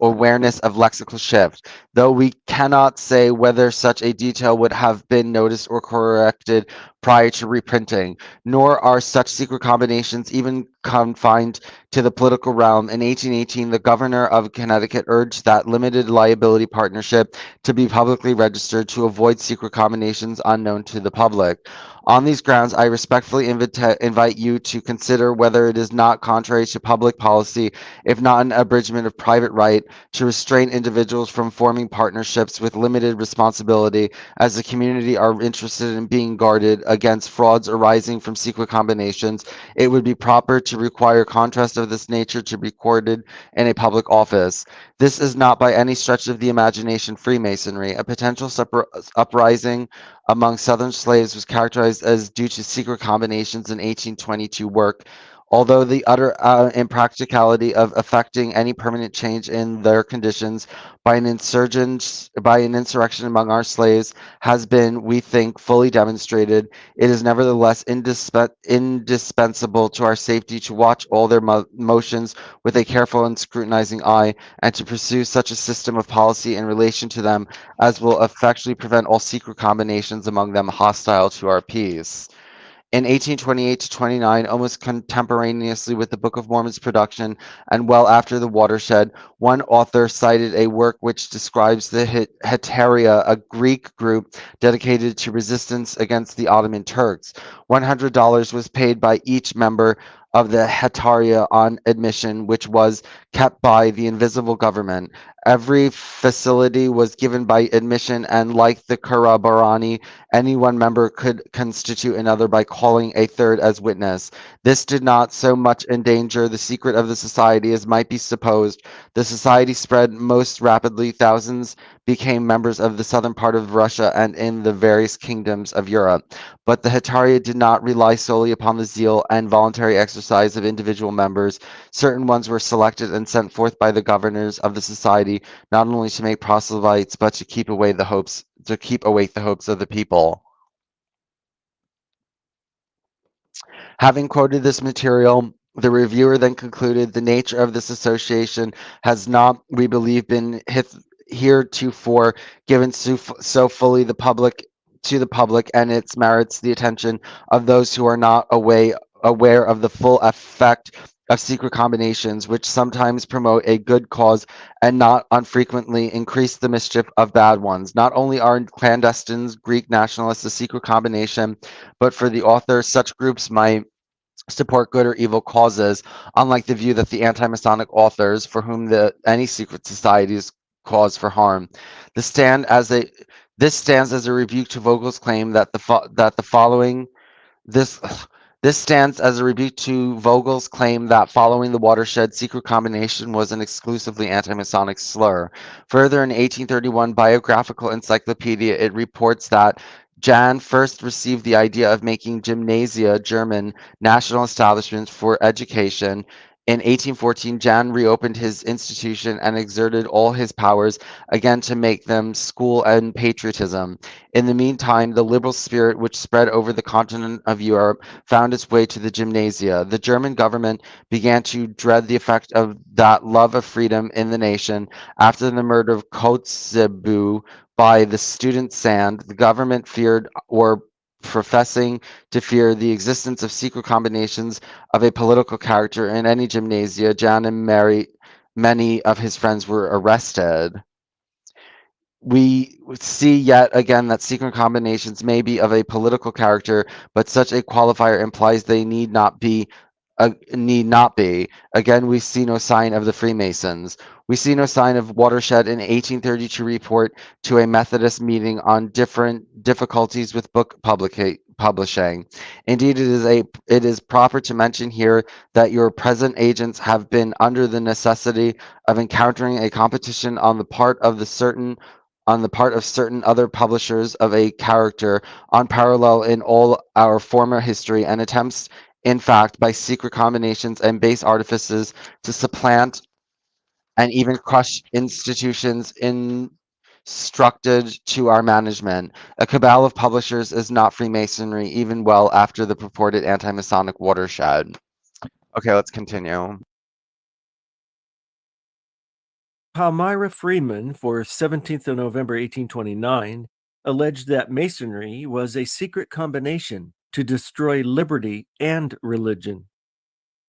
awareness of lexical shift, though we cannot say whether such a detail would have been noticed or corrected prior to reprinting, nor are such secret combinations even confined to the political realm. In 1818, the governor of Connecticut urged that limited liability partnership to be publicly registered to avoid secret combinations unknown to the public. On these grounds, I respectfully invite you to consider whether it is not contrary to public policy, if not an abridgment of private right, to restrain individuals from forming partnerships with limited responsibility, as the community are interested in being guarded against frauds arising from secret combinations. It would be proper to require contrast of this nature to be recorded in a public office. This is not by any stretch of the imagination Freemasonry. A potential uprising among Southern slaves was characterized as due to secret combinations in 1822 work. Although the utter impracticality of effecting any permanent change in their conditions by an insurrection among our slaves has been, we think, fully demonstrated, it is nevertheless indispensable to our safety to watch all their motions with a careful and scrutinizing eye, and to pursue such a system of policy in relation to them as will effectually prevent all secret combinations among them hostile to our peace. In 1828 to 29, almost contemporaneously with the Book of Mormon's production and well after the watershed, one author cited a work which describes the Hetaria, a Greek group dedicated to resistance against the Ottoman Turks. $100 was paid by each member of the Hetaria on admission, which was kept by the invisible government. Every facility was given by admission, and like the Kurabarani, any one member could constitute another by calling a third as witness. This did not so much endanger the secret of the society as might be supposed. The society spread most rapidly. Thousands became members of the southern part of Russia and in the various kingdoms of Europe. But the Hetaria did not rely solely upon the zeal and voluntary exercise of individual members. Certain ones were selected and sent forth by the governors of the society, not only to make proselytes, but to keep awake the hopes of the people. Having quoted this material, the reviewer then concluded the nature of this association has not, we believe, been heretofore given so fully to the public and its merits the attention of those who are not aware of the full effect of secret combinations, which sometimes promote a good cause and not unfrequently increase the mischief of bad ones. Not only are clandestines Greek nationalists a secret combination, but for the author, such groups might support good or evil causes, unlike the view that the anti-Masonic authors, for whom any secret society is cause for harm. This stands as a rebuke to Vogel's claim that this stands as a rebuke to Vogel's claim that following the watershed, secret combination was an exclusively anti-Masonic slur. Further, in 1831 Biographical Encyclopedia, it reports that Jan first received the idea of making gymnasia, German, national establishments for education In 1814, Jan reopened his institution and exerted all his powers again to make them school and patriotism. In the meantime, the liberal spirit which spread over the continent of Europe found its way to the gymnasia. The German government began to dread the effect of that love of freedom in the nation. After the murder of Kotzebue by the student Sand, the government feared or professing to fear the existence of secret combinations of a political character in any gymnasia. Jan and many of his friends were arrested. We see yet again that secret combinations may be of a political character, but such a qualifier implies they need not be. Need not be. Again, we see no sign of the Freemasons. We see no sign of Watershed in 1832 report to a Methodist meeting on different difficulties with book publishing. Indeed, it is proper to mention here that your present agents have been under the necessity of encountering a competition on the part of certain other publishers of a character unparalleled in all our former history, and attempts in fact, by secret combinations and base artifices to supplant and even crush institutions instructed to our management. A cabal of publishers is not Freemasonry, even well after the purported anti-Masonic watershed. Okay, let's continue. Palmyra Freeman, for 17th of November 1829, alleged that Masonry was a secret combination to destroy liberty and religion.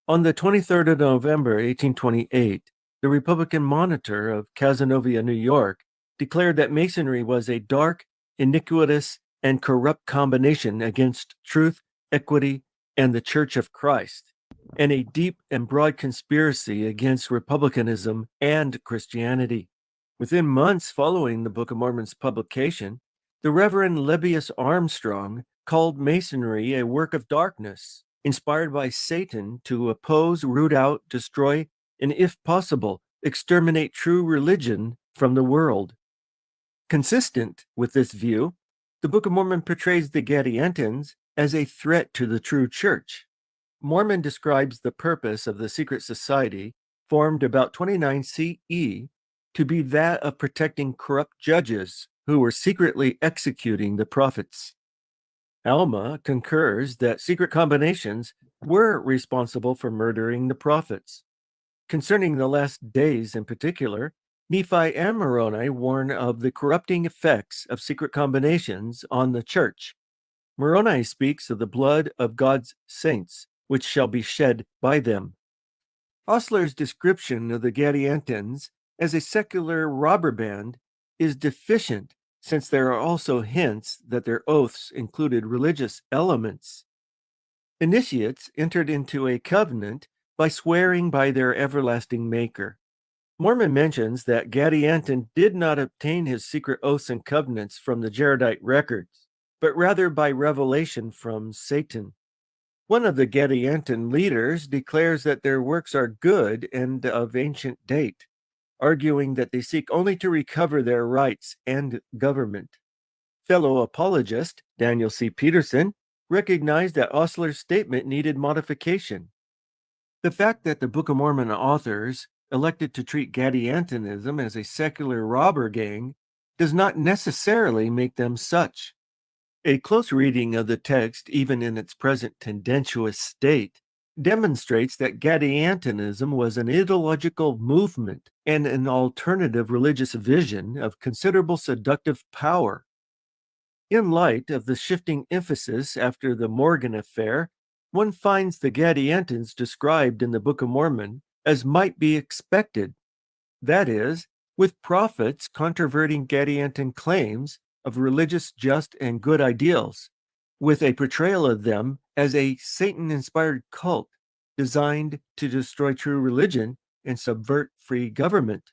On the 23rd of November 1828, the Republican Monitor of Cazenovia, New York, declared that Masonry was a dark, iniquitous, and corrupt combination against truth, equity, and the Church of Christ, and a deep and broad conspiracy against republicanism and Christianity. Within months following the Book of Mormon's publication, the Reverend Lebbeus Armstrong called Masonry a work of darkness, inspired by Satan to oppose, root out, destroy, and if possible, exterminate true religion from the world. Consistent with this view, the Book of Mormon portrays the Gadiantans as a threat to the true church. Mormon describes the purpose of the secret society, formed about 29 CE, to be that of protecting corrupt judges who were secretly executing the prophets. Alma concurs that secret combinations were responsible for murdering the prophets. Concerning the last days in particular, Nephi and Moroni warn of the corrupting effects of secret combinations on the church. Moroni speaks of the blood of God's saints, which shall be shed by them. Osler's description of the Gadiantans as a secular robber band is deficient, since there are also hints that their oaths included religious elements. Initiates entered into a covenant by swearing by their everlasting Maker. Mormon mentions that Gadianton did not obtain his secret oaths and covenants from the Jaredite records, but rather by revelation from Satan. One of the Gadianton leaders declares that their works are good and of ancient date, arguing that they seek only to recover their rights and government. Fellow apologist Daniel C. Peterson recognized that Osler's statement needed modification. The fact that the Book of Mormon authors elected to treat Gadiantonism as a secular robber gang does not necessarily make them such. A close reading of the text, even in its present tendentious state, demonstrates that Gadiantonism was an ideological movement and an alternative religious vision of considerable seductive power. In light of the shifting emphasis after the Morgan affair, one finds the Gadiantons described in the Book of Mormon as might be expected, that is, with prophets controverting Gadianton claims of religious, just, and good ideals, with a portrayal of them as a Satan-inspired cult designed to destroy true religion and subvert free government.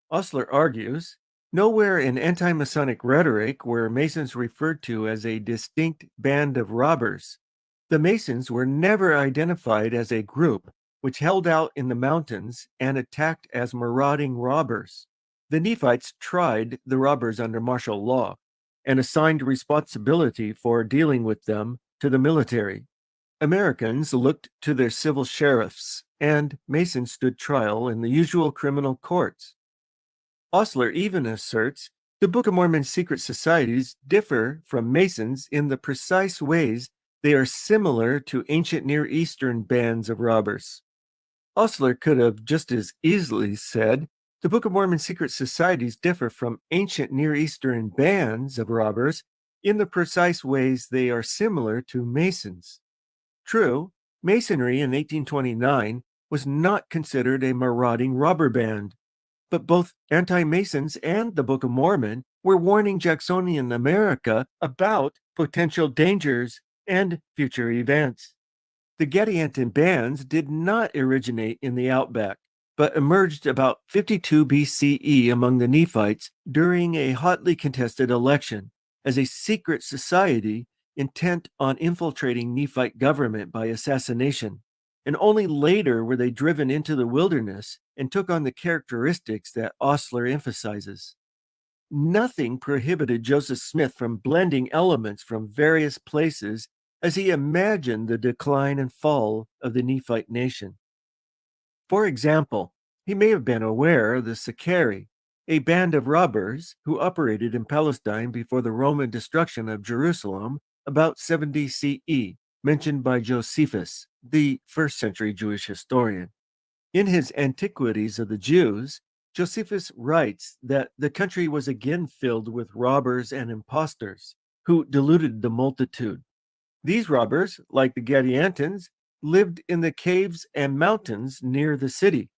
Osler argues, nowhere in anti-Masonic rhetoric were Masons referred to as a distinct band of robbers. The Masons were never identified as a group which held out in the mountains and attacked as marauding robbers. The Nephites tried the robbers under martial law and assigned responsibility for dealing with them to the military. Americans looked to their civil sheriffs and Masons stood trial in the usual criminal courts. Osler even asserts the Book of Mormon's secret societies differ from Masons in the precise ways they are similar to ancient Near Eastern bands of robbers. Osler could have just as easily said the Book of Mormon's secret societies differ from ancient Near Eastern bands of robbers in the precise ways they are similar to Masons. True, Masonry in 1829 was not considered a marauding robber band, but both anti-Masons and the Book of Mormon were warning Jacksonian America about potential dangers and future events. The Gadianton bands did not originate in the Outback, but emerged about 52 BCE among the Nephites during a hotly contested election as a secret society intent on infiltrating Nephite government by assassination, and only later were they driven into the wilderness and took on the characteristics that Osler emphasizes. Nothing prohibited Joseph Smith from blending elements from various places as he imagined the decline and fall of the Nephite nation. For example, he may have been aware of the Sicarii, a band of robbers who operated in Palestine before the Roman destruction of Jerusalem about 70 CE, mentioned by Josephus, the first century Jewish historian. In his Antiquities of the Jews, Josephus writes that the country was again filled with robbers and impostors who deluded the multitude. These robbers, like the Gadiantons, lived in the caves and mountains near the city.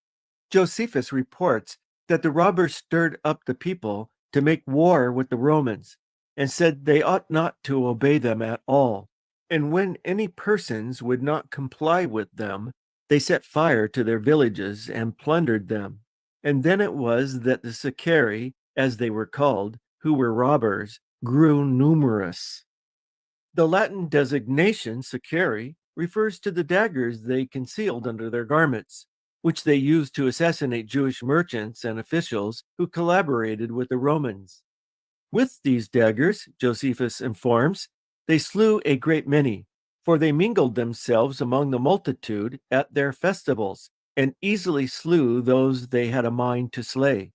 Josephus reports that the robbers stirred up the people to make war with the Romans and said they ought not to obey them at all. And when any persons would not comply with them, they set fire to their villages and plundered them. And then it was that the Sicarii, as they were called, who were robbers, grew numerous. The Latin designation Sicarii refers to the daggers they concealed under their garments, which they used to assassinate Jewish merchants and officials who collaborated with the Romans. With these daggers, Josephus informs, they slew a great many, for they mingled themselves among the multitude at their festivals, and easily slew those they had a mind to slay.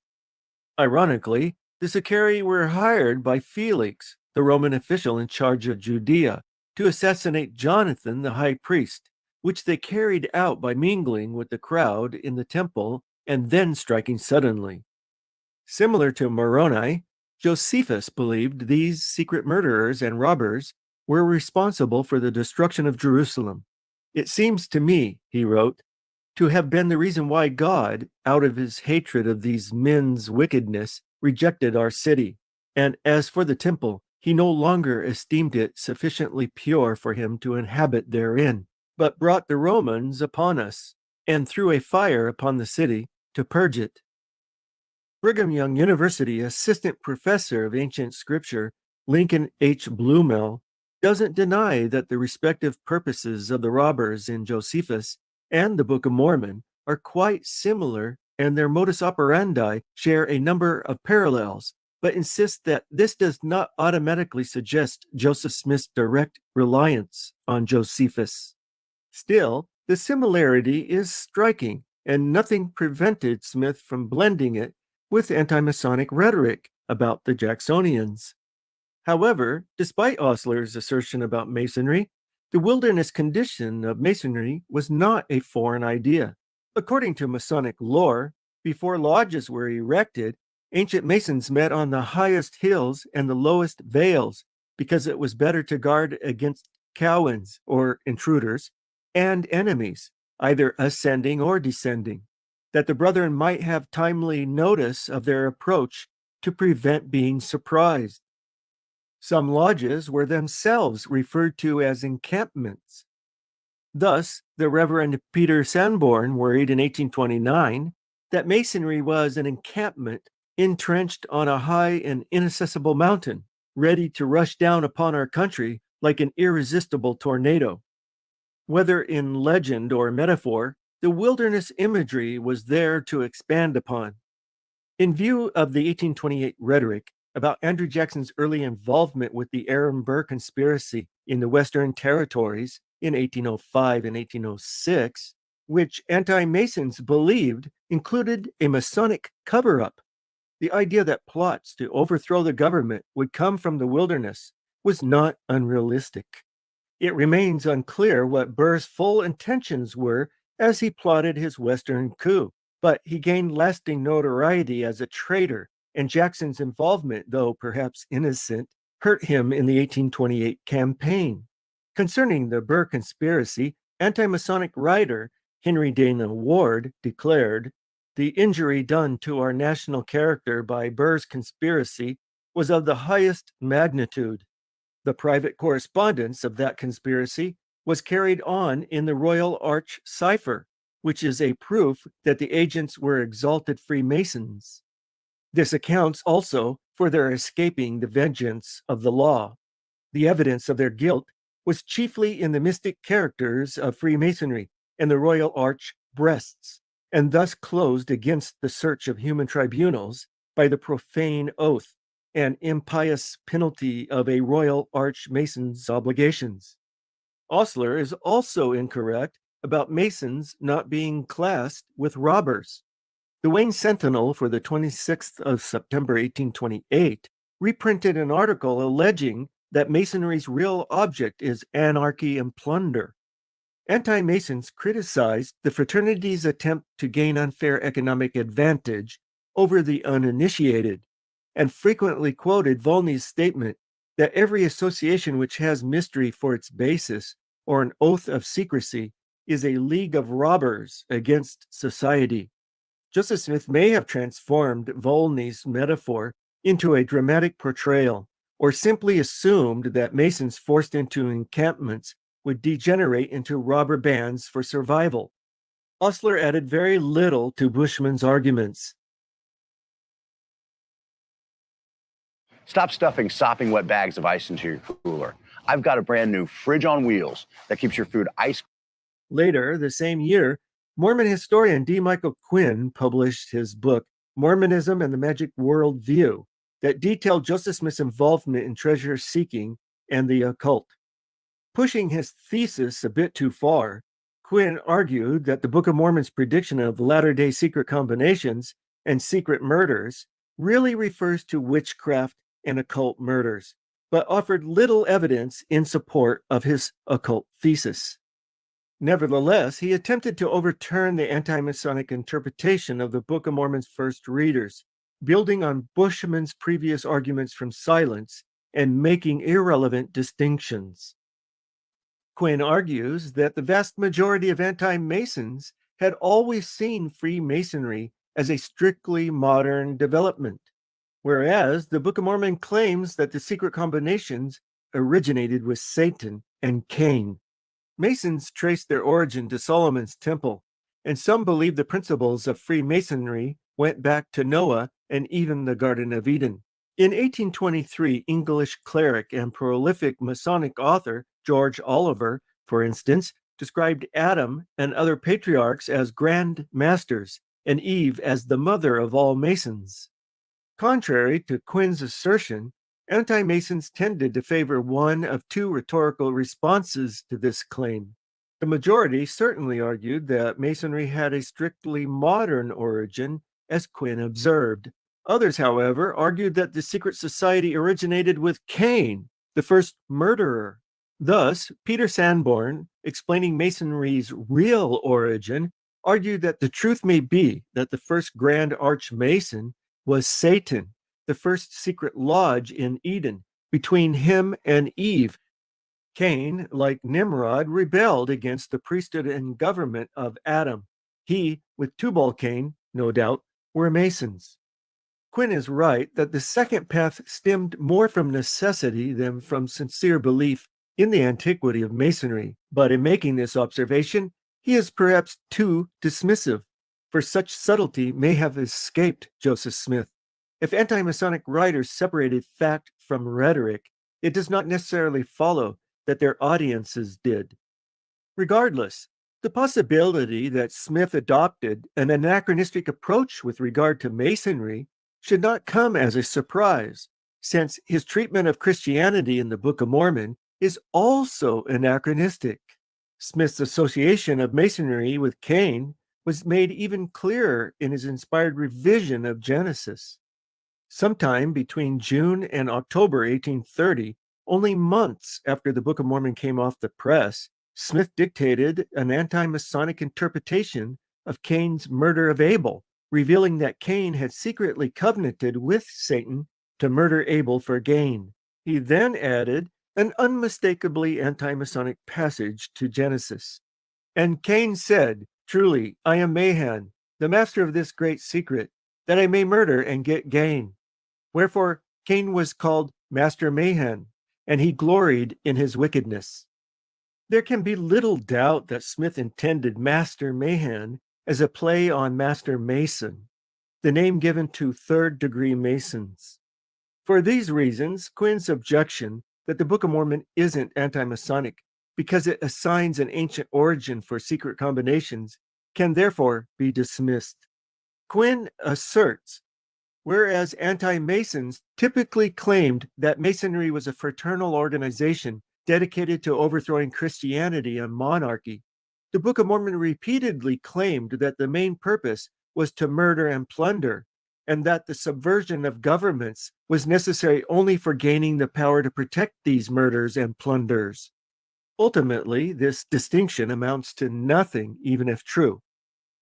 Ironically, the Sicarii were hired by Felix, the Roman official in charge of Judea, to assassinate Jonathan the high priest, which they carried out by mingling with the crowd in the temple and then striking suddenly. Similar to Moroni, Josephus believed these secret murderers and robbers were responsible for the destruction of Jerusalem. It seems to me, he wrote, to have been the reason why God, out of his hatred of these men's wickedness, rejected our city. And as for the temple, he no longer esteemed it sufficiently pure for him to inhabit therein, but brought the Romans upon us, and threw a fire upon the city to purge it. Brigham Young University assistant professor of ancient scripture, Lincoln H. Blumel, doesn't deny that the respective purposes of the robbers in Josephus and the Book of Mormon are quite similar, and their modus operandi share a number of parallels, but insists that this does not automatically suggest Joseph Smith's direct reliance on Josephus. Still, the similarity is striking, and nothing prevented Smith from blending it with anti-Masonic rhetoric about the Jacksonians. However, despite Osler's assertion about Masonry, the wilderness condition of Masonry was not a foreign idea. According to Masonic lore, before lodges were erected, ancient Masons met on the highest hills and the lowest vales because it was better to guard against cowens, or intruders, and enemies, either ascending or descending, that the brethren might have timely notice of their approach to prevent being surprised. Some lodges were themselves referred to as encampments. Thus, the Reverend Peter Sanborn worried in 1829 that Masonry was an encampment entrenched on a high and inaccessible mountain, ready to rush down upon our country like an irresistible tornado. Whether in legend or metaphor, the wilderness imagery was there to expand upon. In view of the 1828 rhetoric about Andrew Jackson's early involvement with the Aaron Burr conspiracy in the Western Territories in 1805 and 1806, which anti-Masons believed included a Masonic cover-up. The idea that plots to overthrow the government would come from the wilderness was not unrealistic. It remains unclear what Burr's full intentions were as he plotted his Western coup, but he gained lasting notoriety as a traitor, and Jackson's involvement, though perhaps innocent, hurt him in the 1828 campaign. Concerning the Burr conspiracy, anti-Masonic writer Henry Dana Ward declared, "The injury done to our national character by Burr's conspiracy was of the highest magnitude. The private correspondence of that conspiracy was carried on in the Royal Arch cipher, which is a proof that the agents were exalted Freemasons. This accounts also for their escaping the vengeance of the law. The evidence of their guilt was chiefly in the mystic characters of Freemasonry and the Royal Arch breasts, and thus closed against the search of human tribunals by the profane oath and impious penalty of a Royal Arch Mason's obligations." Osler is also incorrect about Masons not being classed with robbers. The Wayne Sentinel for the 26th of September 1828 reprinted an article alleging that Masonry's real object is anarchy and plunder. Anti-Masons criticized the fraternity's attempt to gain unfair economic advantage over the uninitiated, and frequently quoted Volney's statement that every association which has mystery for its basis or an oath of secrecy is a league of robbers against society. Joseph Smith may have transformed Volney's metaphor into a dramatic portrayal, or simply assumed that Masons forced into encampments would degenerate into robber bands for survival. Osler added very little to Bushman's arguments. Stop stuffing sopping wet bags of ice into your cooler. I've got a brand new fridge on wheels that keeps your food ice. Later, the same year, Mormon historian D. Michael Quinn published his book, Mormonism and the Magic World View, that detailed Joseph Smith's involvement in treasure seeking and the occult. Pushing his thesis a bit too far, Quinn argued that the Book of Mormon's prediction of latter-day secret combinations and secret murders really refers to witchcraft and occult murders, but offered little evidence in support of his occult thesis. Nevertheless, he attempted to overturn the anti-Masonic interpretation of the Book of Mormon's first readers, building on Bushman's previous arguments from silence and making irrelevant distinctions. Quinn argues that the vast majority of anti-Masons had always seen Freemasonry as a strictly modern development, whereas the Book of Mormon claims that the secret combinations originated with Satan and Cain. Masons trace their origin to Solomon's temple, and some believe the principles of Freemasonry went back to Noah and even the Garden of Eden. In 1823, English cleric and prolific Masonic author George Oliver, for instance, described Adam and other patriarchs as grand masters and Eve as the mother of all Masons. Contrary to Quinn's assertion, anti-Masons tended to favor one of two rhetorical responses to this claim. The majority certainly argued that Masonry had a strictly modern origin, as Quinn observed. Others, however, argued that the secret society originated with Cain, the first murderer. Thus, Peter Sanborn, explaining Masonry's real origin, argued that the truth may be that the first Grand Archmason was Satan, the first secret lodge in Eden, between him and Eve. Cain, like Nimrod, rebelled against the priesthood and government of Adam. He, with Tubal-Cain, no doubt, were Masons. Quinn is right that the second path stemmed more from necessity than from sincere belief in the antiquity of Masonry, but in making this observation, he is perhaps too dismissive, for such subtlety may have escaped Joseph Smith. If anti-Masonic writers separated fact from rhetoric, it does not necessarily follow that their audiences did. Regardless, the possibility that Smith adopted an anachronistic approach with regard to Masonry should not come as a surprise, since his treatment of Christianity in the Book of Mormon is also anachronistic. Smith's association of Masonry with Cain was made even clearer in his inspired revision of Genesis. Sometime between June and October 1830, only months after the Book of Mormon came off the press, Smith dictated an anti-Masonic interpretation of Cain's murder of Abel, revealing that Cain had secretly covenanted with Satan to murder Abel for gain. He then added an unmistakably anti-Masonic passage to Genesis. And Cain said, "Truly, I am Mahan, the master of this great secret, that I may murder and get gain." Wherefore Cain was called Master Mahan, and he gloried in his wickedness. There can be little doubt that Smith intended Master Mahan as a play on Master Mason, the name given to third-degree Masons. For these reasons, Quinn's objection that the Book of Mormon isn't anti-Masonic because it assigns an ancient origin for secret combinations can therefore be dismissed. Quinn asserts, whereas anti-Masons typically claimed that Masonry was a fraternal organization dedicated to overthrowing Christianity and monarchy, the Book of Mormon repeatedly claimed that the main purpose was to murder and plunder, and that the subversion of governments was necessary only for gaining the power to protect these murders and plunders. Ultimately, this distinction amounts to nothing, even if true.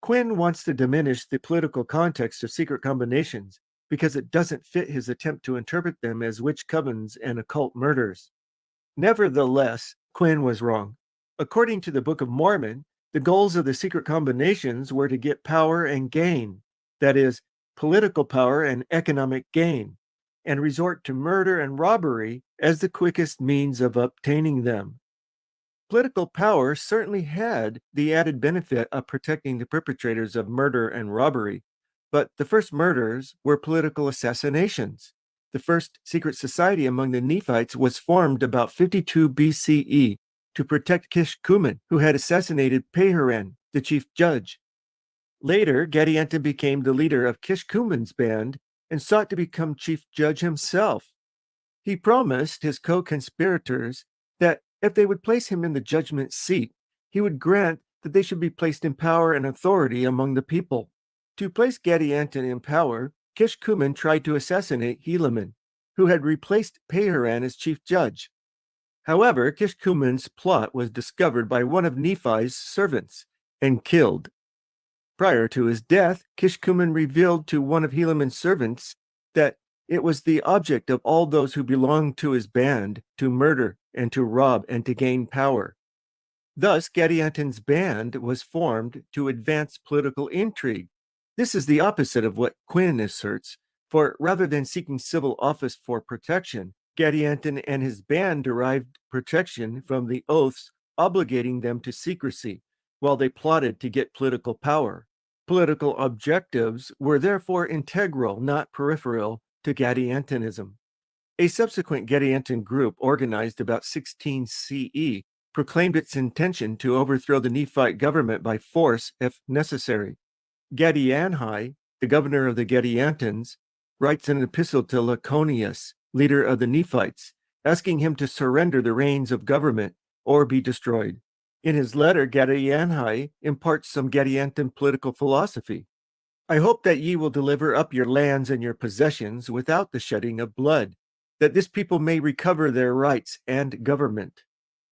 Quinn wants to diminish the political context of secret combinations because it doesn't fit his attempt to interpret them as witch covens and occult murders. Nevertheless, Quinn was wrong. According to the Book of Mormon, the goals of the secret combinations were to get power and gain, that is, political power and economic gain, and resort to murder and robbery as the quickest means of obtaining them. Political power certainly had the added benefit of protecting the perpetrators of murder and robbery, but the first murders were political assassinations. The first secret society among the Nephites was formed about 52 BCE to protect Kishkumen, who had assassinated Paharan, the chief judge. Later, Gadianton became the leader of Kishkumen's band and sought to become chief judge himself. He promised his co-conspirators that if they would place him in the judgment seat, he would grant that they should be placed in power and authority among the people. To place Gadianton in power, Kishkumen tried to assassinate Helaman, who had replaced Paharan as chief judge. However, Kishkumen's plot was discovered by one of Nephi's servants and killed. Prior to his death, Kishkumen revealed to one of Helaman's servants that it was the object of all those who belonged to his band to murder and to rob and to gain power. Thus, Gadianton's band was formed to advance political intrigue. This is the opposite of what Quinn asserts, for rather than seeking civil office for protection, Gadianton and his band derived protection from the oaths obligating them to secrecy, while they plotted to get political power. Political objectives were therefore integral, not peripheral, to Gadiantonism. A subsequent Gadianton group, organized about 16 CE, proclaimed its intention to overthrow the Nephite government by force if necessary. Gadianhai, the governor of the Gadiantons, writes an epistle to Laconius, leader of the Nephites, asking him to surrender the reins of government or be destroyed. In his letter, Gadianhai imparts some Gadianton political philosophy. "I hope that ye will deliver up your lands and your possessions without the shedding of blood, that this people may recover their rights and government."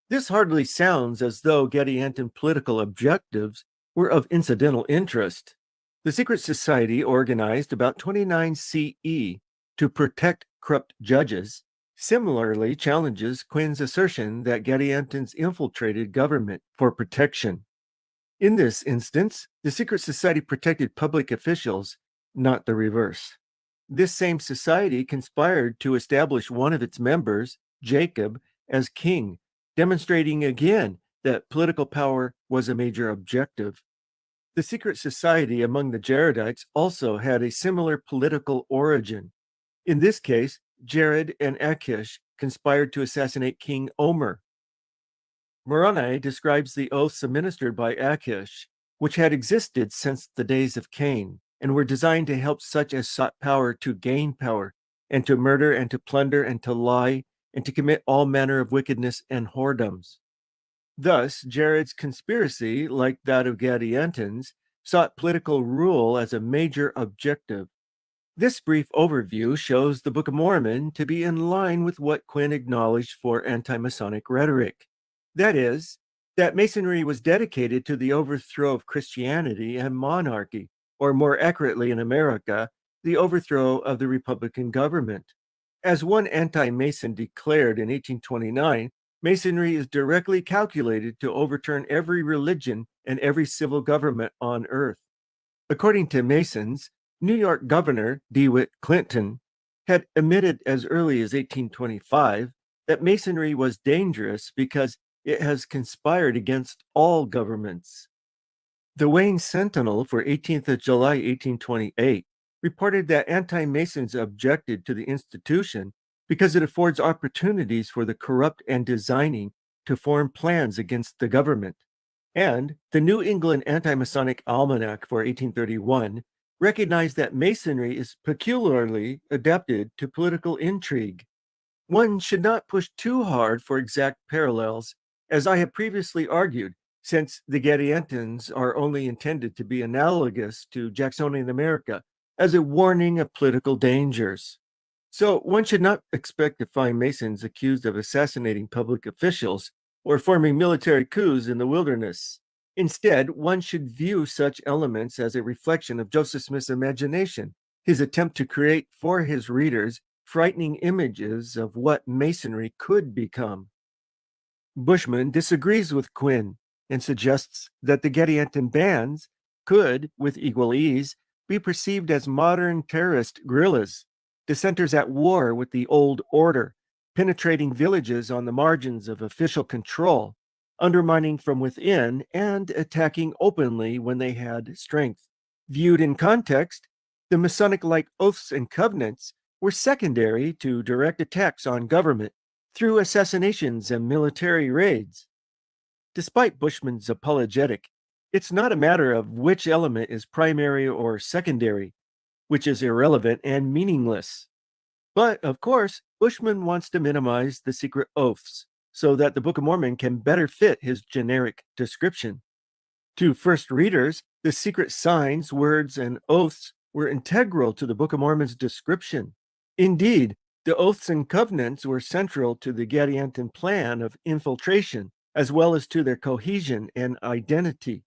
This hardly sounds as though Gadianton political objectives were of incidental interest. The secret society, organized about 29 CE to protect corrupt judges, similarly challenges Quinn's assertion that Gadiantons infiltrated government for protection. In this instance, the secret society protected public officials, not the reverse. This same society conspired to establish one of its members, Jacob, as king, demonstrating again that political power was a major objective. The secret society among the Jaredites also had a similar political origin. In this case, Jared and Achish conspired to assassinate King Omer. Moroni describes the oaths administered by Achish, which had existed since the days of Cain, and were designed to help such as sought power to gain power, and to murder and to plunder and to lie, and to commit all manner of wickedness and whoredoms. Thus, Jared's conspiracy, like that of Gadiantons, sought political rule as a major objective. This brief overview shows the Book of Mormon to be in line with what Quinn acknowledged for anti-Masonic rhetoric. That is, that Masonry was dedicated to the overthrow of Christianity and monarchy, or more accurately in America, the overthrow of the Republican government. As one anti-Mason declared in 1829, Masonry is directly calculated to overturn every religion and every civil government on earth. According to Masons, New York Governor DeWitt Clinton had admitted as early as 1825 that Masonry was dangerous because it has conspired against all governments. The Wayne Sentinel for 18th of July 1828 reported that anti-Masons objected to the institution because it affords opportunities for the corrupt and designing to form plans against the government. And the New England Anti-Masonic Almanac for 1831 recognized that Masonry is peculiarly adapted to political intrigue. One should not push too hard for exact parallels, as I have previously argued, since the Gadiantons are only intended to be analogous to Jacksonian America as a warning of political dangers. So one should not expect to find Masons accused of assassinating public officials or forming military coups in the wilderness. Instead, one should view such elements as a reflection of Joseph Smith's imagination, his attempt to create for his readers frightening images of what Masonry could become. Bushman disagrees with Quinn and suggests that the Gadianton bands could, with equal ease, be perceived as modern terrorist guerrillas, dissenters at war with the old order, penetrating villages on the margins of official control, undermining from within, and attacking openly when they had strength. Viewed in context, the Masonic-like oaths and covenants were secondary to direct attacks on government through assassinations and military raids. Despite Bushman's apologetic, it's not a matter of which element is primary or secondary, which is irrelevant and meaningless. But, of course, Bushman wants to minimize the secret oaths so that the Book of Mormon can better fit his generic description. To first readers, the secret signs, words, and oaths were integral to the Book of Mormon's description. Indeed, the oaths and covenants were central to the Gadianton plan of infiltration, as well as to their cohesion and identity.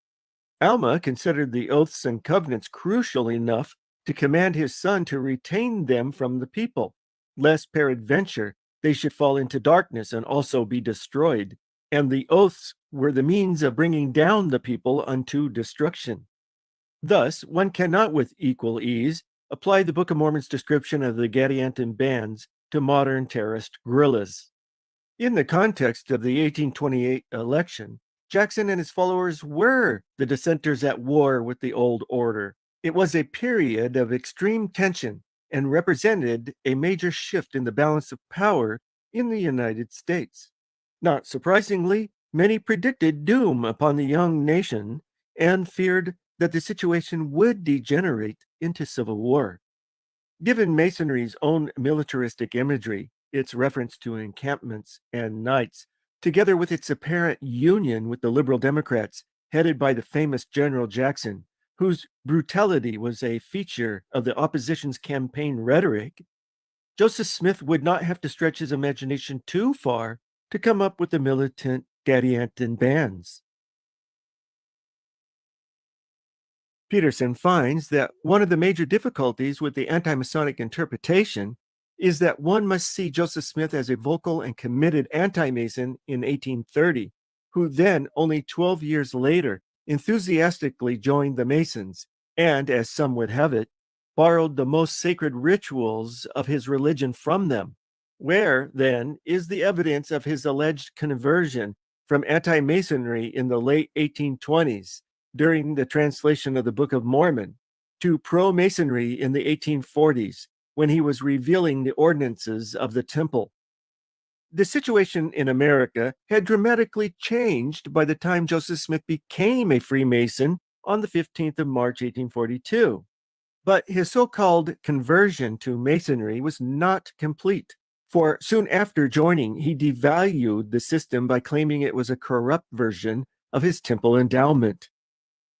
Alma considered the oaths and covenants crucial enough to command his son to retain them from the people, lest peradventure they should fall into darkness and also be destroyed. And the oaths were the means of bringing down the people unto destruction. Thus, one cannot with equal ease apply the Book of Mormon's description of the Gadianton bands to modern terrorist guerrillas. In the context of the 1828 election, Jackson and his followers were the dissenters at war with the old order. It was a period of extreme tension and represented a major shift in the balance of power in the United States. Not surprisingly, many predicted doom upon the young nation and feared that the situation would degenerate into civil war. Given Masonry's own militaristic imagery, its reference to encampments and knights, together with its apparent union with the liberal Democrats headed by the famous General Jackson, whose brutality was a feature of the opposition's campaign rhetoric, Joseph Smith would not have to stretch his imagination too far to come up with the militant Gadianton bands. Peterson finds that one of the major difficulties with the anti-Masonic interpretation is that one must see Joseph Smith as a vocal and committed anti-Mason in 1830, who then, only 12 years later, enthusiastically joined the Masons and, as some would have it, borrowed the most sacred rituals of his religion from them. Where, then, is the evidence of his alleged conversion from anti-Masonry in the late 1820s during the translation of the Book of Mormon to pro-Masonry in the 1840s when he was revealing the ordinances of the temple? The situation in America had dramatically changed by the time Joseph Smith became a Freemason on the 15th of March, 1842. But his so-called conversion to Masonry was not complete, For soon after joining, he devalued the system by claiming it was a corrupt version of his temple endowment.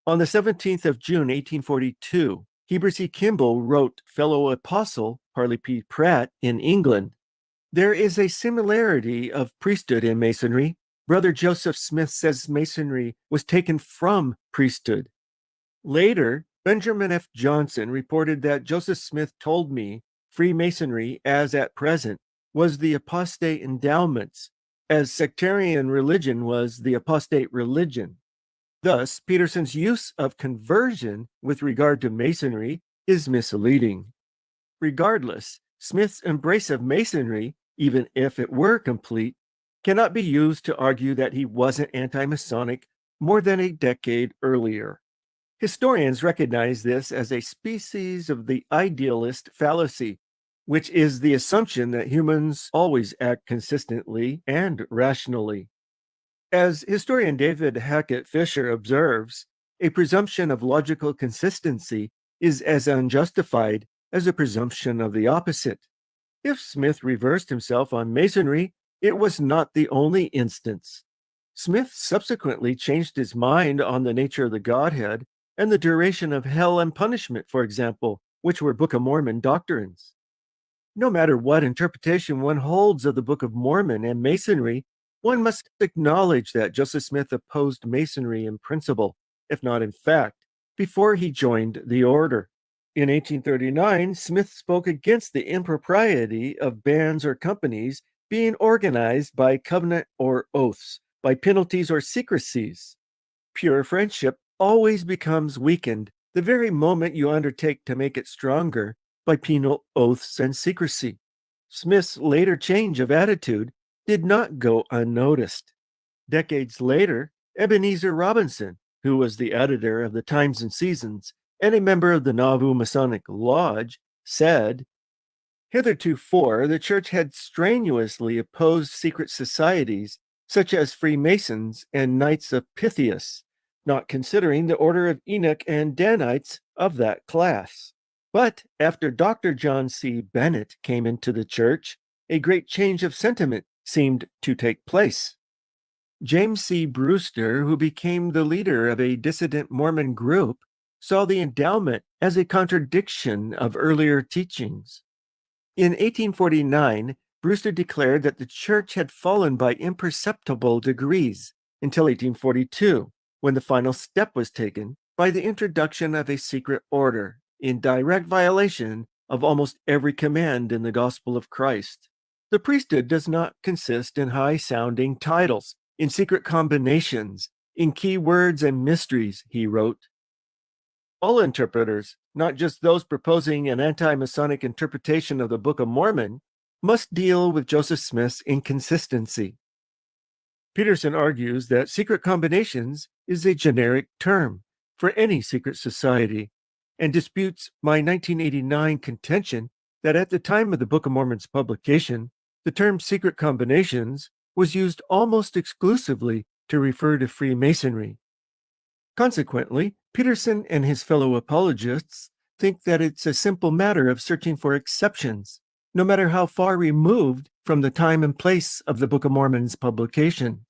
On the 17th of June, 1842, Heber C. Kimball wrote fellow apostle Parley P. Pratt in England, "There is a similarity of priesthood in Masonry. Brother Joseph Smith says Masonry was taken from priesthood." Later, Benjamin F. Johnson reported that Joseph Smith told me Freemasonry, as at present, was the apostate endowments, as sectarian religion was the apostate religion. Thus, Peterson's use of conversion with regard to Masonry is misleading. Regardless, Smith's embrace of Masonry, even if it were complete, cannot be used to argue that he wasn't anti-Masonic more than a decade earlier. Historians recognize this as a species of the idealist fallacy, which is the assumption that humans always act consistently and rationally. As historian David Hackett Fisher observes, a presumption of logical consistency is as unjustified as a presumption of the opposite. If Smith reversed himself on Masonry, it was not the only instance. Smith subsequently changed his mind on the nature of the Godhead and the duration of hell and punishment, for example, which were Book of Mormon doctrines. No matter what interpretation one holds of the Book of Mormon and Masonry, one must acknowledge that Joseph Smith opposed Masonry in principle, if not in fact, before he joined the order. In 1839, Smith spoke against the impropriety of bands or companies being organized by covenant or oaths, by penalties or secrecies. Pure friendship always becomes weakened the very moment you undertake to make it stronger by penal oaths and secrecy. Smith's later change of attitude did not go unnoticed. Decades later, Ebenezer Robinson, who was the editor of the Times and Seasons and a member of the Nauvoo Masonic Lodge, said, "Heretofore, the Church had strenuously opposed secret societies such as Freemasons and Knights of Pythias, not considering the order of Enoch and Danites of that class. But after Dr. John C. Bennett came into the Church, a great change of sentiment seemed to take place. James C. Brewster, who became the leader of a dissident Mormon group, saw the endowment as a contradiction of earlier teachings. In 1849, Brewster declared that the Church had fallen by imperceptible degrees until 1842, when the final step was taken by the introduction of a secret order, in direct violation of almost every command in the gospel of Christ. The priesthood does not consist in high-sounding titles, in secret combinations, in key words and mysteries," he wrote. All interpreters, not just those proposing an anti-Masonic interpretation of the Book of Mormon, must deal with Joseph Smith's inconsistency. Peterson argues that secret combinations is a generic term for any secret society, and disputes my 1989 contention that at the time of the Book of Mormon's publication, the term secret combinations was used almost exclusively to refer to Freemasonry. Consequently, Peterson and his fellow apologists think that it's a simple matter of searching for exceptions, no matter how far removed from the time and place of the Book of Mormon's publication.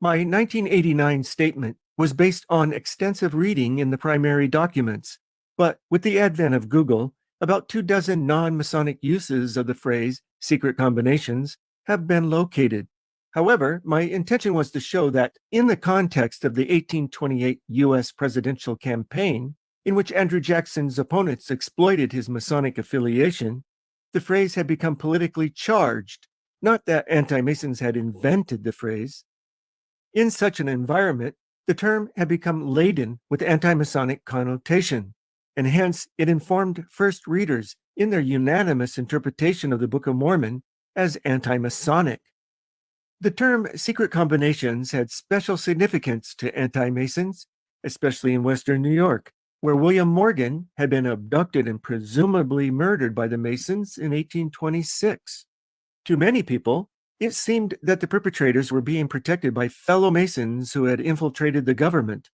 My 1989 statement was based on extensive reading in the primary documents, but with the advent of Google, about 24 non-Masonic uses of the phrase secret combinations have been located. However, my intention was to show that in the context of the 1828 U.S. presidential campaign, in which Andrew Jackson's opponents exploited his Masonic affiliation, the phrase had become politically charged, not that anti-Masons had invented the phrase. In such an environment, the term had become laden with anti-Masonic connotation, and hence it informed first readers in their unanimous interpretation of the Book of Mormon as anti-Masonic. The term secret combinations had special significance to anti-Masons, especially in Western New York, where William Morgan had been abducted and presumably murdered by the Masons in 1826. To many people, it seemed that the perpetrators were being protected by fellow Masons who had infiltrated the government.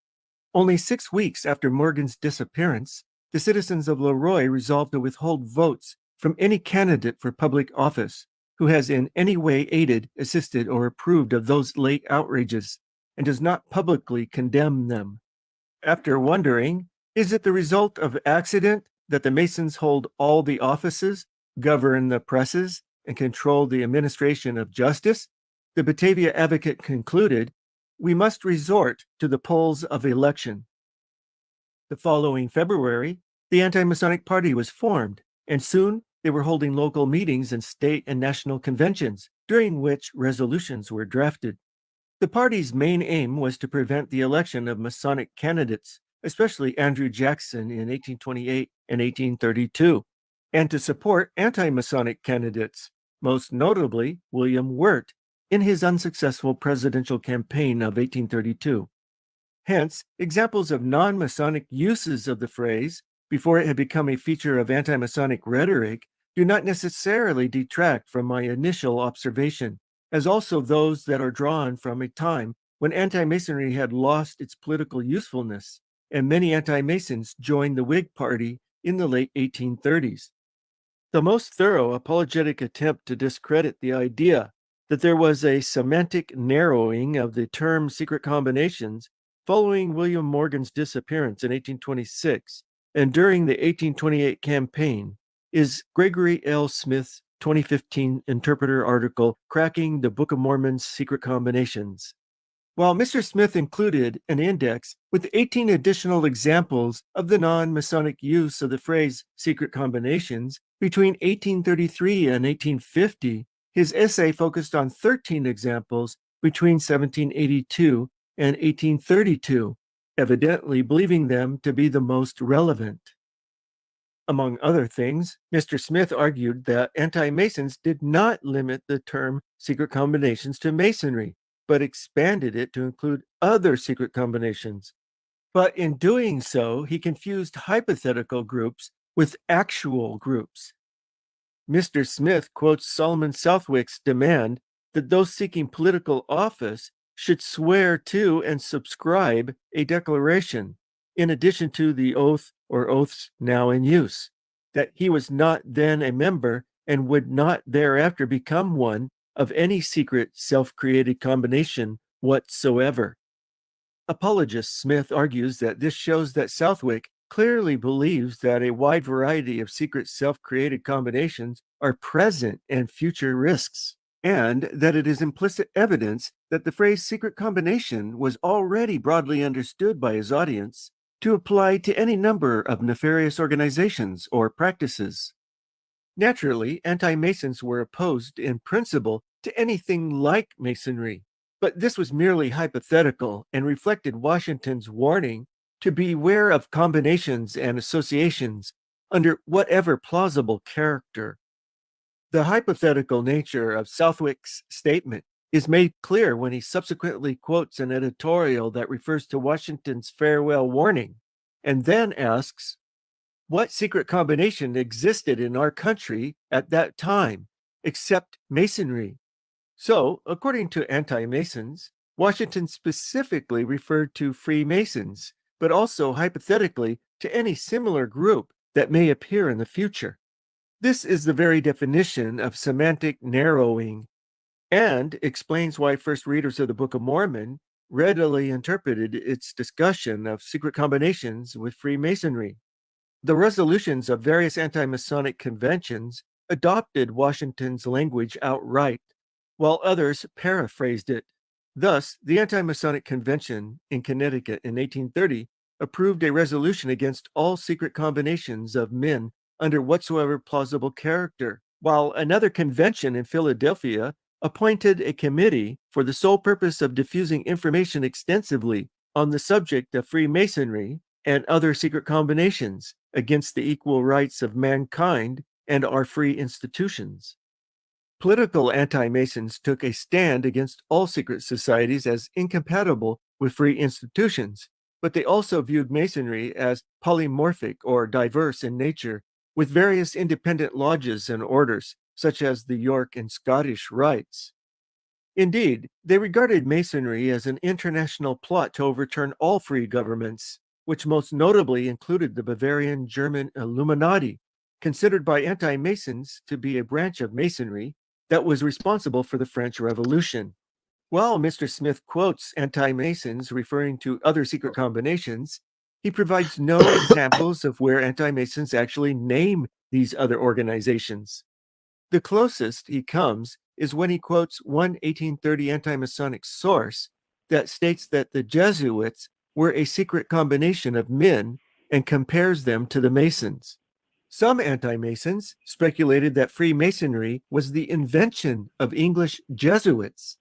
Only 6 weeks after Morgan's disappearance, the citizens of Leroy resolved to withhold votes from any candidate for public office who has in any way aided, assisted, or approved of those late outrages, and does not publicly condemn them. After wondering, is it the result of accident that the Masons hold all the offices, govern the presses, and control the administration of justice? The Batavia Advocate concluded, we must resort to the polls of election. The following February, the Anti-Masonic Party was formed, and soon they were holding local meetings and state and national conventions, during which resolutions were drafted. The party's main aim was to prevent the election of Masonic candidates, especially Andrew Jackson in 1828 and 1832, and to support anti-Masonic candidates, most notably William Wirt, in his unsuccessful presidential campaign of 1832. Hence, examples of non-Masonic uses of the phrase, before it had become a feature of anti-Masonic rhetoric, do not necessarily detract from my initial observation, as also those that are drawn from a time when anti-Masonry had lost its political usefulness, and many anti-Masons joined the Whig Party in the late 1830s. The most thorough apologetic attempt to discredit the idea that there was a semantic narrowing of the term secret combinations following William Morgan's disappearance in 1826 and during the 1828 campaign is Gregory L. Smith's 2015 Interpreter article, Cracking the Book of Mormon's Secret Combinations. While Mr. Smith included an index with 18 additional examples of the non-Masonic use of the phrase secret combinations between 1833 and 1850, his essay focused on 13 examples between 1782 and 1832, evidently believing them to be the most relevant. Among other things, Mr. Smith argued that anti-Masons did not limit the term secret combinations to Masonry, but expanded it to include other secret combinations. But in doing so, he confused hypothetical groups with actual groups. Mr. Smith quotes Solomon Southwick's demand that those seeking political office should swear to and subscribe a declaration, in addition to the oath or oaths now in use, that he was not then a member and would not thereafter become one of any secret self-created combination whatsoever. Apologist Smith argues that this shows that Southwick clearly believes that a wide variety of secret self-created combinations are present and future risks, and that it is implicit evidence that the phrase secret combination was already broadly understood by his audience to apply to any number of nefarious organizations or practices. Naturally, anti-Masons were opposed in principle to anything like Masonry, but this was merely hypothetical and reflected Washington's warning to beware of combinations and associations under whatever plausible character. The hypothetical nature of Southwick's statement is made clear when he subsequently quotes an editorial that refers to Washington's farewell warning, and then asks, what secret combination existed in our country at that time, except Masonry? So, according to anti-Masons, Washington specifically referred to Freemasons, but also hypothetically to any similar group that may appear in the future. This is the very definition of semantic narrowing, and explains why first readers of the Book of Mormon readily interpreted its discussion of secret combinations with Freemasonry. The resolutions of various anti-Masonic conventions adopted Washington's language outright, while others paraphrased it. Thus, the Anti-Masonic Convention in Connecticut in 1830 approved a resolution against all secret combinations of men under whatsoever plausible character, while another convention in Philadelphia appointed a committee for the sole purpose of diffusing information extensively on the subject of Freemasonry and other secret combinations against the equal rights of mankind and our free institutions. Political anti-Masons took a stand against all secret societies as incompatible with free institutions, but they also viewed Masonry as polymorphic or diverse in nature, with various independent lodges and orders, such as the York and Scottish Rites. Indeed, they regarded Masonry as an international plot to overturn all free governments, which most notably included the Bavarian German Illuminati, considered by anti-Masons to be a branch of Masonry, that was responsible for the French Revolution. While Mr. Smith quotes anti-Masons referring to other secret combinations, he provides no examples of where anti-Masons actually name these other organizations. The closest he comes is when he quotes one 1830 anti-Masonic source that states that the Jesuits were a secret combination of men and compares them to the Masons. Some anti-Masons speculated that Freemasonry was the invention of English Jesuits.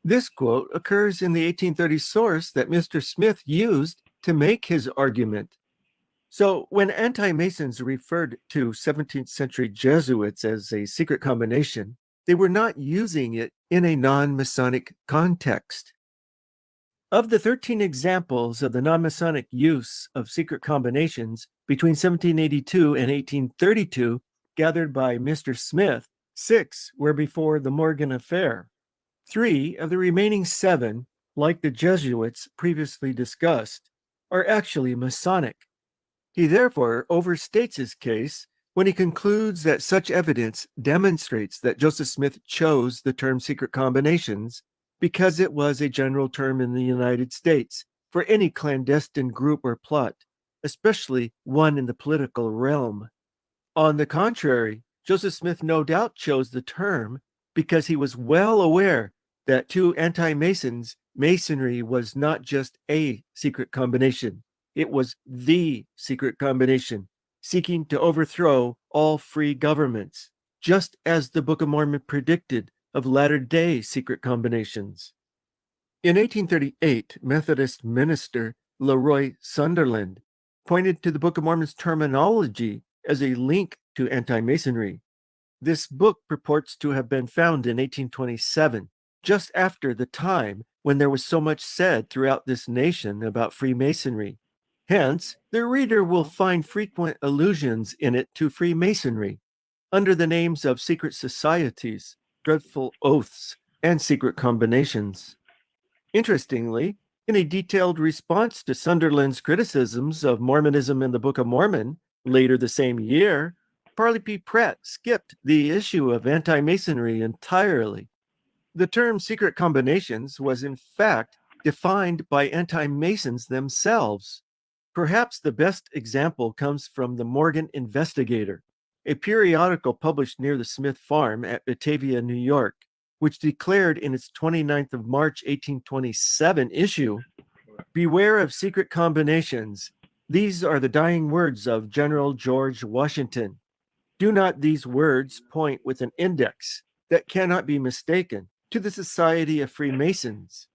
This quote occurs in the 1830 source that Mr. Smith used to make his argument. So when anti-Masons referred to 17th century Jesuits as a secret combination, they were not using it in a non-Masonic context. Of the 13 examples of the non-Masonic use of secret combinations between 1782 and 1832 gathered by Mr. Smith, 6 were before the Morgan affair. 3 of the remaining 7, like the Jesuits previously discussed, are actually Masonic. He therefore overstates his case when he concludes that such evidence demonstrates that Joseph Smith chose the term secret combinations because it was a general term in the United States for any clandestine group or plot, especially one in the political realm. On the contrary, Joseph Smith no doubt chose the term because he was well aware that to anti-Masons, Masonry was not just a secret combination. It was the secret combination, seeking to overthrow all free governments, just as the Book of Mormon predicted of latter-day secret combinations. In 1838, Methodist minister Leroy Sunderland pointed to the Book of Mormon's terminology as a link to anti-Masonry. This book purports to have been found in 1827, just after the time when there was so much said throughout this nation about Freemasonry. Hence, the reader will find frequent allusions in it to Freemasonry, under the names of secret societies, dreadful oaths, and secret combinations. Interestingly, in a detailed response to Sunderland's criticisms of Mormonism in the Book of Mormon, later the same year, Parley P. Pratt skipped the issue of anti-Masonry entirely. The term secret combinations was in fact defined by anti-Masons themselves. Perhaps the best example comes from the Morgan Investigator, a periodical published near the Smith farm at Batavia, New York, which declared in its 29th of March 1827 issue, "Beware of secret combinations. These are the dying words of General George Washington. Do not these words point with an index that cannot be mistaken to the Society of Freemasons?"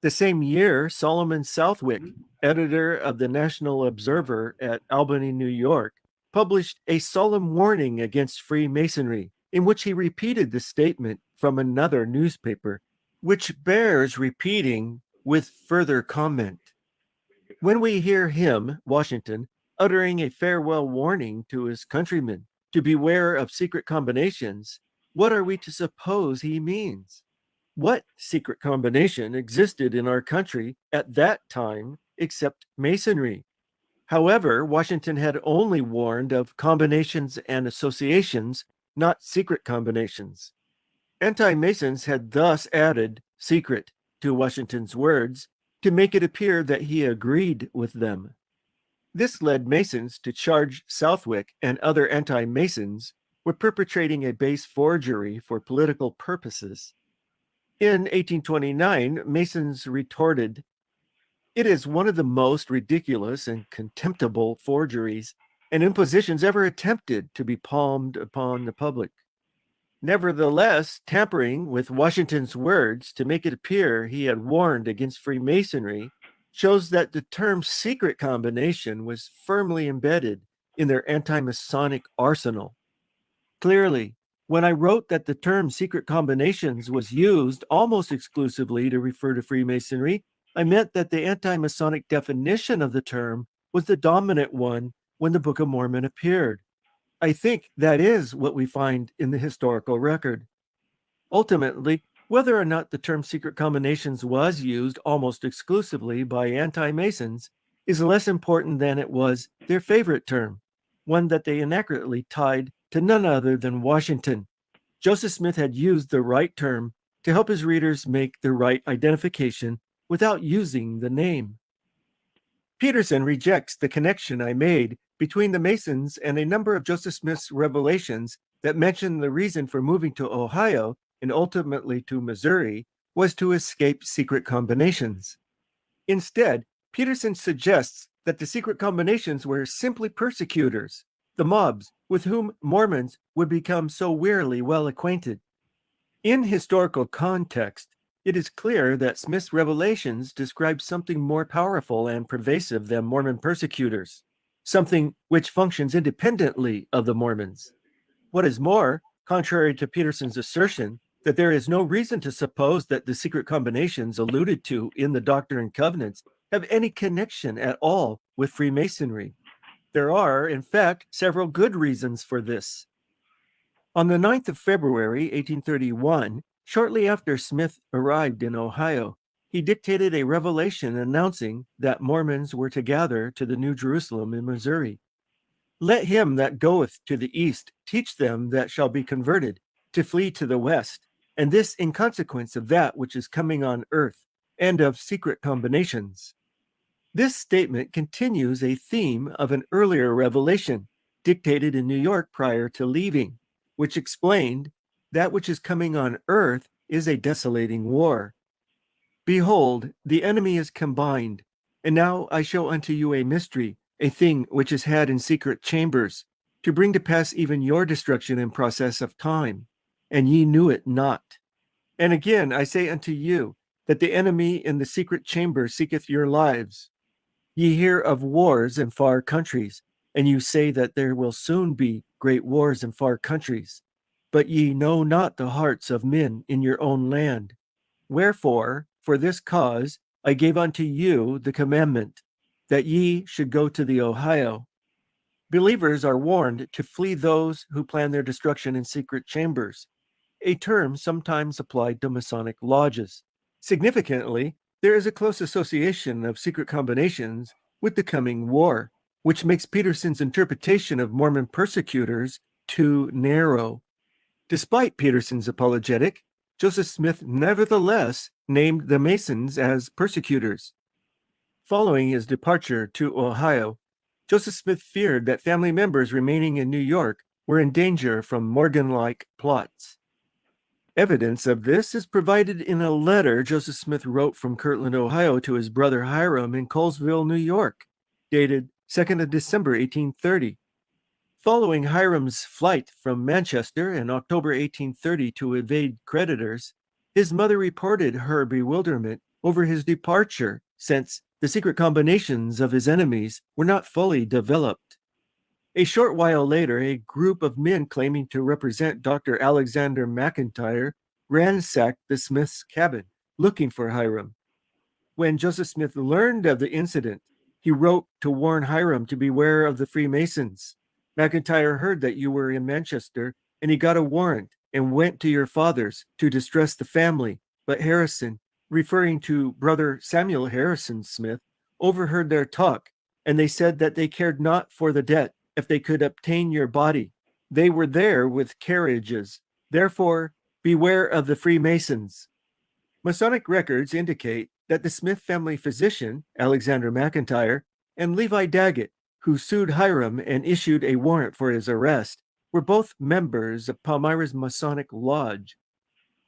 The same year, Solomon Southwick, editor of the National Observer at Albany, New York, published a solemn warning against Freemasonry, in which he repeated the statement from another newspaper, which bears repeating with further comment. When we hear him, Washington, uttering a farewell warning to his countrymen to beware of secret combinations, what are we to suppose he means? What secret combination existed in our country at that time except Masonry? However, Washington had only warned of combinations and associations, not secret combinations. Anti-Masons had thus added secret to Washington's words to make it appear that he agreed with them. This led Masons to charge Southwick and other anti-Masons with perpetrating a base forgery for political purposes. In 1829, Masons retorted, "It is one of the most ridiculous and contemptible forgeries and impositions ever attempted to be palmed upon the public." Nevertheless, tampering with Washington's words to make it appear he had warned against Freemasonry shows that the term secret combination was firmly embedded in their anti-Masonic arsenal. Clearly, when I wrote that the term secret combinations was used almost exclusively to refer to Freemasonry, I meant that the anti-Masonic definition of the term was the dominant one when the Book of Mormon appeared. I think that is what we find in the historical record. Ultimately, whether or not the term secret combinations was used almost exclusively by anti-Masons is less important than it was their favorite term, one that they inaccurately tied to none other than Washington. Joseph Smith had used the right term to help his readers make the right identification without using the name. Peterson rejects the connection I made between the Masons and a number of Joseph Smith's revelations that mention the reason for moving to Ohio and ultimately to Missouri was to escape secret combinations. Instead, Peterson suggests that the secret combinations were simply persecutors, the mobs with whom Mormons would become so wearily well acquainted. In historical context, it is clear that Smith's revelations describe something more powerful and pervasive than Mormon persecutors, something which functions independently of the Mormons. What is more, contrary to Peterson's assertion that there is no reason to suppose that the secret combinations alluded to in the Doctrine and Covenants have any connection at all with Freemasonry, there are, in fact, several good reasons for this. On the 9th of February, 1831, shortly after Smith arrived in Ohio, he dictated a revelation announcing that Mormons were to gather to the New Jerusalem in Missouri. Let him that goeth to the east teach them that shall be converted to flee to the west, and this in consequence of that which is coming on earth, and of secret combinations. This statement continues a theme of an earlier revelation, dictated in New York prior to leaving, which explained that which is coming on earth is a desolating war. Behold, the enemy is combined, and now I show unto you a mystery, a thing which is had in secret chambers, to bring to pass even your destruction in process of time, and ye knew it not. And again I say unto you, that the enemy in the secret chamber seeketh your lives. Ye hear of wars in far countries, and you say that there will soon be great wars in far countries, but ye know not the hearts of men in your own land. Wherefore, for this cause, I gave unto you the commandment, that ye should go to the Ohio. Believers are warned to flee those who plan their destruction in secret chambers, a term sometimes applied to Masonic lodges. Significantly, there is a close association of secret combinations with the coming war, which makes Peterson's interpretation of Mormon persecutors too narrow. Despite Peterson's apologetic, Joseph Smith nevertheless named the Masons as persecutors. Following his departure to Ohio, Joseph Smith feared that family members remaining in New York were in danger from Morgan-like plots. Evidence of this is provided in a letter Joseph Smith wrote from Kirtland, Ohio to his brother Hiram in Colesville, New York, dated 2nd of December, 1830. Following Hiram's flight from Manchester in October 1830 to evade creditors, his mother reported her bewilderment over his departure, since the secret combinations of his enemies were not fully developed. A short while later, a group of men claiming to represent Dr. Alexander McIntyre ransacked the Smiths' cabin, looking for Hiram. When Joseph Smith learned of the incident, he wrote to warn Hiram to beware of the Freemasons. McIntyre heard that you were in Manchester, and he got a warrant and went to your father's to distress the family. But Harrison, referring to brother Samuel Harrison Smith, overheard their talk, and they said that they cared not for the debt if they could obtain your body. They were there with carriages. Therefore, beware of the Freemasons. Masonic records indicate that the Smith family physician, Alexander McIntyre, and Levi Daggett, who sued Hiram and issued a warrant for his arrest, were both members of Palmyra's Masonic Lodge.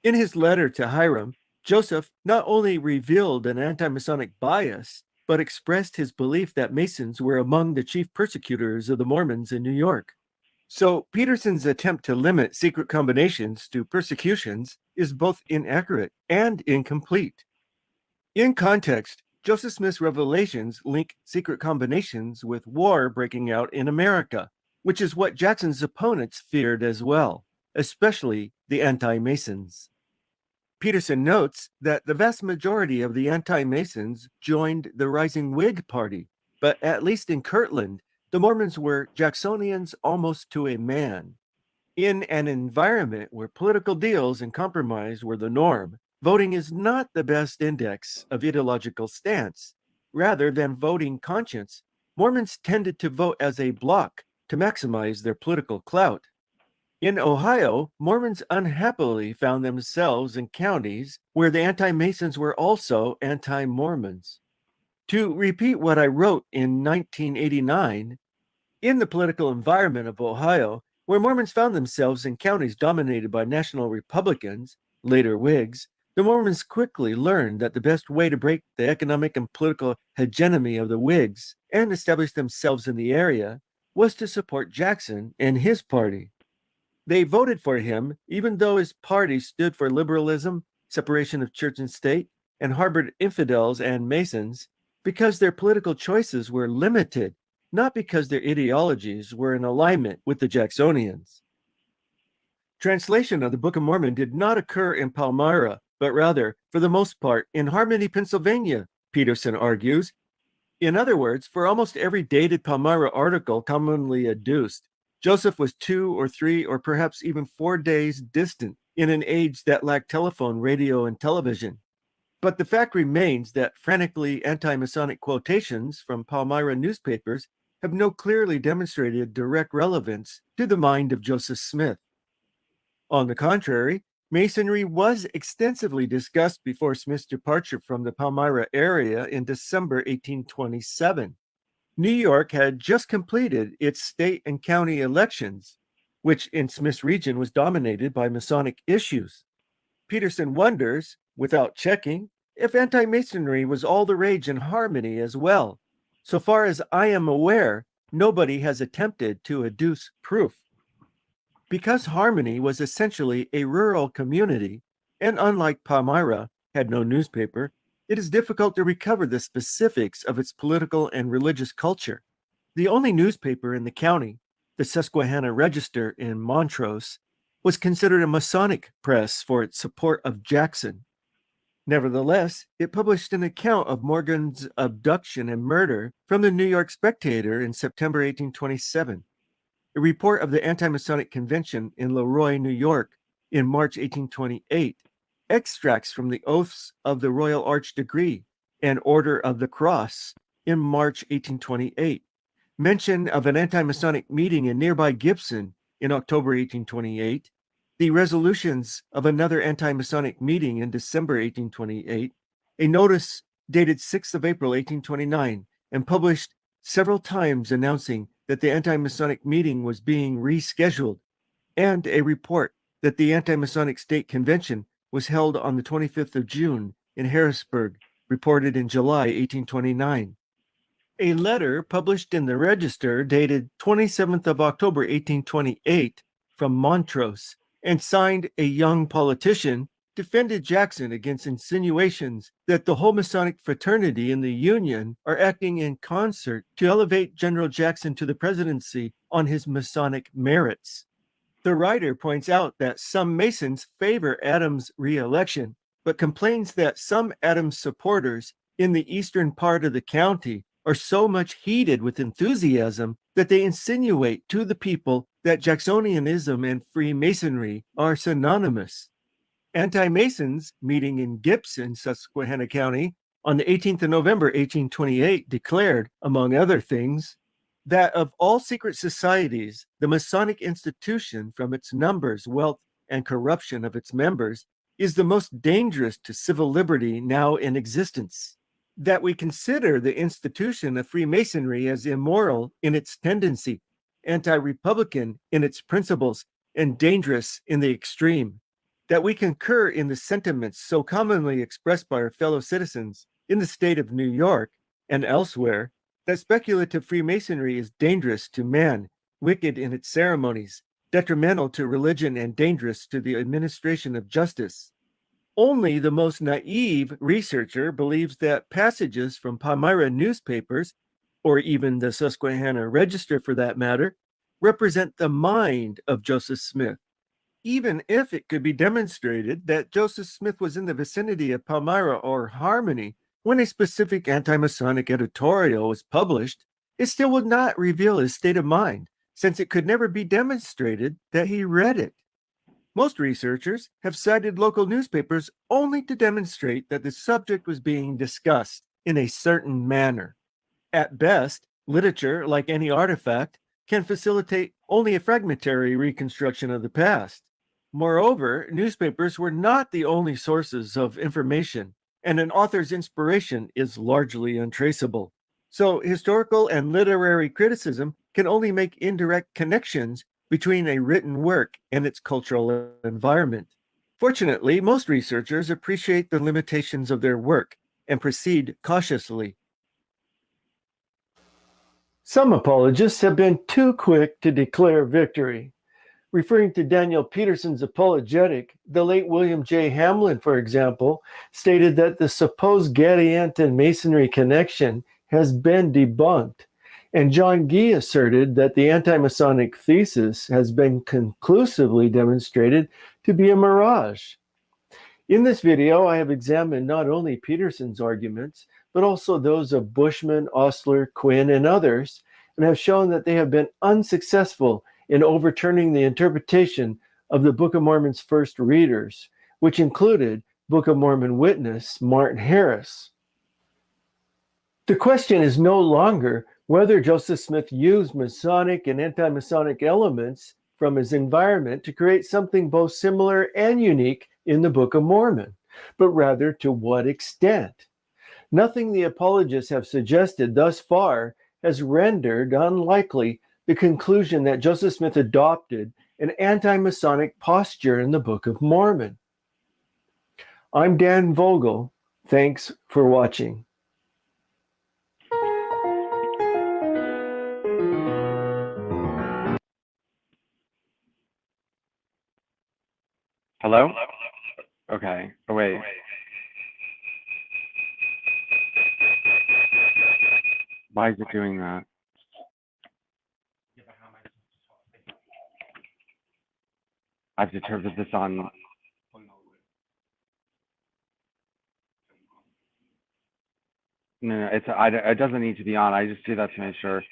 In his letter to Hiram, Joseph not only revealed an anti-Masonic bias, but expressed his belief that Masons were among the chief persecutors of the Mormons in New York. So Peterson's attempt to limit secret combinations to persecutions is both inaccurate and incomplete. In context, Joseph Smith's revelations link secret combinations with war breaking out in America, which is what Jackson's opponents feared as well, especially the anti-Masons. Peterson notes that the vast majority of the anti-Masons joined the rising Whig Party, but at least in Kirtland, the Mormons were Jacksonians almost to a man. In an environment where political deals and compromise were the norm, voting is not the best index of ideological stance. Rather than voting conscience, Mormons tended to vote as a bloc to maximize their political clout. In Ohio, Mormons unhappily found themselves in counties where the anti-Masons were also anti-Mormons. To repeat what I wrote in 1989, in the political environment of Ohio, where Mormons found themselves in counties dominated by national Republicans, later Whigs, the Mormons quickly learned that the best way to break the economic and political hegemony of the Whigs and establish themselves in the area was to support Jackson and his party. They voted for him even though his party stood for liberalism, separation of church and state, and harbored infidels and Masons because their political choices were limited, not because their ideologies were in alignment with the Jacksonians. Translation of the Book of Mormon did not occur in Palmyra, but rather, for the most part, in Harmony, Pennsylvania, Peterson argues. In other words, for almost every dated Palmyra article commonly adduced, Joseph was 2 or 3 or perhaps even 4 days distant in an age that lacked telephone, radio, and television. But the fact remains that frantically anti-Masonic quotations from Palmyra newspapers have no clearly demonstrated direct relevance to the mind of Joseph Smith. On the contrary, Masonry was extensively discussed before Smith's departure from the Palmyra area in December 1827. New York had just completed its state and county elections, which in Smith's region was dominated by Masonic issues. Peterson wonders, without checking, if anti-Masonry was all the rage in Harmony as well. So far as I am aware, nobody has attempted to adduce proof. Because Harmony was essentially a rural community, and unlike Palmyra, had no newspaper, it is difficult to recover the specifics of its political and religious culture. The only newspaper in the county, the Susquehanna Register in Montrose, was considered a Masonic press for its support of Jackson. Nevertheless, it published an account of Morgan's abduction and murder from the New York Spectator in September 1827, a report of the Anti-Masonic Convention in Leroy, New York in March 1828, extracts from the oaths of the Royal Arch Degree and Order of the Cross in March 1828, mention of an anti-Masonic meeting in nearby Gibson in October 1828, the resolutions of another anti-Masonic meeting in December 1828, a notice dated 6th of April 1829 and published several times announcing that the anti-Masonic meeting was being rescheduled, and a report that the Anti-Masonic State Convention was held on the 25th of June in Harrisburg, reported in July 1829. A letter published in the Register dated 27th of October 1828 from Montrose and signed a young politician defended Jackson against insinuations that the whole Masonic fraternity in the Union are acting in concert to elevate General Jackson to the presidency on his Masonic merits. The writer points out that some Masons favor Adams' re-election, but complains that some Adams supporters in the eastern part of the county are so much heated with enthusiasm that they insinuate to the people that Jacksonianism and Freemasonry are synonymous. Anti-Masons meeting in Gibson, Susquehanna County, on the 18th of November 1828 declared, among other things, that of all secret societies, the Masonic institution, from its numbers, wealth, and corruption of its members, is the most dangerous to civil liberty now in existence. That we consider the institution of Freemasonry as immoral in its tendency, anti-republican in its principles, and dangerous in the extreme. That we concur in the sentiments so commonly expressed by our fellow citizens in the state of New York and elsewhere, that speculative Freemasonry is dangerous to man, wicked in its ceremonies, detrimental to religion, and dangerous to the administration of justice. Only the most naive researcher believes that passages from Palmyra newspapers, or even the Susquehanna Register for that matter, represent the mind of Joseph Smith, even if it could be demonstrated that Joseph Smith was in the vicinity of Palmyra or Harmony when a specific anti-Masonic editorial was published. It still would not reveal his state of mind, since it could never be demonstrated that he read it. Most researchers have cited local newspapers only to demonstrate that the subject was being discussed in a certain manner. At best, literature, like any artifact, can facilitate only a fragmentary reconstruction of the past. Moreover, newspapers were not the only sources of information, and an author's inspiration is largely untraceable. So, historical and literary criticism can only make indirect connections between a written work and its cultural environment. Fortunately, most researchers appreciate the limitations of their work and proceed cautiously. Some apologists have been too quick to declare victory. Referring to Daniel Peterson's apologetic, the late William J. Hamlin, for example, stated that the supposed Getty anti-Masonry connection has been debunked, and John Gee asserted that the anti-Masonic thesis has been conclusively demonstrated to be a mirage. In this video, I have examined not only Peterson's arguments, but also those of Bushman, Osler, Quinn, and others, and have shown that they have been unsuccessful in overturning the interpretation of the Book of Mormon's first readers, which included Book of Mormon witness Martin Harris. The question is no longer whether Joseph Smith used Masonic and anti-Masonic elements from his environment to create something both similar and unique in the Book of Mormon, but rather to what extent. Nothing the apologists have suggested thus far has rendered unlikely the conclusion that Joseph Smith adopted an anti-Masonic posture in the Book of Mormon. I'm Dan Vogel. Thanks for watching. Hello? Okay. Oh, wait. Why is it doing that? I've determined this on. No, it doesn't need to be on. I just do that to make sure.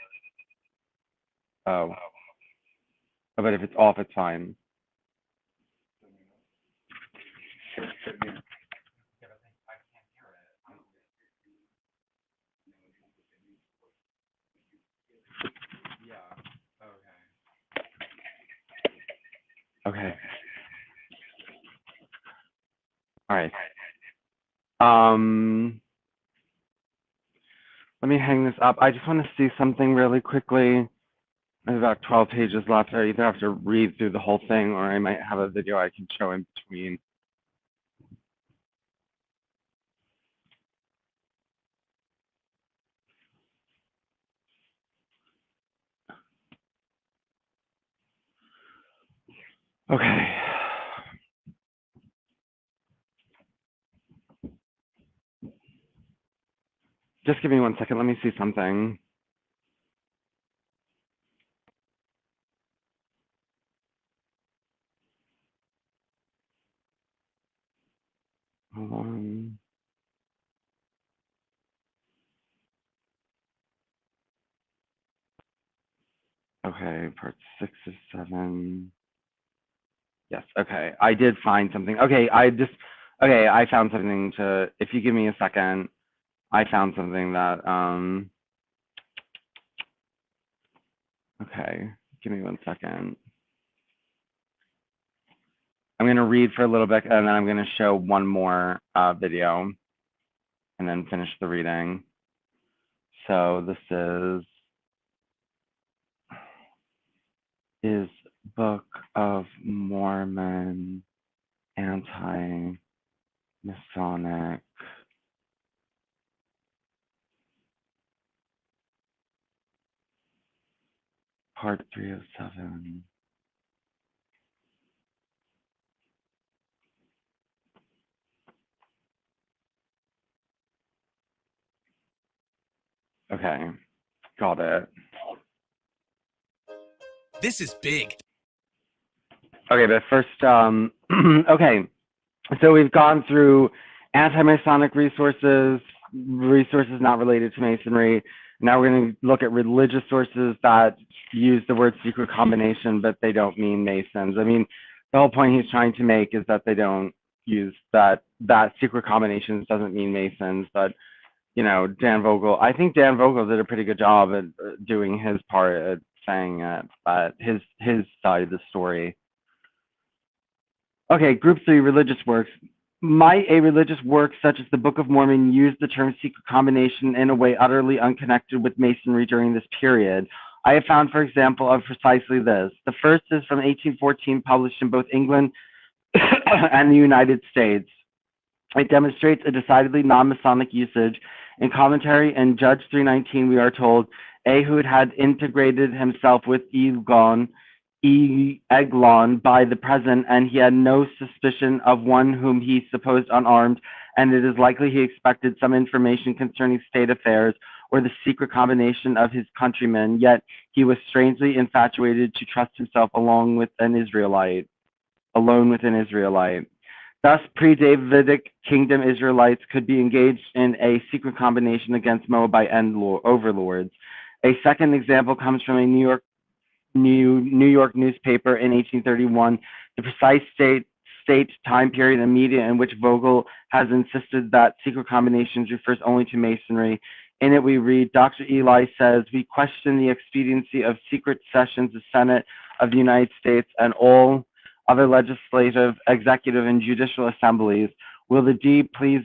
Oh. But if it's off, it's fine. Okay. All right. Let me hang this up. I just want to see something really quickly. I have about 12 pages left. I either have to read through the whole thing or I might have a video I can show in between. Okay. Just give me 1 second. Let me see something. Hold on. Okay, part 6 of 7. Yes, okay. I did find something. Okay, I found something if you give me a second, I found something that, okay, give me 1 second. I'm going to read for a little bit and then I'm going to show one more video and then finish the reading. So this is Book of Mormon Anti-Masonic Part 307. Okay, got it. This is big. Okay, but first, okay, so we've gone through anti-Masonic resources not related to Masonry. Now we're going to look at religious sources that use the word secret combination, but they don't mean Masons. I mean, the whole point he's trying to make is that they don't use that secret combinations doesn't mean Masons, but you know, I think Dan Vogel did a pretty good job at doing his part at saying it, but his side of the story. Okay, group 3, religious works. Might a religious work such as the Book of Mormon use the term secret combination in a way utterly unconnected with Masonry during this period? I have found, for example, of precisely this. The first is from 1814, published in both England and the United States. It demonstrates a decidedly non-Masonic usage. In commentary in Judge 319, we are told, Ehud had integrated himself with Eglon by the present, and he had no suspicion of one whom he supposed unarmed, and it is likely he expected some information concerning state affairs or the secret combination of his countrymen, yet he was strangely infatuated to trust himself alone with an Israelite. Thus, pre-Davidic kingdom Israelites could be engaged in a secret combination against Moabite overlords. A second example comes from a New York newspaper in 1831. The precise state, time period, and media in which Vogel has insisted that secret combinations refers only to Masonry. In it, we read, Dr. Eli says, we question the expediency of secret sessions of the Senate of the United States and all other legislative, executive, and judicial assemblies. Will the D please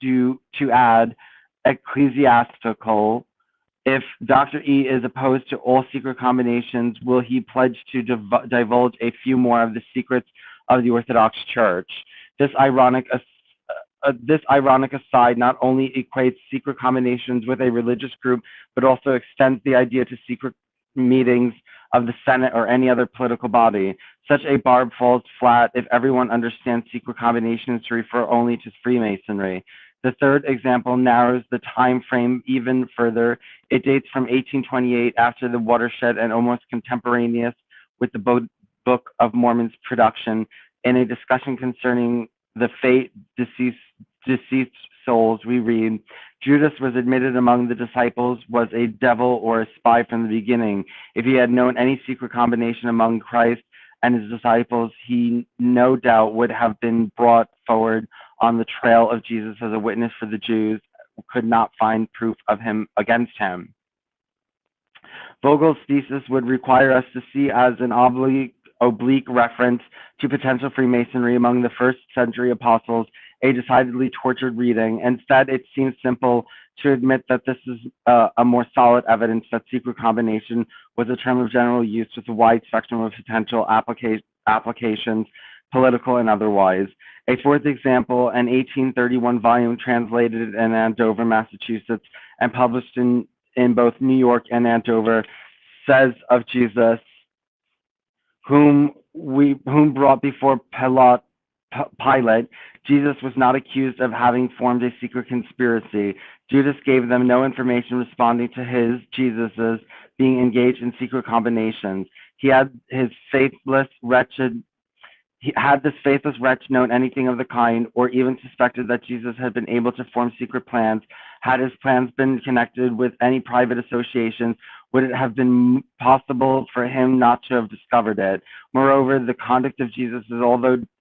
do to add ecclesiastical? If Dr. E is opposed to all secret combinations, will he pledge to divulge a few more of the secrets of the Orthodox Church? This ironic aside not only equates secret combinations with a religious group, but also extends the idea to secret meetings of the Senate or any other political body. Such a barb falls flat if everyone understands secret combinations to refer only to Freemasonry. The third example narrows the time frame even further. It dates from 1828, after the watershed and almost contemporaneous with the Book of Mormon's production. In a discussion concerning the fate deceased souls, we read, Judas was admitted among the disciples, was a devil or a spy from the beginning. If he had known any secret combination among Christ and his disciples, he no doubt would have been brought forward on the trail of Jesus as a witness for the Jews, who could not find proof of him against him. Vogel's thesis would require us to see as an oblique reference to potential Freemasonry among the first century apostles, a decidedly tortured reading. Instead, it seems simple to admit that this is a more solid evidence that secret combination was a term of general use with a wide spectrum of potential applications, political and otherwise. A fourth example, an 1831 volume translated in Andover, Massachusetts, and published in both New York and Andover, says of Jesus, whom brought before Pilate, Jesus was not accused of having formed a secret conspiracy. Judas gave them no information responding to Jesus's being engaged in secret combinations. Had this faithless wretch known anything of the kind, or even suspected that Jesus had been able to form secret plans, had his plans been connected with any private associations, would it have been possible for him not to have discovered it? Moreover, the conduct of Jesus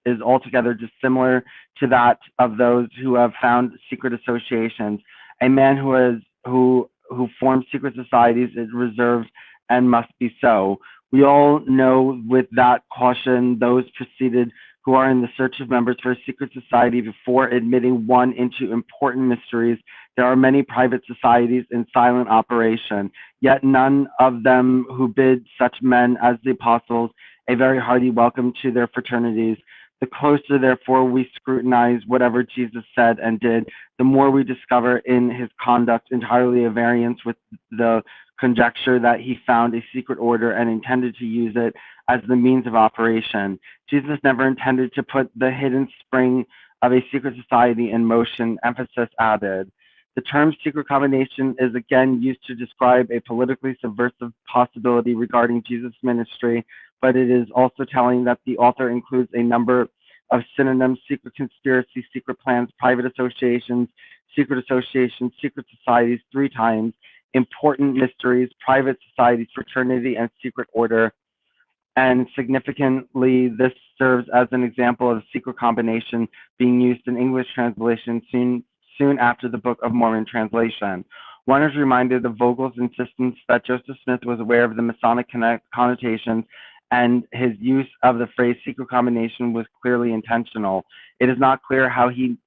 is altogether dissimilar to that of those who have found secret associations. A man who forms secret societies is reserved and must be so. We all know with that caution those preceded who are in the search of members for a secret society before admitting one into important mysteries. There are many private societies in silent operation, yet none of them who bid such men as the apostles a very hearty welcome to their fraternities. The closer, therefore, we scrutinize whatever Jesus said and did, the more we discover in his conduct entirely a variance with the conjecture that he found a secret order and intended to use it as the means of operation. Jesus never intended to put the hidden spring of a secret society in motion, emphasis added. The term secret combination is again used to describe a politically subversive possibility regarding Jesus' ministry, but it is also telling that the author includes a number of synonyms: secret conspiracy, secret plans, private associations, secret societies 3 times, important mysteries, private societies, fraternity, and secret order. And significantly, this serves as an example of a secret combination being used in English translation soon after the Book of Mormon translation. One is reminded of Vogel's insistence that Joseph Smith was aware of the Masonic connotations, and his use of the phrase secret combination was clearly intentional. It is not clear how he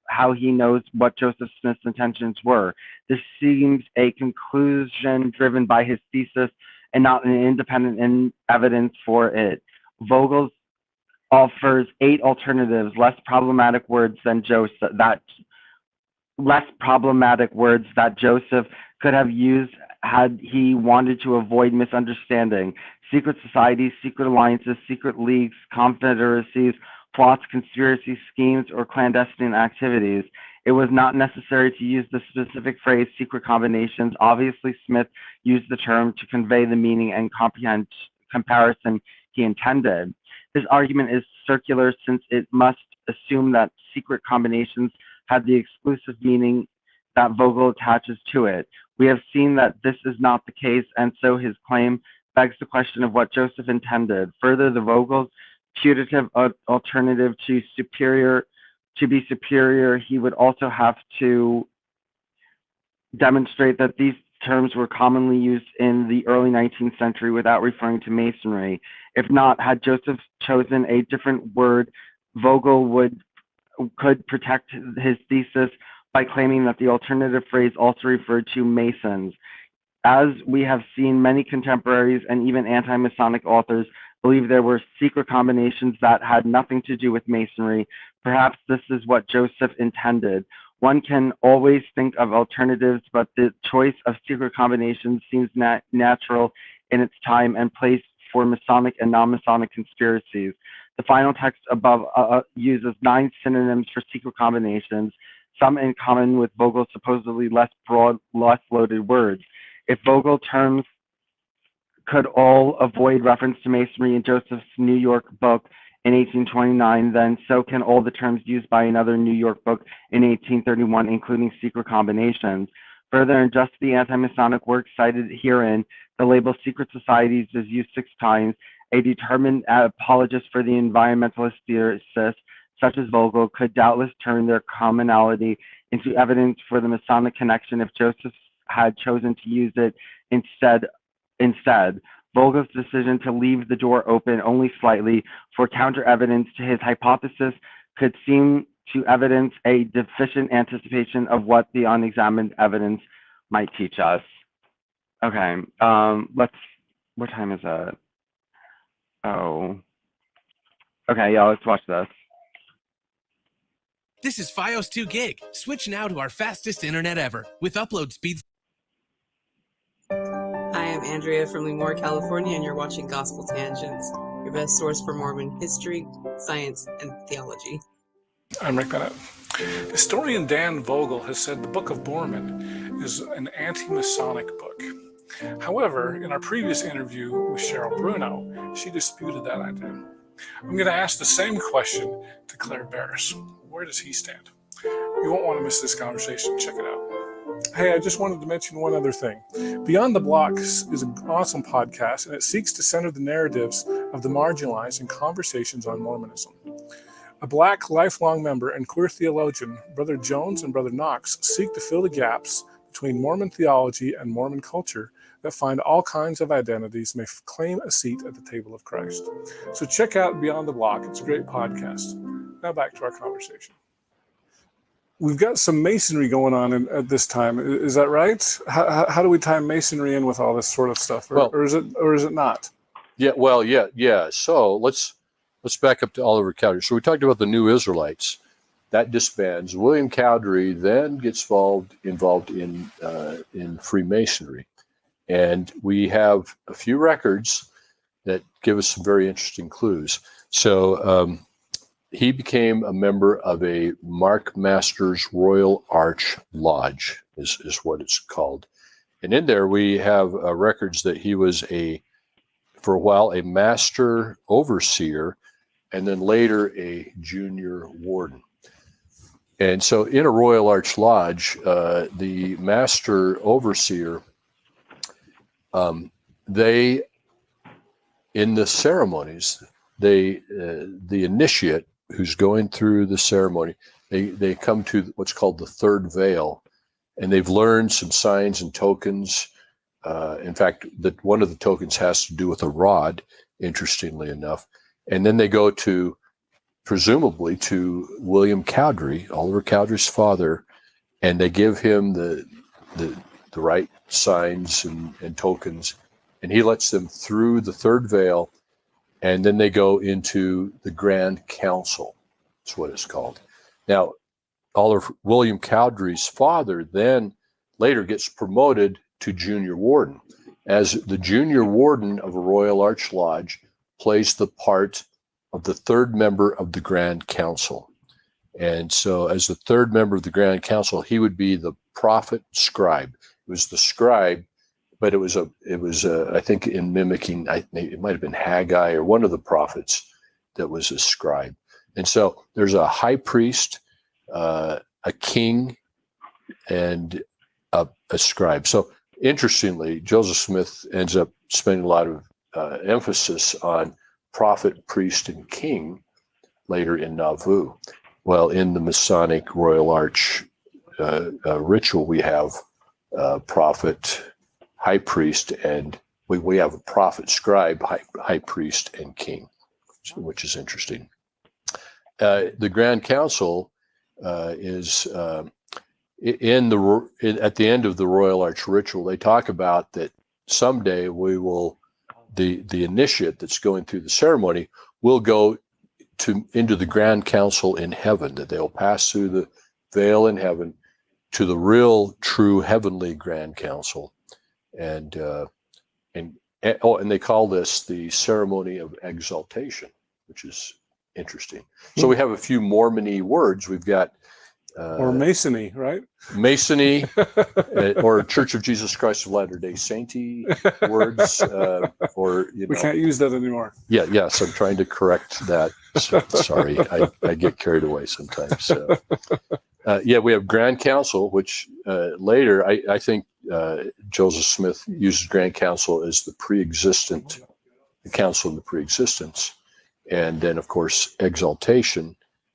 knows what Joseph Smith's intentions were. This seems a conclusion driven by his thesis and not an independent evidence for it. Vogel offers 8 alternatives, less problematic words that Joseph could have used had he wanted to avoid misunderstanding. Secret societies, secret alliances, secret leagues, confederacies, plots, conspiracy schemes, or clandestine activities. It was not necessary to use the specific phrase secret combinations. Obviously, Smith used the term to convey the meaning and comparison he intended. This argument is circular since it must assume that secret combinations had the exclusive meaning that Vogel attaches to it. We have seen that this is not the case, and so his claim begs the question of what Joseph intended. Further, the Vogel's putative alternative to be superior, he would also have to demonstrate that these terms were commonly used in the early 19th century without referring to Masonry. If not, had Joseph chosen a different word, Vogel could protect his thesis by claiming that the alternative phrase also referred to Masons. As we have seen, many contemporaries and even anti-Masonic authors believe there were secret combinations that had nothing to do with Masonry. Perhaps this is what Joseph intended. One can always think of alternatives, but the choice of secret combinations seems natural in its time and place for Masonic and non-Masonic conspiracies. The final text above uses 9 synonyms for secret combinations, some in common with Vogel's supposedly less broad, less loaded words. If Vogel terms could all avoid reference to Masonry in Joseph's New York book in 1829, then so can all the terms used by another New York book in 1831, including secret combinations. Further, in just the anti-Masonic work cited herein, the label secret societies is used 6 times. A determined apologist for the environmentalist theorists, such as Vogel, could doubtless turn their commonality into evidence for the Masonic connection if Joseph had chosen to use it instead. Vogel's decision to leave the door open only slightly for counter-evidence to his hypothesis could seem to evidence a deficient anticipation of what the unexamined evidence might teach us. Okay, what time is it? Oh. Okay, yeah, let's watch this. This is Fios 2 Gig. Switch now to our fastest internet ever with upload speeds. Hi, I'm Andrea from Lemoore, California, and you're watching Gospel Tangents, your best source for Mormon history, science, and theology. I'm Rick Bennett. Historian Dan Vogel has said the Book of Mormon is an anti-Masonic book. However, in our previous interview with Cheryl Bruno, she disputed that idea. I'm going to ask the same question to Claire Barris. Where does he stand? You won't want to miss this conversation. Check it out. Hey, I just wanted to mention one other thing. Beyond the Blocks is an awesome podcast, and it seeks to center the narratives of the marginalized in conversations on Mormonism. A Black lifelong member and queer theologian, Brother Jones and Brother Knox, seek to fill the gaps between Mormon theology and Mormon culture that find all kinds of identities may claim a seat at the table of Christ. So check out Beyond the Block. It's a great podcast. Now back to our conversation. We've got some Masonry going on at this time. Is that right? How do we tie Masonry in with all this sort of stuff, or is it not? Yeah. So let's back up to Oliver Cowdery. So we talked about the New Israelites. That disbands. William Cowdery then gets involved in Freemasonry, and we have a few records that give us some very interesting clues. So he became a member of a Mark Masters Royal Arch Lodge, is what it's called. And in there we have records that he was for a while, a master overseer, and then later a junior warden. And so in a Royal Arch Lodge, the master overseer, they, in the ceremonies, the initiate who's going through the ceremony, they come to what's called the third veil, and they've learned some signs and tokens. In fact, that one of the tokens has to do with a rod, interestingly enough. And then they go to, presumably, to William Cowdery, Oliver Cowdery's father, and they give him the right signs and tokens, and he lets them through the third veil, and then they go into the Grand Council. That's what it's called. Now, William Cowdery's father then later gets promoted to junior warden. As the junior warden of a Royal Arch Lodge, plays the part of the third member of the Grand Council. And so as the third member of the Grand Council, he would be the prophet scribe. It was the scribe, but it was I think in mimicking, it might have been Haggai or one of the prophets that was a scribe. And so there's a high priest, a king, and a scribe. So interestingly, Joseph Smith ends up spending a lot of emphasis on prophet, priest, and king later in Nauvoo. Well, in the Masonic Royal Arch ritual, we have prophet, high priest, and we have a prophet, scribe, high priest, and king, which is interesting. The Grand Council is at the end of the Royal Arch ritual. They talk about that someday we will, the initiate that's going through the ceremony will go into the Grand Council in heaven, that they'll pass through the veil in heaven to the real, true heavenly Grand Council, and they call this the ceremony of exaltation, which is interesting. So we have a few Mormon-y words. We've got or Masony, right? Masony, or Church of Jesus Christ of Latter-day Saint-y words, or we can't use that anymore. Yes, I'm trying to correct that. So, sorry, I get carried away sometimes. So. We have Grand Council, which later I think Joseph Smith uses Grand Council as the council of the pre-existence, and then of course exaltation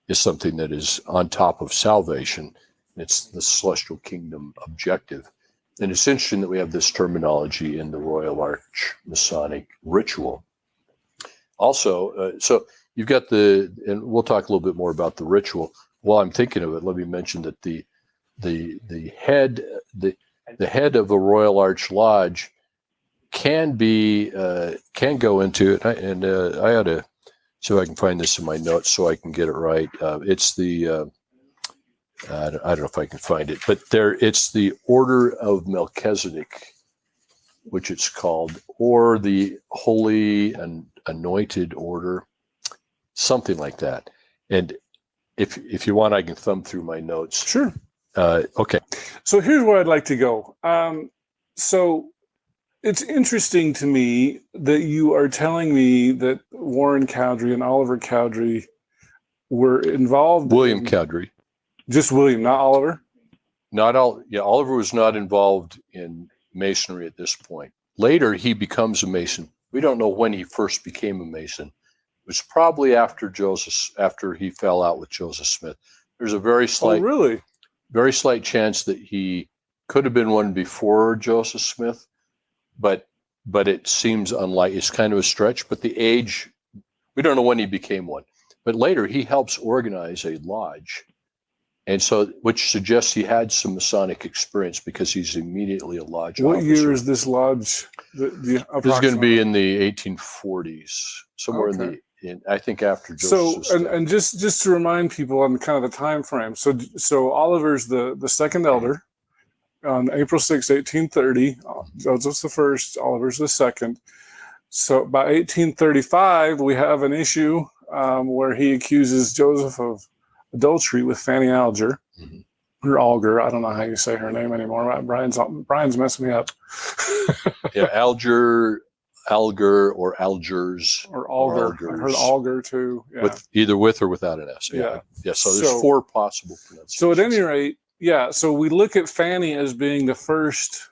is something that is on top of salvation. It's the celestial kingdom objective. And it's interesting that we have this terminology in the Royal Arch Masonic ritual. Also, so you've got and we'll talk a little bit more about the ritual. While I'm thinking of it, let me mention that the head of a Royal Arch Lodge can go into it, and I ought to see if I can find this in my notes so I can get it right. It's the I don't know if I can find it, but it's the Order of Melchizedek, which it's called, or the Holy and Anointed Order, something like that. And if you want, I can thumb through my notes. Sure. Okay. So here's where I'd like to go. So it's interesting to me that you are telling me that Warren Cowdery and Oliver Cowdery were involved. William Cowdery. Just William, not Oliver? Not all. Yeah, Oliver was not involved in Masonry at this point. Later, he becomes a Mason. We don't know when he first became a Mason. It was probably after he fell out with Joseph Smith. There's a very slight, very slight chance that he could have been one before Joseph Smith, but it seems unlikely. It's kind of a stretch. But the age, we don't know when he became one. But later, he helps organize a lodge, and so which suggests he had some Masonic experience because he's immediately a lodge officer. What year is this lodge? This is going to be in the 1840s, somewhere I think after Joseph. So, and just to remind people on kind of the time frame. So Oliver's the second elder on April 6, 1830. Joseph's the first, Oliver's the second. So by 1835, we have an issue where he accuses Joseph of adultery with Fanny Alger, or Alger. I don't know how you say her name anymore. Brian's messing me up. Yeah, Alger, or Algers, or Alger. I heard Alger too. Yeah. Either with or without an S. Yeah. So there's four possible pronunciations. So at any rate, so we look at Fanny as being the first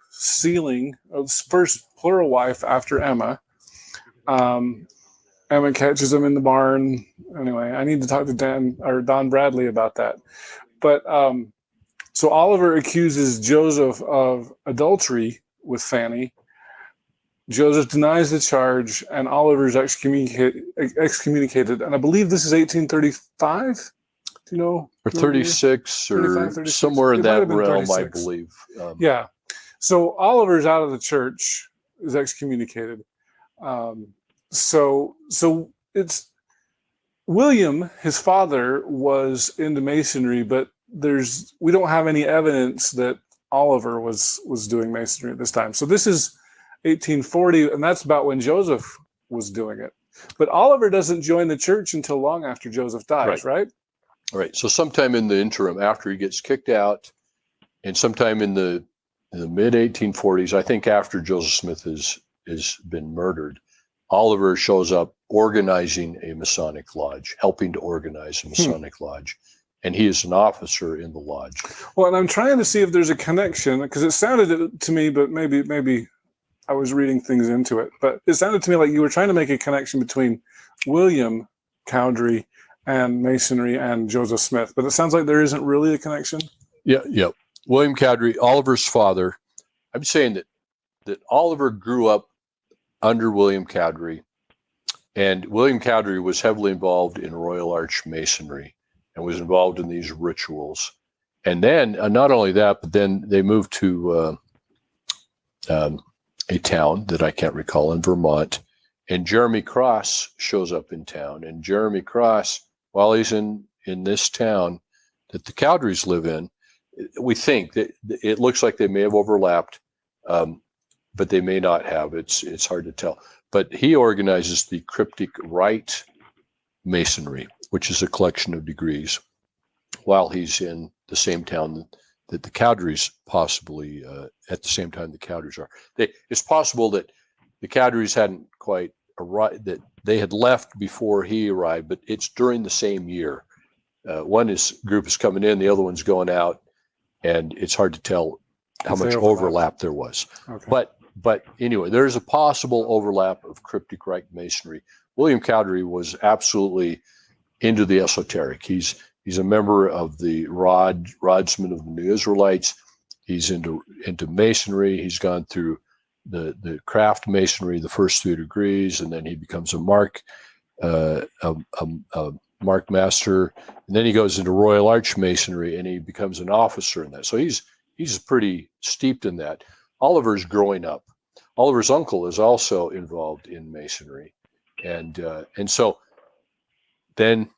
first plural wife after Emma. Emma catches him in the barn. Anyway, I need to talk to Don Bradley about that. But So Oliver accuses Joseph of adultery with Fanny. Joseph denies the charge, and Oliver's excommunicated. And I believe this is 1835. Do you know? Or 36 or 36. somewhere in It might that have been realm, 36. I believe. Yeah. So Oliver's out of the church, is excommunicated. So it's William, his father, was into Masonry, but we don't have any evidence that Oliver was doing Masonry at this time. So this is 1840, and that's about when Joseph was doing it. But Oliver doesn't join the church until long after Joseph dies, right? Right. So sometime in the interim, after he gets kicked out, and sometime in the mid 1840s, I think after Joseph Smith has been murdered, Oliver shows up organizing a Masonic lodge, helping to organize a Masonic lodge. And he is an officer in the lodge. Well, and I'm trying to see if there's a connection, because it sounded to me, but maybe I was reading things into it, but it sounded to me like you were trying to make a connection between William Cowdery and Masonry and Joseph Smith, but it sounds like there isn't really a connection. Yeah. William Cowdery, Oliver's father. I'm saying that Oliver grew up under William Cowdery, and William Cowdery was heavily involved in Royal Arch Masonry and was involved in these rituals. And then, not only that, but then they moved to a town that I can't recall in Vermont, and Jeremy Cross shows up in town. And Jeremy Cross, while he's in this town that the Cowderys live in, we think that it looks like they may have overlapped, but they may not have. It's hard to tell. But he organizes the Cryptic Rite Masonry, which is a collection of degrees, while he's in the same town that the Cowderys possibly, at the same time the Cowderys are. It's possible that the Cowderys hadn't quite arrived, that they had left before he arrived, but it's during the same year. One group is coming in, the other one's going out, and it's hard to tell how much overlap there was. Okay. But anyway, there's a possible overlap of Cryptic Rite Masonry. William Cowdery was absolutely into the esoteric. He's a member of the Rodsmen of the New Israelites. He's into Masonry. He's gone through the craft Masonry, the first 3 degrees, and then he becomes a mark master, and then he goes into Royal Arch Masonry, and he becomes an officer in that. So he's pretty steeped in that. Oliver's growing up. Oliver's uncle is also involved in Masonry, and so then,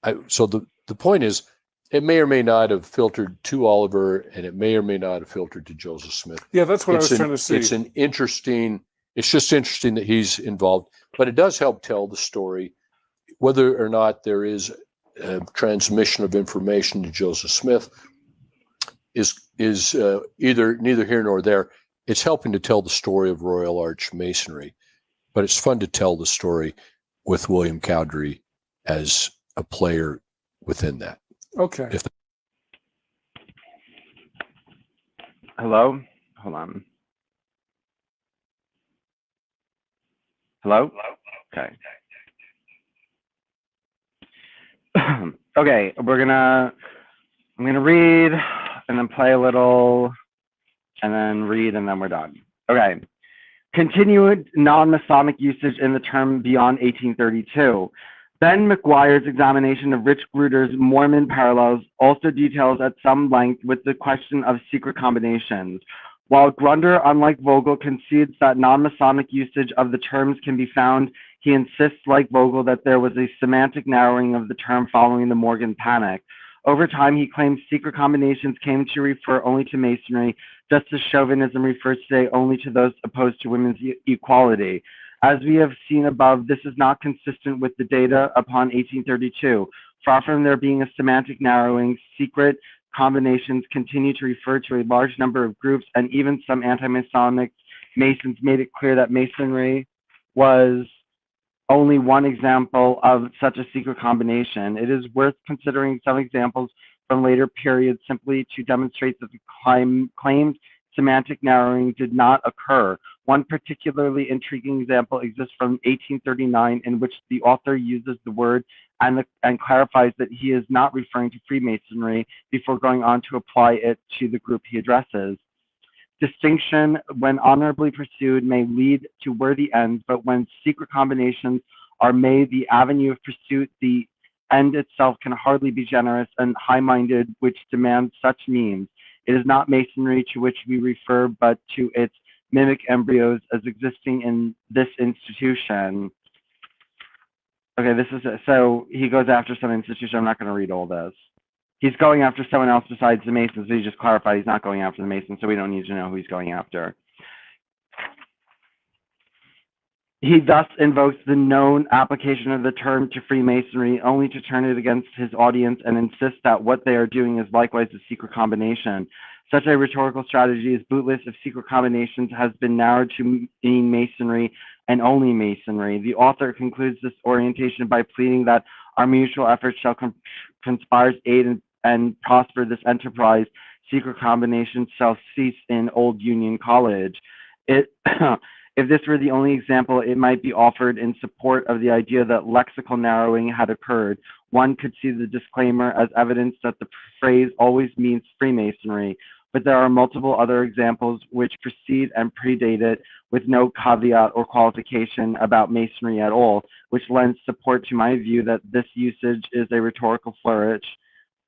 the point is, it may or may not have filtered to Oliver, and it may or may not have filtered to Joseph Smith. Yeah, that's what I was trying to see. It's just interesting that he's involved, but it does help tell the story. Whether or not there is a transmission of information to Joseph Smith is either neither here nor there. It's helping to tell the story of Royal Arch Masonry, but it's fun to tell the story with William Cowdery as a player within that. Okay. Hello? Hold on. Hello? Okay. Okay, I'm gonna read and then play a little and then read and then we're done. Okay. Continued non-Masonic usage in the term beyond 1832. Ben McGuire's examination of Rich Gruder's Mormon parallels also details at some length with the question of secret combinations. While Grunder, unlike Vogel, concedes that non-Masonic usage of the terms can be found, he insists, like Vogel, that there was a semantic narrowing of the term following the Morgan Panic. Over time, he claims secret combinations came to refer only to Masonry, just as chauvinism refers today only to those opposed to women's equality. As we have seen above, this is not consistent with the data upon 1832. Far from there being a semantic narrowing, secret combinations continue to refer to a large number of groups, and even some anti-Masonic Masons made it clear that Masonry was only one example of such a secret combination. It is worth considering some examples from later periods simply to demonstrate that the claimed semantic narrowing did not occur. One particularly intriguing example exists from 1839 in which the author uses the word and clarifies that he is not referring to Freemasonry before going on to apply it to the group he addresses. Distinction, when honorably pursued, may lead to worthy ends, but when secret combinations are made the avenue of pursuit, the end itself can hardly be generous and high-minded, which demands such means. It is not Masonry to which we refer, but to its mimic embryos as existing in this institution. Okay, this is so he goes after some institution. I'm not going to read all this. He's going after someone else besides the Masons. So he just clarified he's not going after the Masons, so we don't need to know who he's going after. He thus invokes the known application of the term to Freemasonry only to turn it against his audience and insist that what they are doing is likewise a secret combination. Such a rhetorical strategy is bootless if secret combinations has been narrowed to mean Masonry and only Masonry. The author concludes this orientation by pleading that our mutual efforts shall conspire to aid and prosper this enterprise. Secret combinations shall cease in Old Union College. If this were the only example, it might be offered in support of the idea that lexical narrowing had occurred. One could see the disclaimer as evidence that the phrase always means Freemasonry, but there are multiple other examples which precede and predate it with no caveat or qualification about Masonry at all, which lends support to my view that this usage is a rhetorical flourish,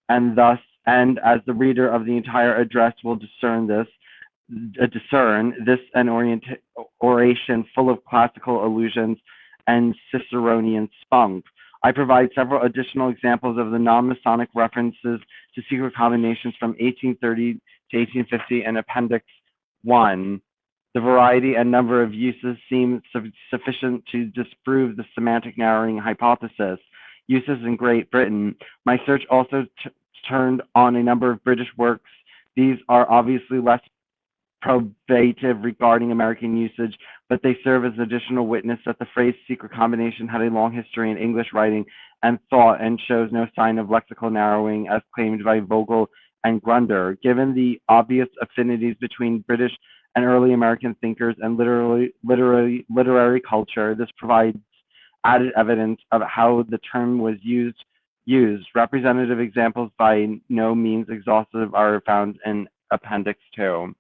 and thus, and as the reader of the entire address will discern this an oration full of classical allusions and Ciceronian spunk. I provide several additional examples of the non-Masonic references to secret combinations from 1830 to 1850 in Appendix 1. The variety and number of uses seem sufficient to disprove the semantic narrowing hypothesis. Uses in Great Britain. My search also turned on a number of British works. These are obviously less probative regarding American usage, but they serve as additional witness that the phrase secret combination had a long history in English writing and thought and shows no sign of lexical narrowing as claimed by Vogel and Grunder. Given the obvious affinities between British and early American thinkers and literary culture, this provides added evidence of how the term was used. Representative examples by no means exhaustive are found in Appendix 2.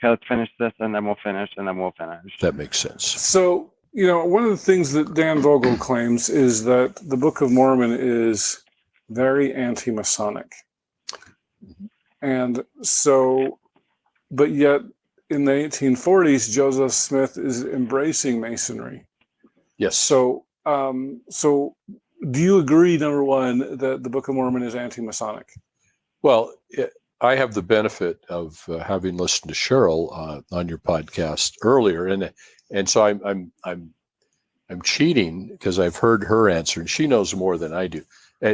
Okay, let's finish this and then we'll finish and then we'll finish. That makes sense. So, one of the things that Dan Vogel claims is that the Book of Mormon is very anti-Masonic. And so, but yet in the 1840s, Joseph Smith is embracing Masonry. Yes. So, so do you agree, number one, that the Book of Mormon is anti-Masonic? Well, I have the benefit of having listened to Cheryl on your podcast earlier, and so I'm cheating because I've heard her answer, and she knows more than I do.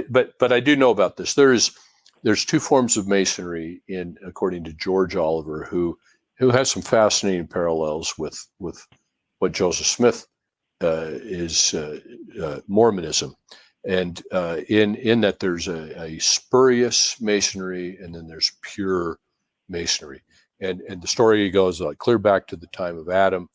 But I do know about this. There's two forms of Masonry according to George Oliver, who has some fascinating parallels with what Joseph Smith is Mormonism. And in that there's a spurious Masonry, and then there's pure Masonry. And the story goes clear back to the time of Adam.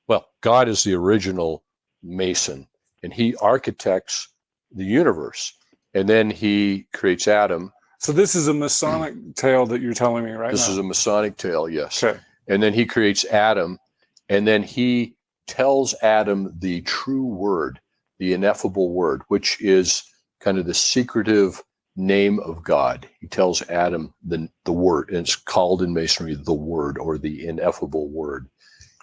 Well, God is the original Mason, and he architects the universe. And then he creates Adam. So this is a Masonic tale that you're telling me right now? This is a Masonic tale, yes. Okay. And then he creates Adam, and then he tells Adam the true word, the ineffable word, which is kind of the secretive name of God. He tells Adam the word, and it's called in Masonry the word, or the ineffable word.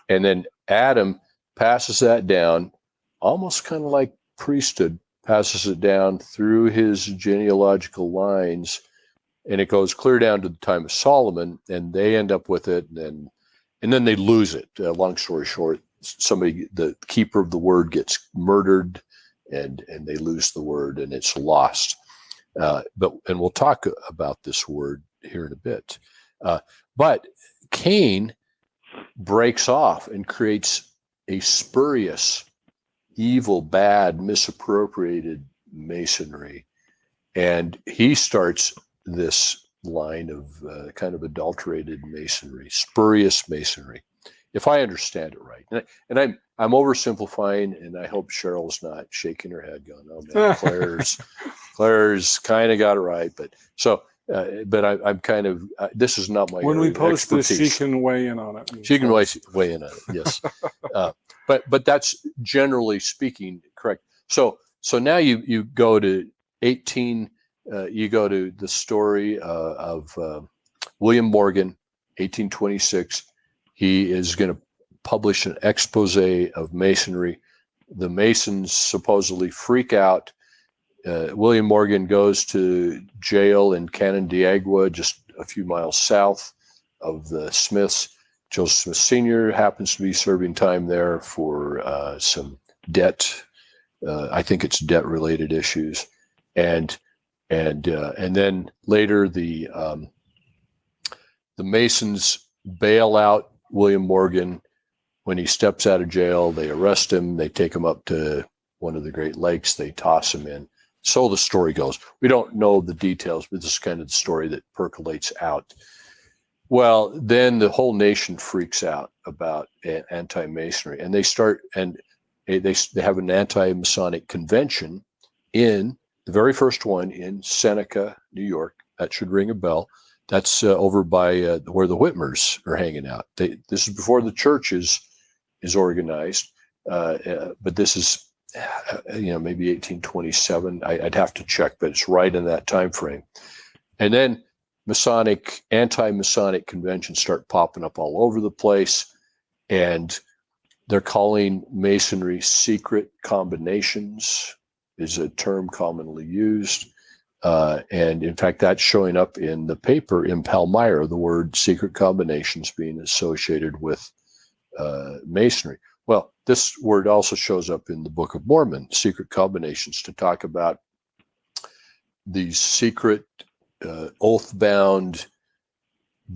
And then Adam passes that down, almost kind of like priesthood, passes it down through his genealogical lines, and it goes clear down to the time of Solomon, and they end up with it, and then they lose it. Long story short, the keeper of the word gets murdered, and they lose the word, and it's lost. And we'll talk about this word here in a bit. But Cain breaks off and creates a spurious, evil, bad, misappropriated Masonry, and he starts this line of kind of adulterated Masonry, spurious Masonry. if I understand it right, and I'm oversimplifying, and I hope Cheryl's not shaking her head, going, "Oh man, Claire's kind of got it right." But so, but I'm kind of this is not my When we area of post this, she expertise. can weigh in on it. She can weigh in on it. Yes, but that's generally speaking correct. So now you go to 18. You go to the story of William Morgan, 1826. He is going to publish an expose of Masonry. The Masons supposedly freak out. William Morgan goes to jail in Canandaigua, just a few miles south of the Smiths. Joseph Smith Sr. happens to be serving time there for some debt. I think it's debt-related issues, and then later the Masons bail out William Morgan when he steps out of jail. They arrest him. They take him up to one of the Great Lakes. They toss him in. So the story goes. We don't know the details, but this is kind of the story that percolates out. Well, then the whole nation freaks out about anti-Masonry, and they start, and they have an anti-Masonic convention in the very first one in Seneca, New York. That should ring a bell. That's over by where the Whitmers are hanging out. This is before the church is organized, but this is maybe 1827. I'd have to check, but it's right in that time frame. And then anti-Masonic conventions start popping up all over the place, and they're calling Masonry secret combinations, is a term commonly used. And in fact, that's showing up in the paper in Palmyra, the word secret combinations being associated with Masonry. Well, this word also shows up in the Book of Mormon, secret combinations, to talk about these secret oath-bound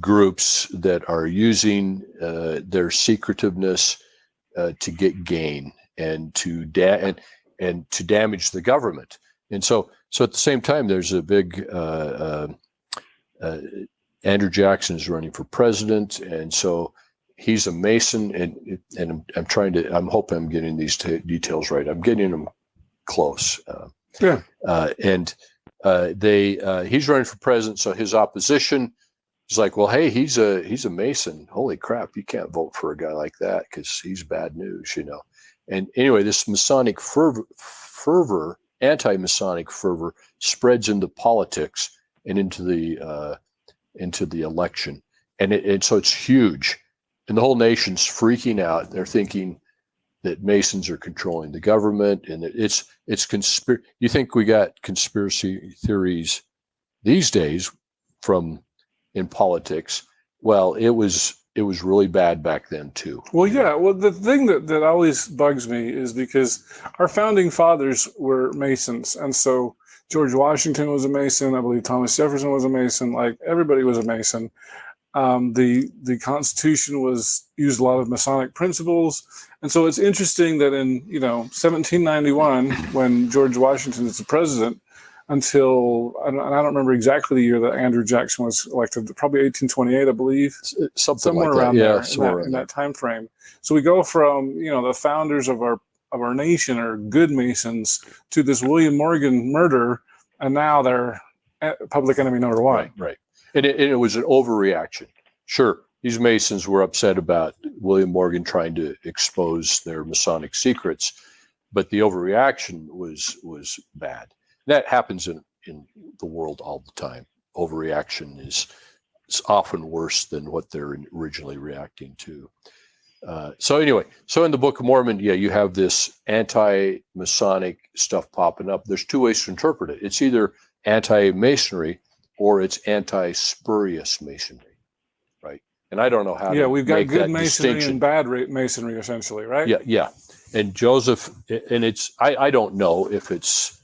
groups that are using their secretiveness to get gain and to damage the government. And so at the same time, there's a big Andrew Jackson is running for president, and so he's a Mason, and I'm hoping I'm getting these details right. I'm getting them close. He's running for president, so his opposition is like, well, hey, he's a Mason. Holy crap, you can't vote for a guy like that because he's bad news, And anyway, this Masonic fervor, anti-Masonic fervor, spreads into politics and into the election, and so it's huge, and the whole nation's freaking out. They're thinking that Masons are controlling the government, and that it's You think we got conspiracy theories these days in politics? Well, it was really bad back then too. Well, yeah. Well, the thing that always bugs me is because our founding fathers were Masons, and so George Washington was a Mason. I believe Thomas Jefferson was a Mason. Like, everybody was a Mason. The Constitution used a lot of Masonic principles, and so it's interesting that in 1791, when George Washington is the president, until I don't remember exactly the year that Andrew Jackson was elected, probably 1828, I believe, somewhere like around that. there, in that time frame. So we go from the founders of our nation are good Masons to this William Morgan murder, and now they're public enemy number one. Right. And it was an overreaction. Sure, these Masons were upset about William Morgan trying to expose their Masonic secrets, but the overreaction was bad. That happens in the world all the time. Overreaction is often worse than what they're originally reacting to. So in the Book of Mormon, you have this anti-Masonic stuff popping up. There's two ways to interpret it. It's either anti-Masonry or it's anti-spurious Masonry, right? And I don't know how. Yeah, we've got make good that Masonry and bad Masonry, essentially, right? Yeah. And Joseph, and it's I don't know if it's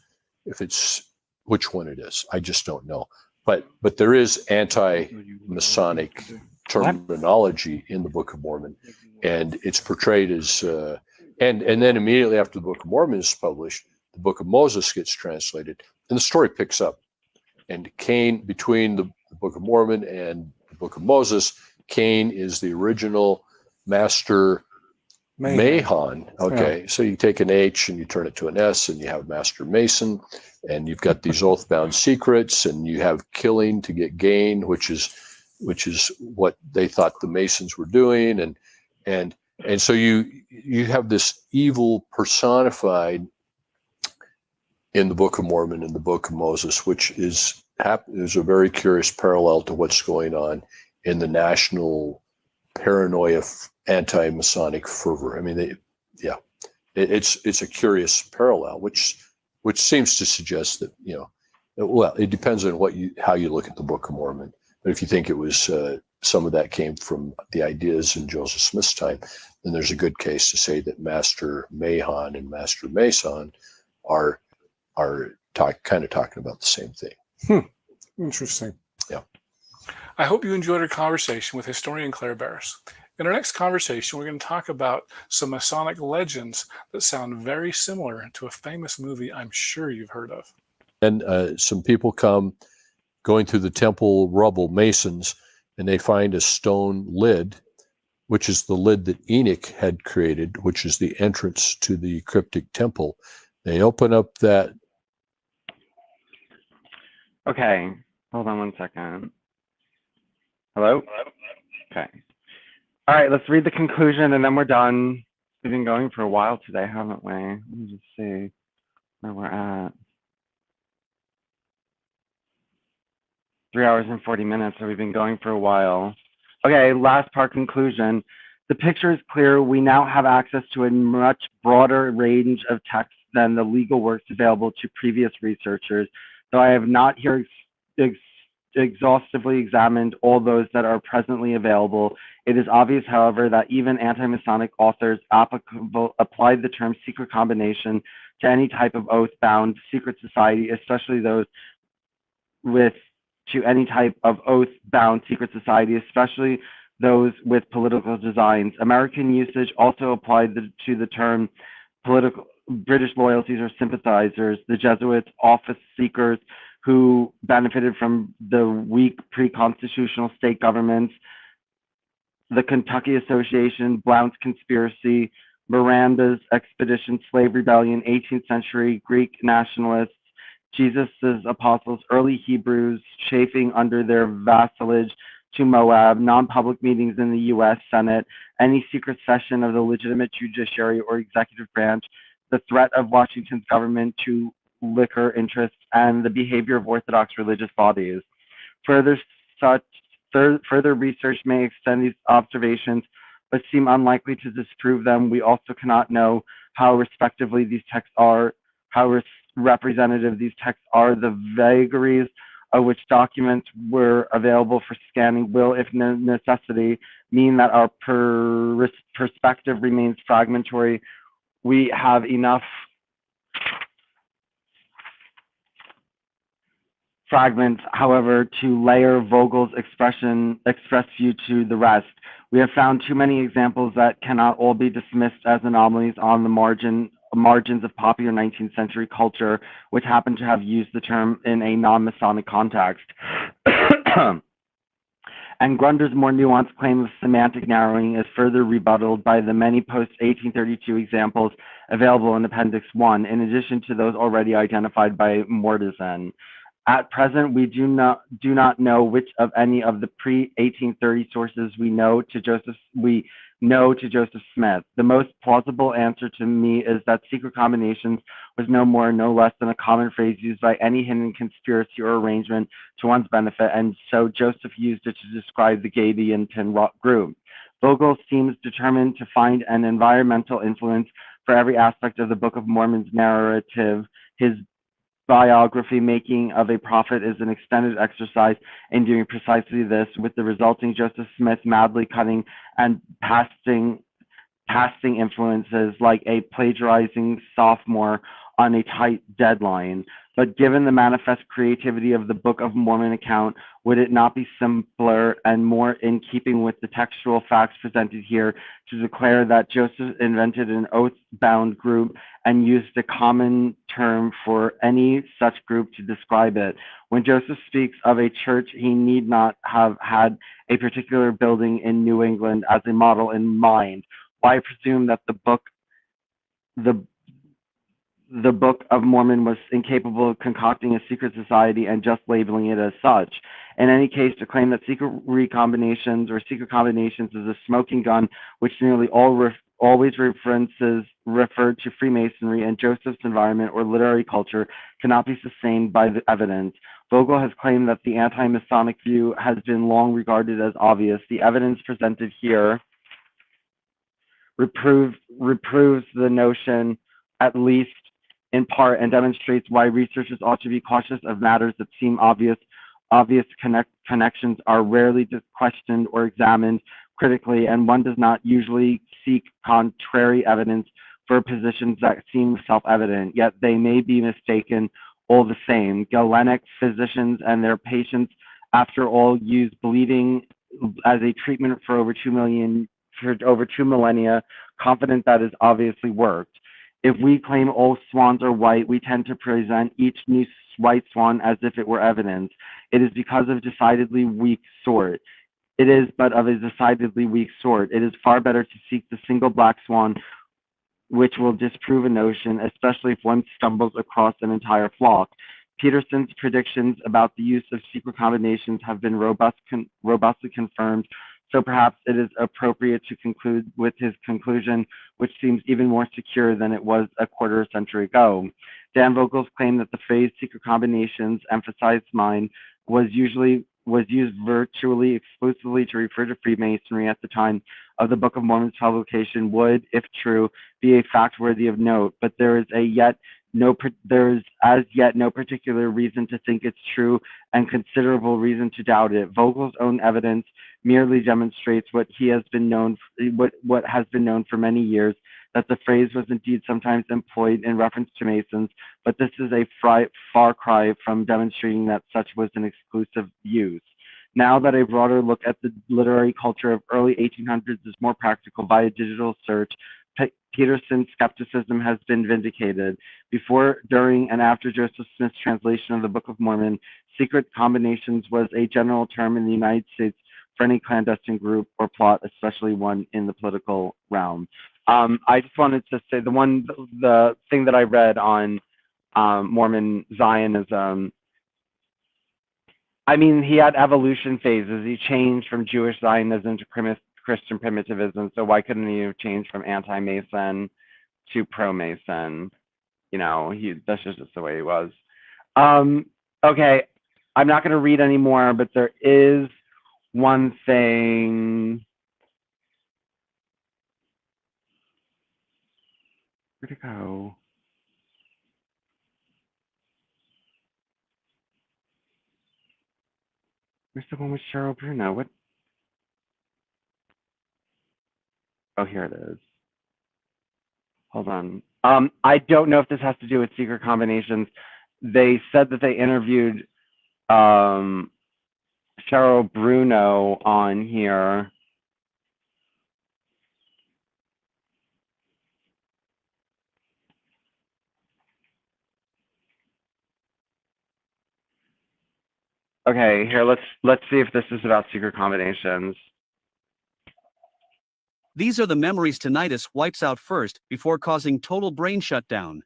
which one it is. I just don't know. But there is anti-Masonic terminology in the Book of Mormon, and it's portrayed as and then immediately after the Book of Mormon is published, the Book of Moses gets translated, and the story picks up. And Cain, between the Book of Mormon and the Book of Moses, Cain is the original Master Mayhan. Mayhan. Okay, so you take an H and you turn it to an S, and you have Master Mason, and you've got these oath-bound secrets, and you have killing to get gain, which is what they thought the Masons were doing, and so you have this evil personified in the Book of Mormon and the Book of Moses, which is a very curious parallel to what's going on in the national paranoia, anti-Masonic fervor. I mean, it's a curious parallel, which seems to suggest that, well, it depends on how you look at the Book of Mormon. But if you think it was some of that came from the ideas in Joseph Smith's time, then there's a good case to say that Master Mayhan and Master Mason are kind of talking about the same thing. Interesting. Yeah. I hope you enjoyed our conversation with historian Claire Barris. In our next conversation, we're going to talk about some Masonic legends that sound very similar to a famous movie I'm sure you've heard of. And some people come going through the temple rubble, Masons, and they find a stone lid, which is the lid that Enoch had created, which is the entrance to the cryptic temple. They open up that. Okay, hold on one second. Hello? Okay. All right, let's read the conclusion and then we're done. We've been going for a while today, haven't we? Let me just see where we're at. 3 hours and 40 minutes, so we've been going for a while. Okay, last part, conclusion. The picture is clear. We now have access to a much broader range of texts than the legal works available to previous researchers, though I have not here exhaustively examined all those that are presently available. It is obvious, however, that even anti-Masonic authors applied the term secret combination to any type of oath-bound secret society, especially those with political designs. American usage also applied to the term political British loyalties or sympathizers, the Jesuits, office seekers who benefited from the weak pre-constitutional state governments, the Kentucky Association, Blount's conspiracy, Miranda's expedition, slave rebellion, 18th century Greek nationalists, Jesus' apostles, early Hebrews chafing under their vassalage to Moab, non-public meetings in the U.S. Senate, any secret session of the legitimate judiciary or executive branch, the threat of Washington's government to liquor interests, and the behavior of Orthodox religious bodies. Further research may extend these observations, but seem unlikely to disprove them. We also cannot know how representative these texts are, the vagaries of which documents were available for scanning will, if necessity, mean that our perspective remains fragmentary. We have enough fragments, however, to layer Vogel's express view to the rest. We have found too many examples that cannot all be dismissed as anomalies on the margins of popular 19th century culture, which happen to have used the term in a non-Masonic context. And Grunder's more nuanced claim of semantic narrowing is further rebutted by the many post-1832 examples available in Appendix 1, in addition to those already identified by Mortison. At present, we do not know which of any of the pre-1830 sources we know to Joseph Smith. The most plausible answer to me is that secret combinations was no more, no less than a common phrase used by any hidden conspiracy or arrangement to one's benefit, and so Joseph used it to describe the Gaby and Tin group. Vogel seems determined to find an environmental influence for every aspect of the Book of Mormon's narrative. His biography, Making of a Prophet, is an extended exercise in doing precisely this, with the resulting Joseph Smith madly cutting and pasting influences like a plagiarizing sophomore on a tight deadline. But given the manifest creativity of the Book of Mormon account, would it not be simpler and more in keeping with the textual facts presented here to declare that Joseph invented an oath-bound group and used a common term for any such group to describe it? When Joseph speaks of a church, he need not have had a particular building in New England as a model in mind. Why presume that the Book of Mormon was incapable of concocting a secret society and just labeling it as such? In any case, to claim that secret recombinations or secret combinations is a smoking gun, which nearly always referred to Freemasonry and Joseph's environment or literary culture, cannot be sustained by the evidence. Vogel has claimed that the anti-Masonic view has been long regarded as obvious. The evidence presented here reproves the notion, at least in part, and demonstrates why researchers ought to be cautious of matters that seem obvious. Obvious connections are rarely questioned or examined critically, and one does not usually seek contrary evidence for positions that seem self-evident, yet they may be mistaken all the same. Galenic physicians and their patients, after all, use bleeding as a treatment for over 2 millennia, confident that it obviously worked. If we claim all swans are white, we tend to present each new white swan as if it were evidence. It is because of decidedly weak sort. It is but of a decidedly weak sort. It is far better to seek the single black swan which will disprove a notion, especially if one stumbles across an entire flock. Peterson's predictions about the use of secret combinations have been robustly confirmed, so perhaps it is appropriate to conclude with his conclusion, which seems even more secure than it was a quarter century ago. Dan Vogel's claim that the phrase secret combinations emphasized mind was used virtually exclusively to refer to Freemasonry at the time of the Book of Mormon's publication would, if true, be a fact worthy of note, but there is as yet no particular reason to think it's true and considerable reason to doubt it. Vogel's own evidence merely demonstrates what has been known for many years, that the phrase was indeed sometimes employed in reference to Masons, but this is a far cry from demonstrating that such was an exclusive use. Now that a broader look at the literary culture of early 1800s is more practical via digital search, Peterson's skepticism has been vindicated. Before, during, and after Joseph Smith's translation of the Book of Mormon, secret combinations was a general term in the United States for any clandestine group or plot, especially one in the political realm. I just wanted to say the thing that I read on Mormon Zionism, I mean, he had evolution phases. He changed from Jewish Zionism to Christian primitivism, so why couldn't he have changed from anti-Mason to pro-Mason? You know, that's just the way he was. Okay, I'm not going to read anymore, but there is one thing. Where'd it go? Where's the one with Cheryl Bruno? What? Oh, here it is. Hold on. I don't know if this has to do with secret combinations. They said that they interviewed Cheryl Bruno on here. Okay, here, let's see if this is about secret combinations. These are the memories tinnitus wipes out first before causing total brain shutdown.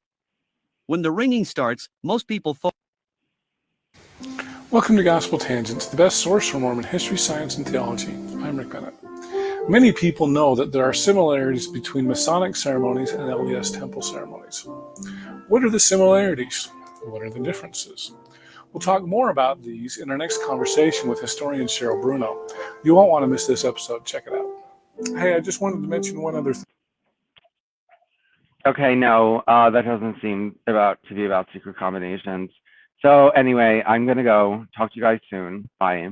When the ringing starts, most people Welcome to Gospel Tangents, the best source for Mormon history, science, and theology. I'm Rick Bennett. Many people know that there are similarities between Masonic ceremonies and LDS temple ceremonies. What are the similarities? What are the differences? We'll talk more about these in our next conversation with historian Cheryl Bruno. You won't want to miss this episode. Check it out. Hey, I just wanted to mention one other thing. Okay, no, that doesn't seem to be about secret combinations. So anyway, I'm going to go. Talk to you guys soon. Bye.